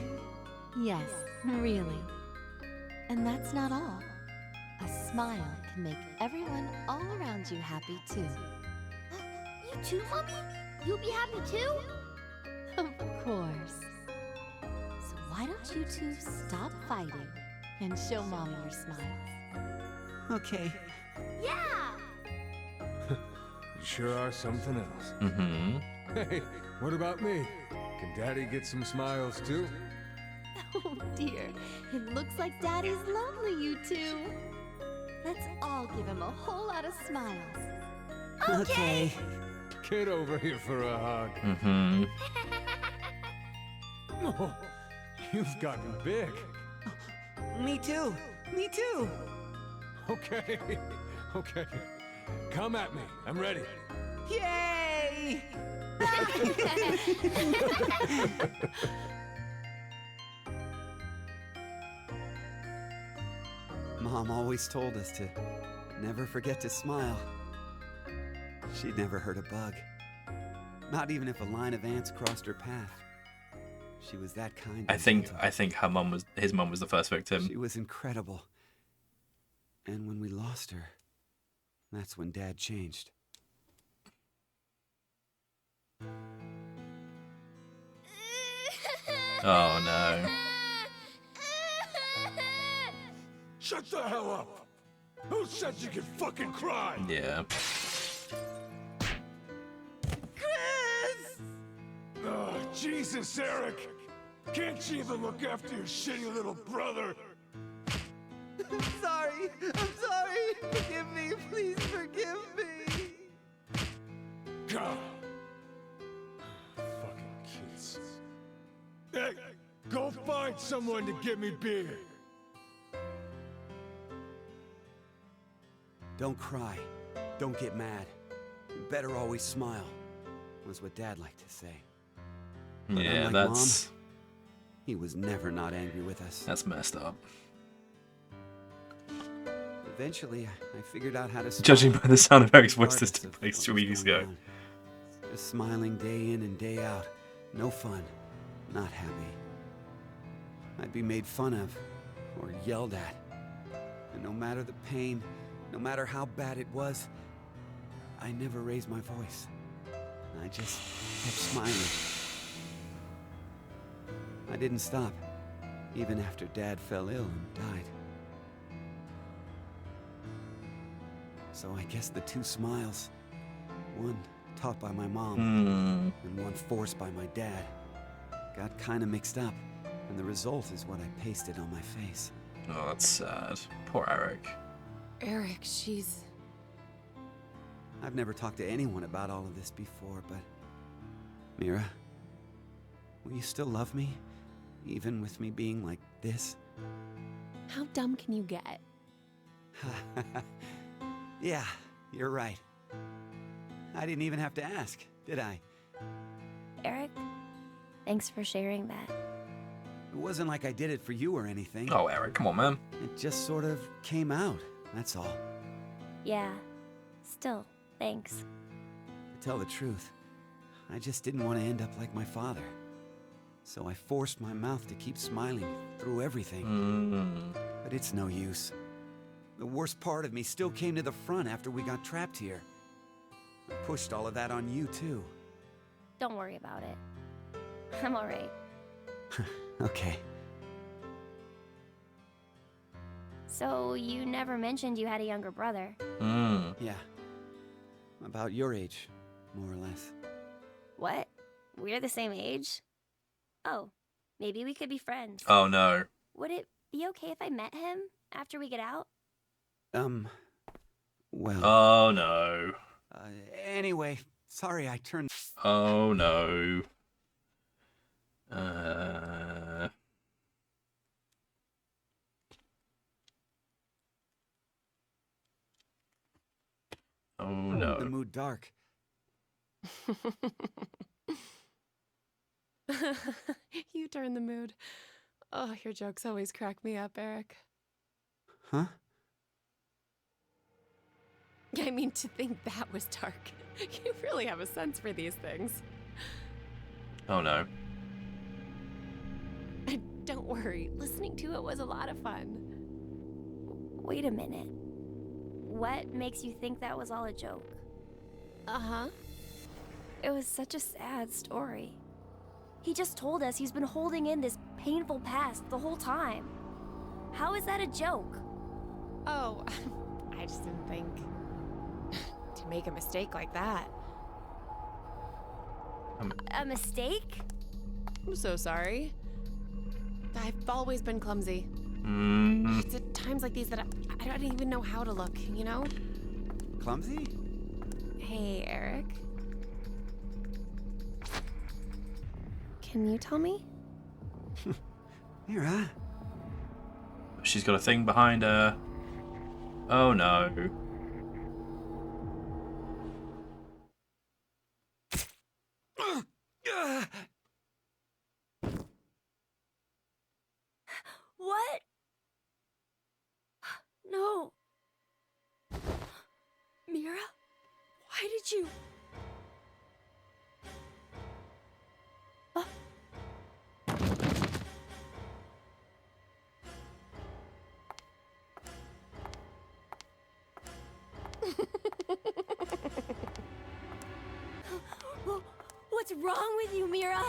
Yes, really. And that's not all. A smile can make everyone all around you happy too. You too, Mommy? You'll be happy too? Of course. So why don't you two stop fighting and show Mommy your smiles? Okay. Yeah! You sure are something else. Mm-hmm. Hey, what about me? Can Daddy get some smiles too? Oh dear, it looks like Daddy's lonely, you two. Let's all give him a whole lot of smiles. Okay. Get over here for a hug. Mm-hmm. Oh, you've gotten big. Me too. Me too. Okay, okay. Come at me. I'm ready. Yay! Mom always told us to never forget to smile. She'd never hurt a bug. Not even if a line of ants crossed her path. She was that kind. I think his mum was the first victim. She was incredible. And when we lost her, that's when Dad changed. Oh no. Shut the hell up! Who said you could fucking cry? Yeah. Oh, Jesus, Eric! Can't you even look after your shitty little brother? I'm sorry. I'm sorry. Forgive me. Please forgive me. God. Fucking kids. Hey, go find someone to get me beer. Don't cry. Don't get mad. You better always smile, was what Dad liked to say. But Yeah, unlike that's Mom, he was never not angry with us. that's messed up. Eventually, I figured out how to smile. Judging by the sound of Eric's voice, this regardless took of place what 2 was weeks going ago. on. Just smiling day in and day out. No fun. Not happy. I'd be made fun of or yelled at. And no matter the pain, no matter how bad it was, I never raised my voice. I just kept smiling. I didn't stop, even after Dad fell ill and died. So I guess the two smiles, one taught by my mom and one forced by my dad, got kinda mixed up, and the result is what I pasted on my face. Oh, that's sad. Poor Eric. Eric, she's... I've never talked to anyone about all of this before, but... Mira, will you still love me? Even with me being like this? How dumb can you get? Yeah, you're right. I didn't even have to ask, did I? Eric, thanks for sharing that. It wasn't like I did it for you or anything. Oh, Eric, come on, man. It just sort of came out, that's all. Yeah, still, thanks. To tell the truth, I just didn't want to end up like my father. So I forced my mouth to keep smiling through everything. But it's no use. The worst part of me still came to the front after we got trapped here. I pushed all of that on you, too. Don't worry about it. I'm alright. Okay. So, you never mentioned you had a younger brother. Yeah. About your age, more or less. What? We're the same age? Oh, maybe we could be friends. Oh no. Would it be okay if I met him after we get out? Well... Oh no. Anyway, sorry I turned... Oh no. Oh The no. mood dark. You turn the mood. Oh, your jokes always crack me up, Eric. Huh? I mean, to think that was dark. You really have a sense for these things. Oh no. Don't worry, listening to it was a lot of fun. Wait a minute. What makes you think that was all a joke? Uh-huh. It was such a sad story. He just told us he's been holding in this painful past the whole time. How is that a joke? Oh, I just didn't think to make a mistake like that. A mistake? I'm so sorry. I've always been clumsy. It's at times like these that I don't even know how to look, you know? Clumsy? Hey, Eric. Can you tell me? Mira? She's got a thing behind her. Oh no. What? No. Mira? Why did you... What's wrong with you, Mira?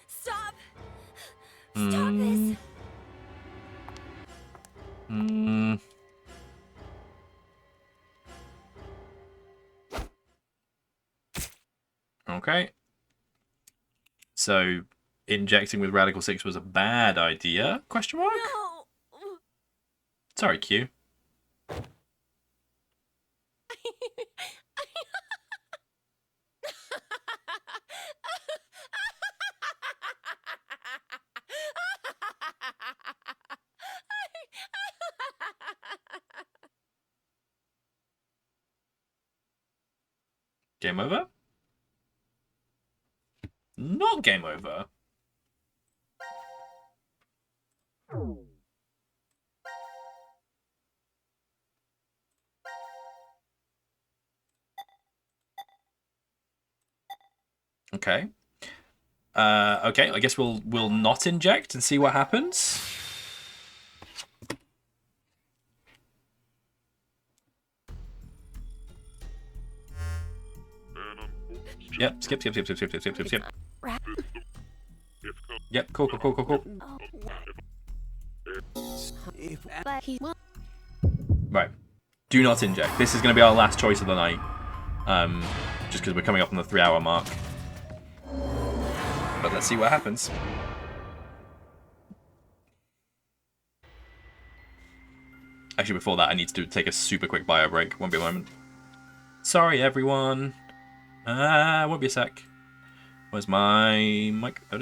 Stop! Stop this! Okay. So, injecting with Radical 6 was a bad idea? Question mark? No! Sorry, Q. Game over? Not game over. Okay. Okay, I guess we'll not inject and see what happens. Yep, skip. Yep, cool. But he will. Right. Do not inject. This is going to be our last choice of the night. Just because we're coming up on the 3-hour mark. But let's see what happens. Actually, before that, I need to take a super quick bio break. Won't be a moment. Sorry, everyone. Won't be a sec. Where's my mic? Oh,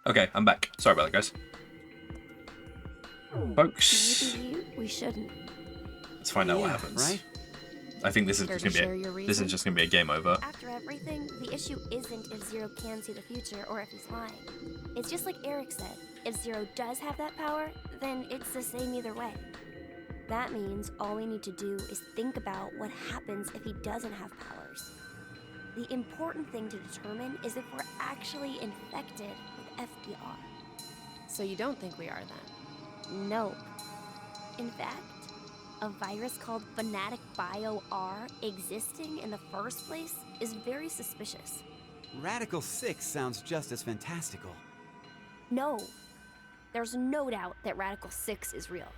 Okay, I'm back. Sorry about that, guys. Folks, Maybe we shouldn't. let's find out what Yeah, happens. right? I think this is Care just to gonna share be your this is reason? just gonna be a game over. After everything, the issue isn't if Zero can see the future or if he's lying. It's just like Eric said. If Zero does have that power, then it's the same either way. That means all we need to do is think about what happens if he doesn't have powers. The important thing to determine is if we're actually infected with FDR. So you don't think we are then? No. In fact, a virus called Fanatic Bio R existing in the first place is very suspicious. Radical 6 sounds just as fantastical. No. There's no doubt that Radical 6 is real.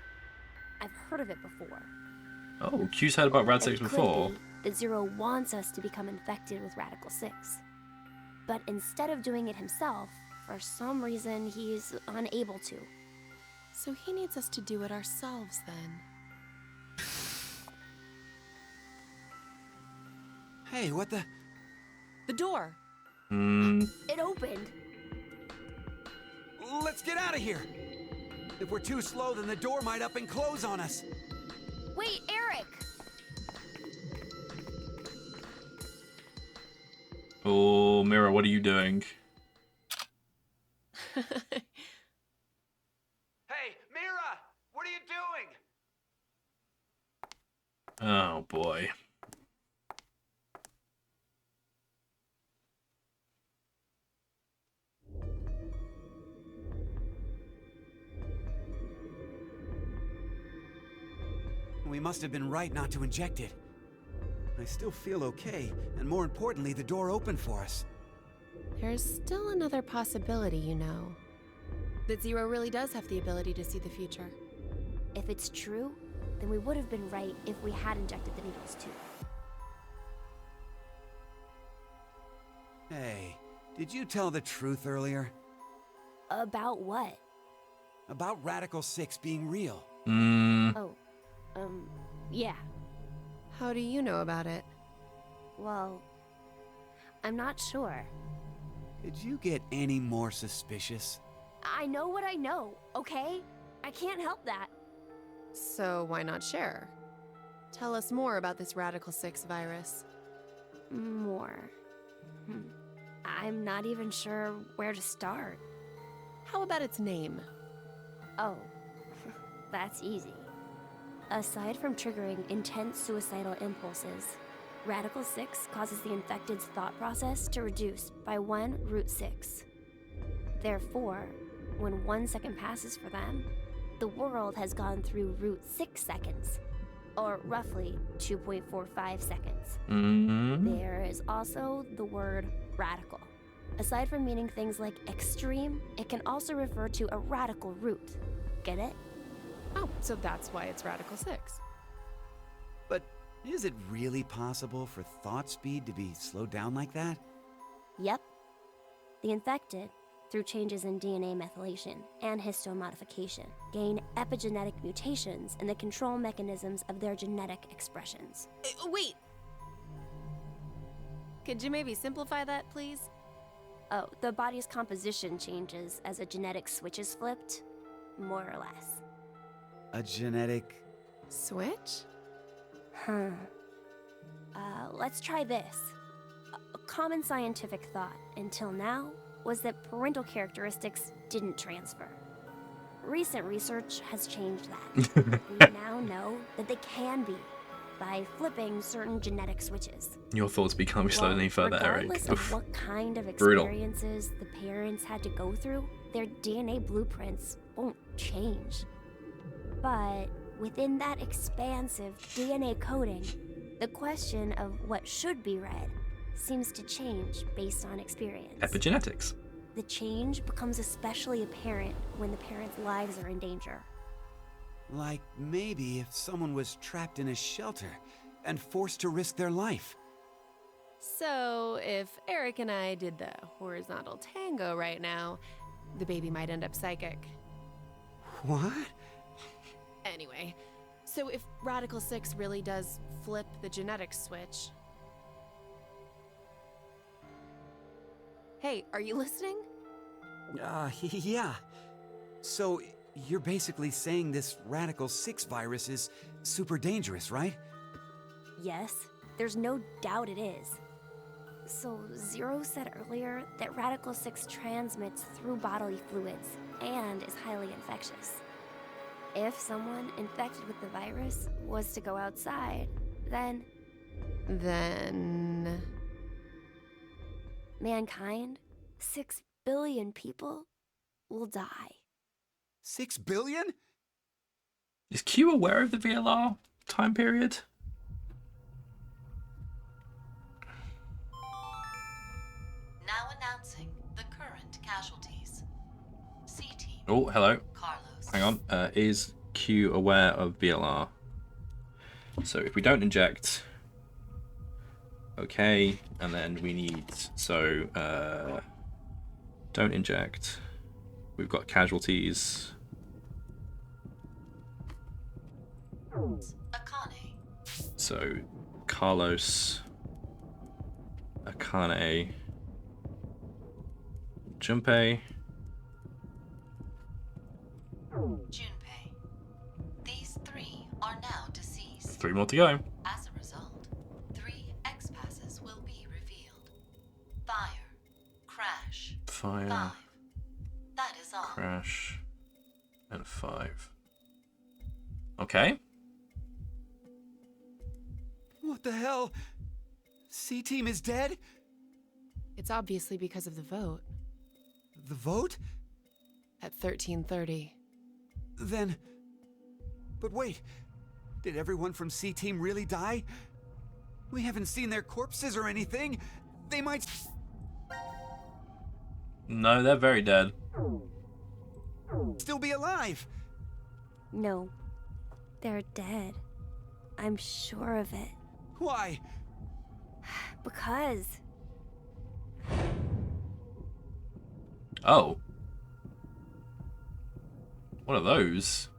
I've heard of it before. Oh, Q's heard about Rad 6 It could before. be that Zero wants us to become infected with Radical 6. But instead of doing it himself, for some reason he's unable to. So he needs us to do it ourselves then. Hey, what the? The door! It opened. Let's get out of here! If we're too slow, then the door might up and close on us. Wait, Eric! Oh, Mira, what are you doing? Hey, Mira! What are you doing? Oh boy. We must have been right not to inject it. I still feel okay, and more importantly, the door opened for us. There's still another possibility, you know. That Zero really does have the ability to see the future. If it's true, then we would have been right if we had injected the needles too. Hey, did you tell the truth earlier? About what? About Radical 6 being real? Oh, yeah. How do you know about it? Well, I'm not sure. Did you get any more suspicious? I know what I know, okay? I can't help that. So why not share? Tell us more about this Radical 6 virus. More. I'm not even sure where to start. How about its name? Oh, that's easy. Aside from triggering intense suicidal impulses, Radical 6 causes the infected's thought process to reduce by 1√6. Therefore, when 1 second passes for them, the world has gone through √6 seconds, or roughly 2.45 seconds. There is also the word radical. Aside from meaning things like extreme, it can also refer to a radical root. Get it? Oh, so that's why it's Radical 6. But is it really possible for thought speed to be slowed down like that? Yep. The infected, through changes in DNA methylation and histomodification, gain epigenetic mutations in the control mechanisms of their genetic expressions. Wait! Could you maybe simplify that, please? Oh, the body's composition changes as a genetic switch is flipped, more or less. A genetic... Switch? Let's try this. A common scientific thought, until now, was that parental characteristics didn't transfer. Recent research has changed that. We now know that they can be, by flipping certain genetic switches. Your thoughts become slowly any further, Eric. Regardless of what kind of Brutal. experiences the parents had to go through, their DNA blueprints won't change. But within that expansive DNA coding, the question of what should be read seems to change based on experience. Epigenetics. The change becomes especially apparent when the parents' lives are in danger. Like maybe if someone was trapped in a shelter and forced to risk their life. So, if Eric and I did the horizontal tango right now, the baby might end up psychic. What? Anyway, so if Radical 6 really does flip the genetic switch... Hey, are you listening? Yeah. So, you're basically saying this Radical 6 virus is super dangerous, right? Yes, there's no doubt it is. So, Zero said earlier that Radical 6 transmits through bodily fluids and is highly infectious. If someone infected with the virus was to go outside, then mankind, 6 billion people, will die. 6 billion? Is Q aware of the VLR time period? Now announcing the current casualties. C-Team. Oh, hello. Carlos. Hang on. Is Q aware of VLR? So if we don't inject, okay, and then we need, so don't inject. We've got casualties. Akane. So Carlos, Akane, Junpei. Junpei. These 3 are now deceased. 3 more to go. As a result, 3 X-passes will be revealed. Fire. Crash. Fire, 5. That is all. crash, and 5. Okay. What the hell? C-Team is dead? It's obviously because of the vote The vote? at 13:30. Then... But wait, did everyone from C-Team really die? We haven't seen their corpses or anything. They might... No, they're very dead. still be alive. No, they're dead. I'm sure of it. Why? Because Oh. What are those?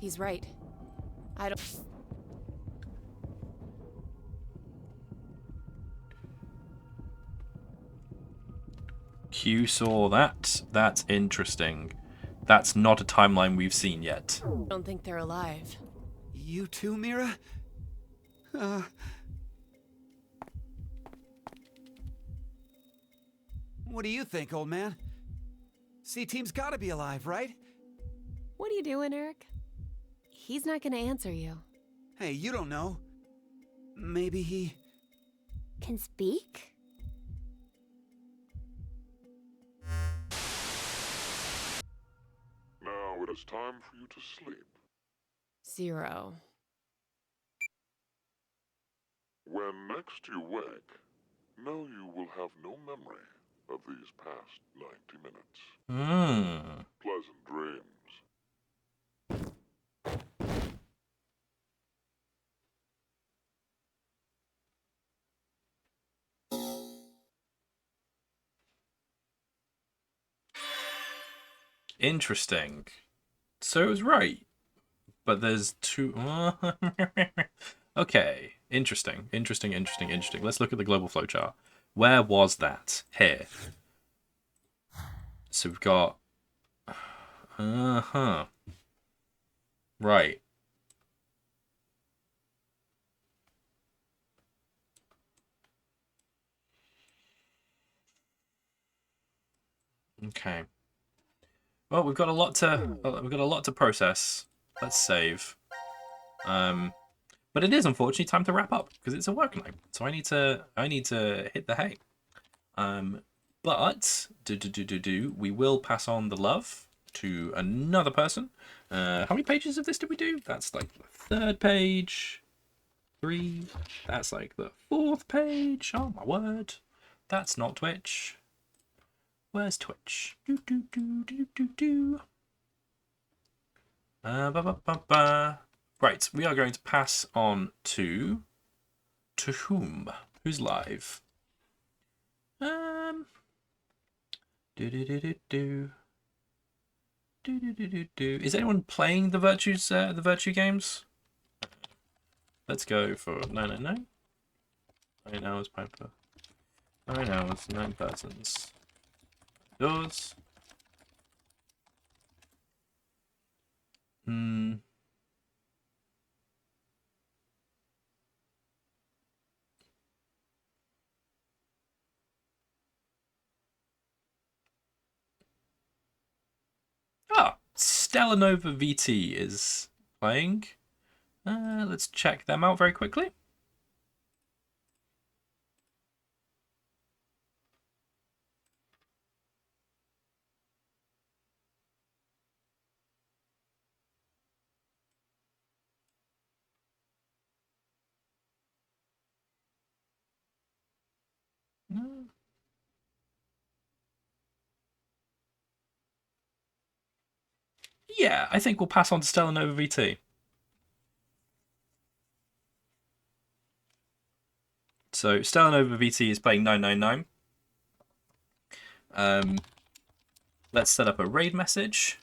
He's right. I don't. Q saw that. That's interesting. That's not a timeline we've seen yet. don't think they're alive. You too, Mira? What do you think, old man? C-Team's gotta be alive, right? What are you doing, Eric? He's not gonna answer you. Hey, you don't know. Maybe he... can speak? Now it is time for you to sleep. 0. When next you wake, know you will have no memory of these past 90 minutes. Pleasant dreams. Interesting. So it was right. But there's 2... Okay. Interesting. Let's look at the global flowchart. Where was that? Here. So we've got... Right. Okay. Well, we've got a lot to process. Let's save. But it is unfortunately time to wrap up because it's a work night. So I need to hit the hay. But we will pass on the love to another person. How many pages of this did we do? That's like the 3rd page. 3. That's like the 4th page. Oh my word. That's not Twitch. Where's Twitch? Right, we are going to pass on to whom? Who's live? Is anyone playing the Virtue games? Let's go for 999. 9 hours Piper. 9 hours, 9 persons. Doors. Hmm. Ah, Stellanova VT is playing. Let's check them out very quickly. Yeah, I think we'll pass on to Stellanova VT. So Stellanova VT is playing 999. Let's set up a raid message.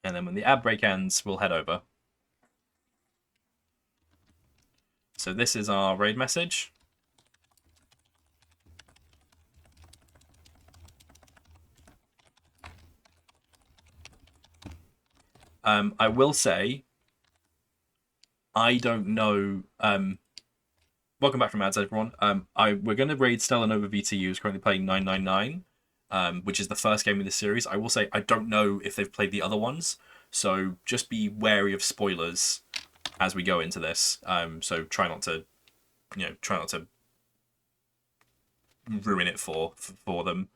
And then when the ad break ends, we'll head over. So this is our raid message. I will say, I don't know. Welcome back from ads, everyone. We're going to raid Stellanova VTU, who's currently playing 999, which is the first game in this series. I will say I don't know if they've played the other ones, so just be wary of spoilers as we go into this. So try not to ruin it for them.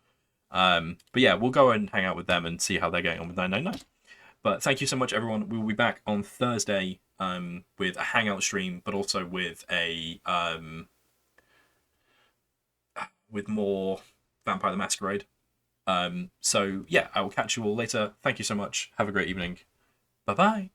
But yeah, we'll go and hang out with them and see how they're getting on with 999. But thank you so much, everyone. We will be back on Thursday with a hangout stream, but also with a with more Vampire the Masquerade. So yeah, I will catch you all later. Thank you so much. Have a great evening. Bye bye.